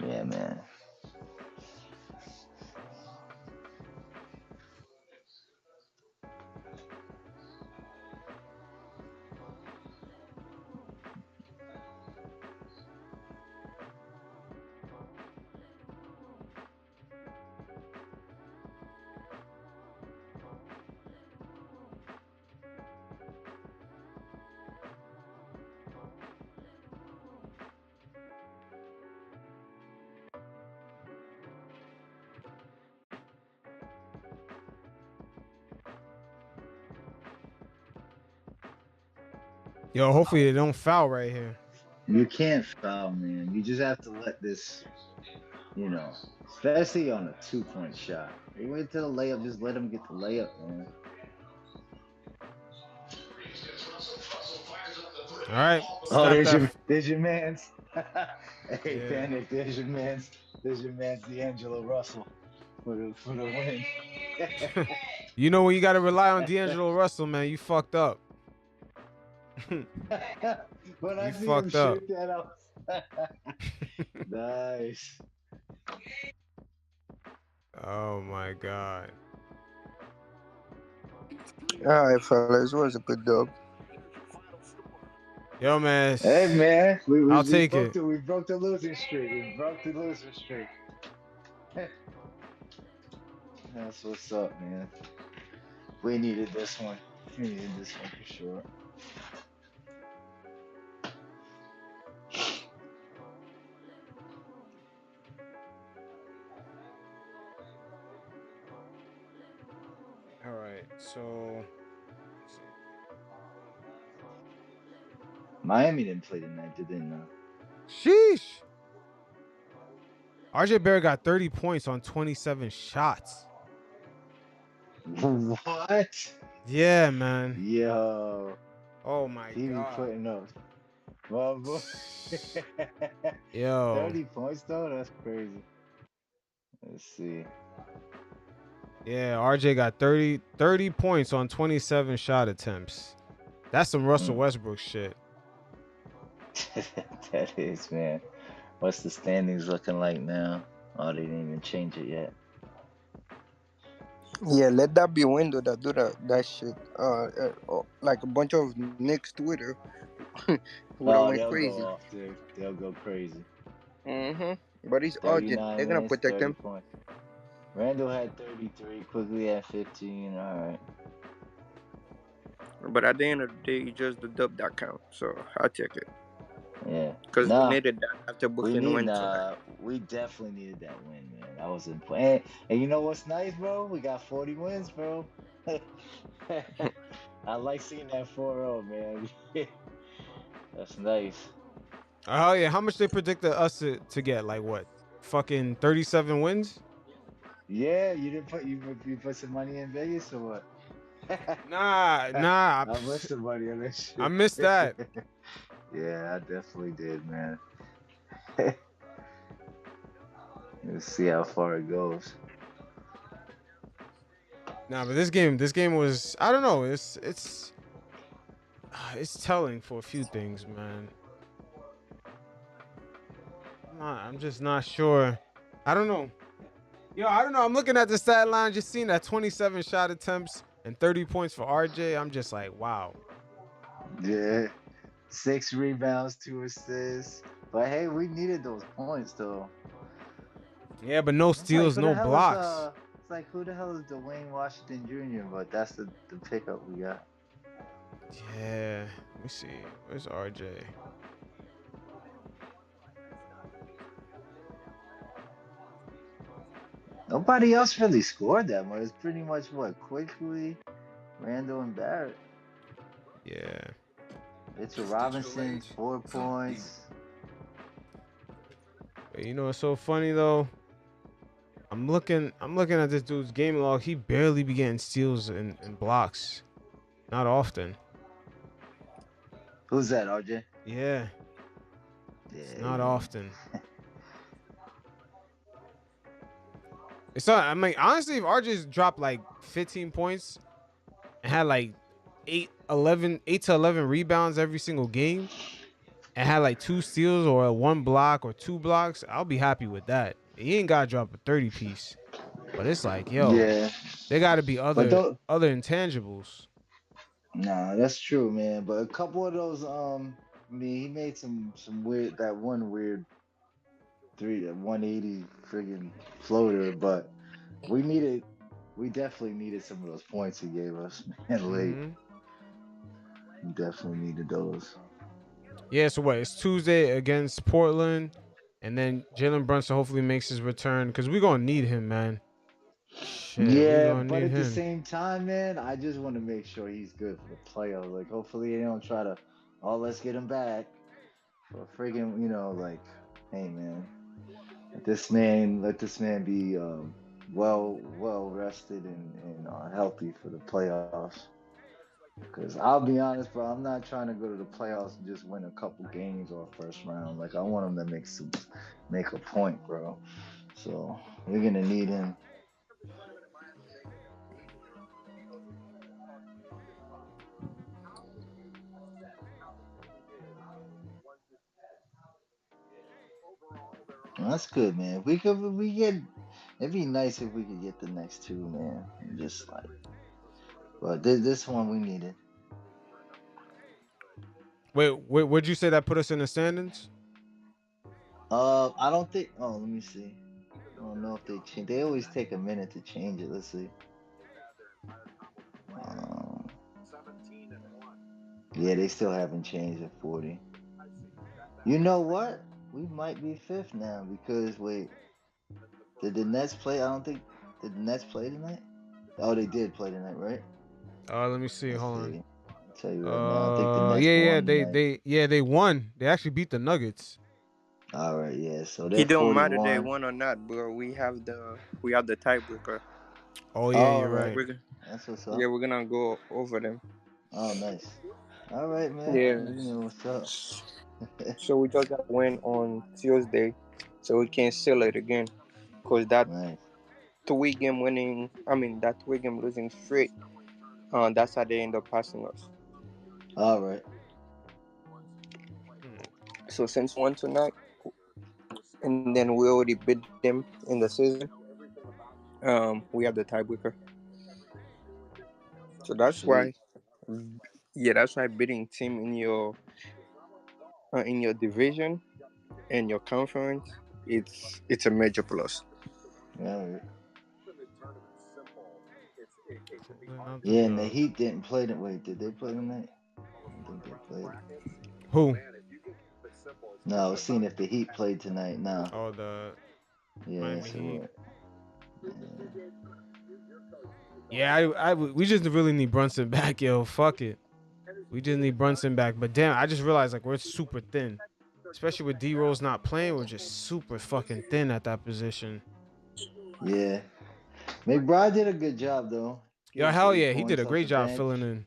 Yeah, man. Yo, hopefully they don't foul right here. You can't foul, man. You just have to let this, especially on a 2-point shot. They went to the layup, just let him get the layup, man. All right, Oh, stop that. there's your man's. Hey, Yeah. PanKnick, there's your man's D'Angelo Russell for the win. You know when you got to rely on D'Angelo Russell, man, you fucked up. When I You see him fucked up. shoot that out. Nice. Oh my god. All right, fellas, it was a good dub. Yo, man. Hey man, I'll take it. we broke the losing streak. We broke the losing streak. That's what's up, man. We needed this one. We needed this one for sure. All right. So, Miami didn't play tonight, did they? No. sheesh. RJ Barrett got 30 points on 27 shots. What? Yeah, man. Yo, Oh my he be god. putting up. Well, boy. Yo. 30 points though? That's crazy. Let's see. Yeah, RJ got 30 points on 27 shot attempts. That's some Russell Westbrook shit. That is, man. What's the standings looking like now? Oh, they didn't even change it yet. Yeah, let that be window that do that shit. Like a bunch of Knicks Twitter would have Oh, went they'll crazy. go off, dude. They'll go crazy. But he's urgent. 39 They're gonna wins, protect 30 him. points. Randle had 33, quickly had 15. All right. But at the end of the day, it's just the dub that counts. So I'll take it. Yeah. Because we Nah, needed that after Brooklyn went tonight. we definitely needed that win, man. That was important. And you know what's nice, bro? We got 40 wins, bro. I like seeing that 4-0, man. That's nice. Oh yeah, how much they predicted us to get? Like what? Fucking 37 wins? Yeah, you put some money in Vegas or what? Nah. I missed some money on this I shit. missed that. Yeah, I definitely did, man. Let's see how far it goes. Nah, but this game was, I don't know, it's telling for a few things, man. I'm just not sure. I don't know. Yo, I don't know. I'm looking at the stat line, just seeing that 27 shot attempts and 30 points for RJ. I'm just like, wow. Yeah, 6 rebounds, 2 assists. But hey, we needed those points though. Yeah, but no It's like steals, who no the hell is blocks. it's like who the hell is Dwayne Washington Jr. But that's the pickup we got. Yeah, let me see. Where's RJ? Nobody else really scored that much. It's pretty much what quickly, Randle and Barrett. Yeah. Mitchell Robinson, 4 points. You know what's so funny though? I'm looking at this dude's game log. He barely be getting steals and blocks. Not often. Who's that, RJ? Yeah. Yeah, It's not often. It's not, I mean, honestly, if RJ's dropped like 15 points and had like 8 to 11 rebounds every single game and had like 2 steals or 1 block or 2 blocks, I'll be happy with that. He ain't got to drop a 30 piece. But it's like, yo, yeah. there got to be But other intangibles. nah, that's true, man. But a couple of those, I mean, he made some weird that one weird 180 friggin' floater, but we definitely needed some of those points he gave us, man, late. Mm-hmm. We definitely needed those. Yeah, so what? It's Tuesday against Portland, and then Jalen Brunson hopefully makes his return because we're gonna need him, man. Shit, we Yeah, gonna but need at the him. same time, man, I just want to make sure he's good for the playoffs. Like, hopefully they don't try to, oh, let's get him back for friggin', like, hey, man, let this man be well rested and healthy for the playoffs. Because I'll be honest, bro, I'm not trying to go to the playoffs and just win a couple games or first round. Like I want him to make a point, bro. So we're gonna need him. Well, that's good, man. We get. It'd be nice if we could get the next two, man. Just like, but this one we needed. Wait, would you say that put us in the standings? I don't think. Oh, let me see. I don't know if they change. They always take a minute to change it. Let's see. Um, yeah, they still haven't changed at 40. You know what? We might be fifth now because wait, did the Nets play? I don't think did the Nets play tonight? Oh, they did play tonight, right? Let me see. Let's Hold on. see. I'll tell you right now. I think the Nets Yeah, won tonight. they won. They actually beat the Nuggets. All right, yeah. So they're It don't matter they 41. won or not, bro. We have the tiebreaker. Oh yeah, All you're right, right. We're go- that's what's yeah, up. we're gonna go over them. Oh, nice. All right, man. Yeah. You know what's up. So we just got win on Tuesday, so we can seal it again. Cause that Nice. 3 game winning, that 3 game losing streak. That's how they end up passing us. All right. So since one tonight, and then we already beat them in the season. We have the tiebreaker. So that's why, Sweet. yeah, that's why beating team in your division and your conference, it's a major plus. All right. Pulling out the Yeah, and the dub. Heat didn't play the wait, did they play tonight? I don't think they played. Who? No, I was seeing if the Heat played tonight. No. Oh, the Yeah, Miami so Heat. what? Yeah. Yeah, we just really need Brunson back, yo. Fuck it. We just need Brunson back. But damn, I just realized like we're super thin. Especially with D Rose not playing, we're just super fucking thin at that position. Yeah. McBride did a good job though. Yo, Getting hell 30 yeah, he did points a off great the job bench, filling in.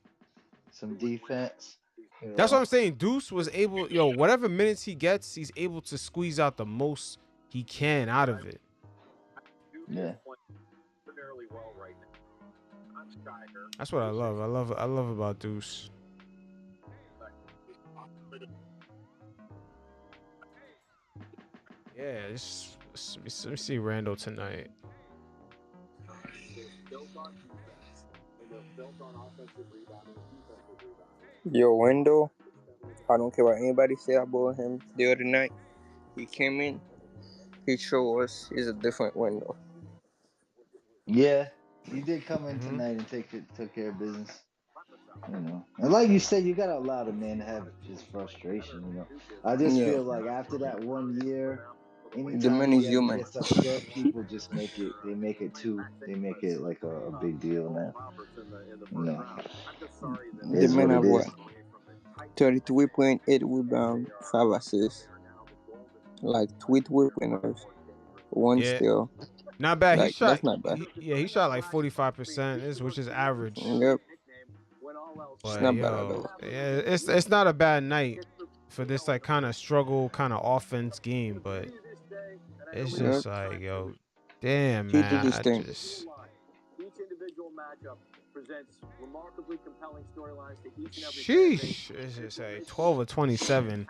some defense. You That's what know. I'm saying. Deuce was able, yo, whatever minutes he gets, he's able to squeeze out the most he can out of it. Yeah. That's what I love. I love about Deuce. Yeah, let me see Randle tonight. Your window, I don't care what anybody say about him. The other night, he came in, he showed us he's a different window. Yeah. He did come in Mm-hmm. tonight and took care of business. You know. And like you said, you gotta allow the man to have his frustration, you know. I just Yeah, feel like after that 1 year, the anytime man is he ever human. gets upset, people just they make it like a big deal now. You know. It The is man what it have is. what? 33.8 rebound, 5 assists, like 3 3 pointers, one Yeah, steal. not bad. He Like shot. that's not bad. He shot like 45%, which is average. Yep, it's But not bad at yo, all. yeah, it's not a bad night for this like kind of struggle kind of offense game, but it's Yep, just like yo, damn he did man, his I thing. just Each individual matchup presents remarkably compelling storylines to each and every fan base. sheesh. It's just like 12 or 27.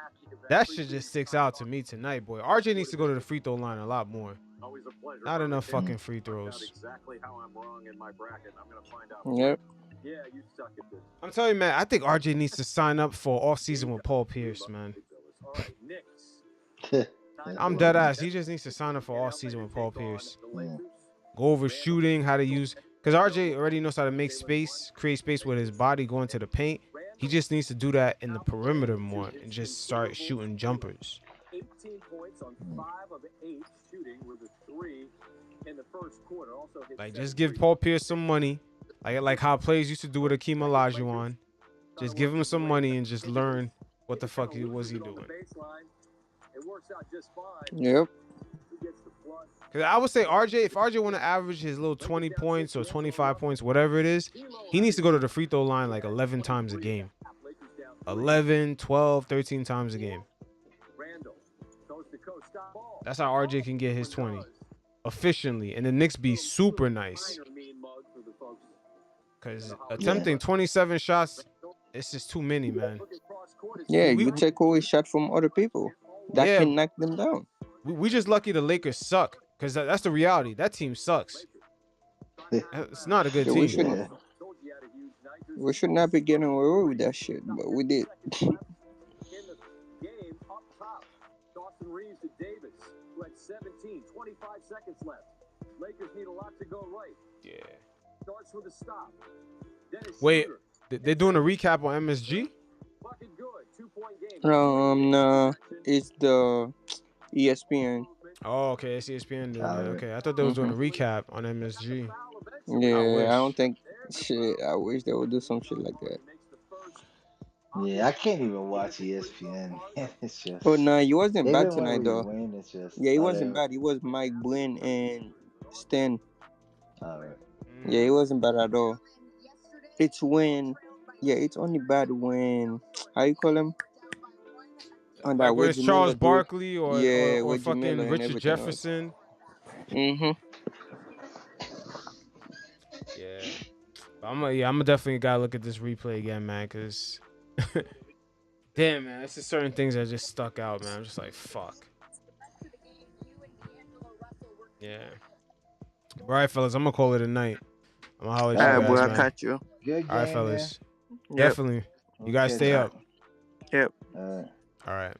That shit just sticks out to me tonight, boy. RJ needs to go to the free throw line a lot more. Always a pleasure. Not enough Mm. fucking free Find out throws. exactly how I'm wrong in my bracket. I'm gonna find out. Yep. Yeah, you suck at this. I'm telling you, man. I think RJ needs to sign up for off season with Paul Pierce, man. All right, Knicks. That's I'm dead funny. ass. He just needs to sign up for off season with Paul Pierce. Yeah. Go over shooting, how to use, because RJ already knows how to make space, create space with his body, go into the paint. He just needs to do that in the perimeter more and just start shooting jumpers. 18 points on 5 of 8 shooting with a 3 in the first quarter. Also hit Like just give Paul Pierce some money, like how players used to do with Akeem Olajuwon. Just give him some money and just learn what the fuck was he doing. It works out just fine. Yep. He gets the Because I would say RJ, if RJ want to average his little 20 points or 25 points, whatever it is, he needs to go to the free throw line like 11 times a game. 11, 12, 13 times a game. That's how RJ can get his 20 efficiently. And the Knicks be super nice. Because attempting 27 shots, it's just too many, man. Yeah, you take away shot from other people. That can knock them down. We just lucky the Lakers suck. Because that's the reality. That team sucks. It's not a good team. We should not be getting away with that shit, but we did. Game up top. Dawson Reeves to Davis, who had 17, 25 seconds left. Lakers need a lot to go right. Yeah. Starts with a stop. Wait, they're doing a recap on MSG? No, it's the ESPN. Oh, okay, it's ESPN doing it. Okay, I thought they was doing a recap on MSG. Yeah, I don't think. Shit, I wish they would do some shit like that. Yeah, I can't even watch ESPN. It's just. Oh no, he wasn't even bad when tonight we though. win, it's just Yeah, he wasn't bad. He was Mike Gwynn and Stan. Alright. Yeah, he wasn't bad at all. It's when, yeah, it's only bad when, how you call him? On that Like when it's Charles Barkley or fucking Richard Jefferson. Mm-hmm. Yeah. I'm definitely gotta look at this replay again, man, because damn, man, it's just certain things that just stuck out, man. I'm just like, fuck. Yeah. All right, fellas, I'm gonna call it a night. I'm gonna holler at you guys, boy, man. I catch you. Good game, all right, fellas. Man. Definitely. You guys stay up. Yep. All right. All right.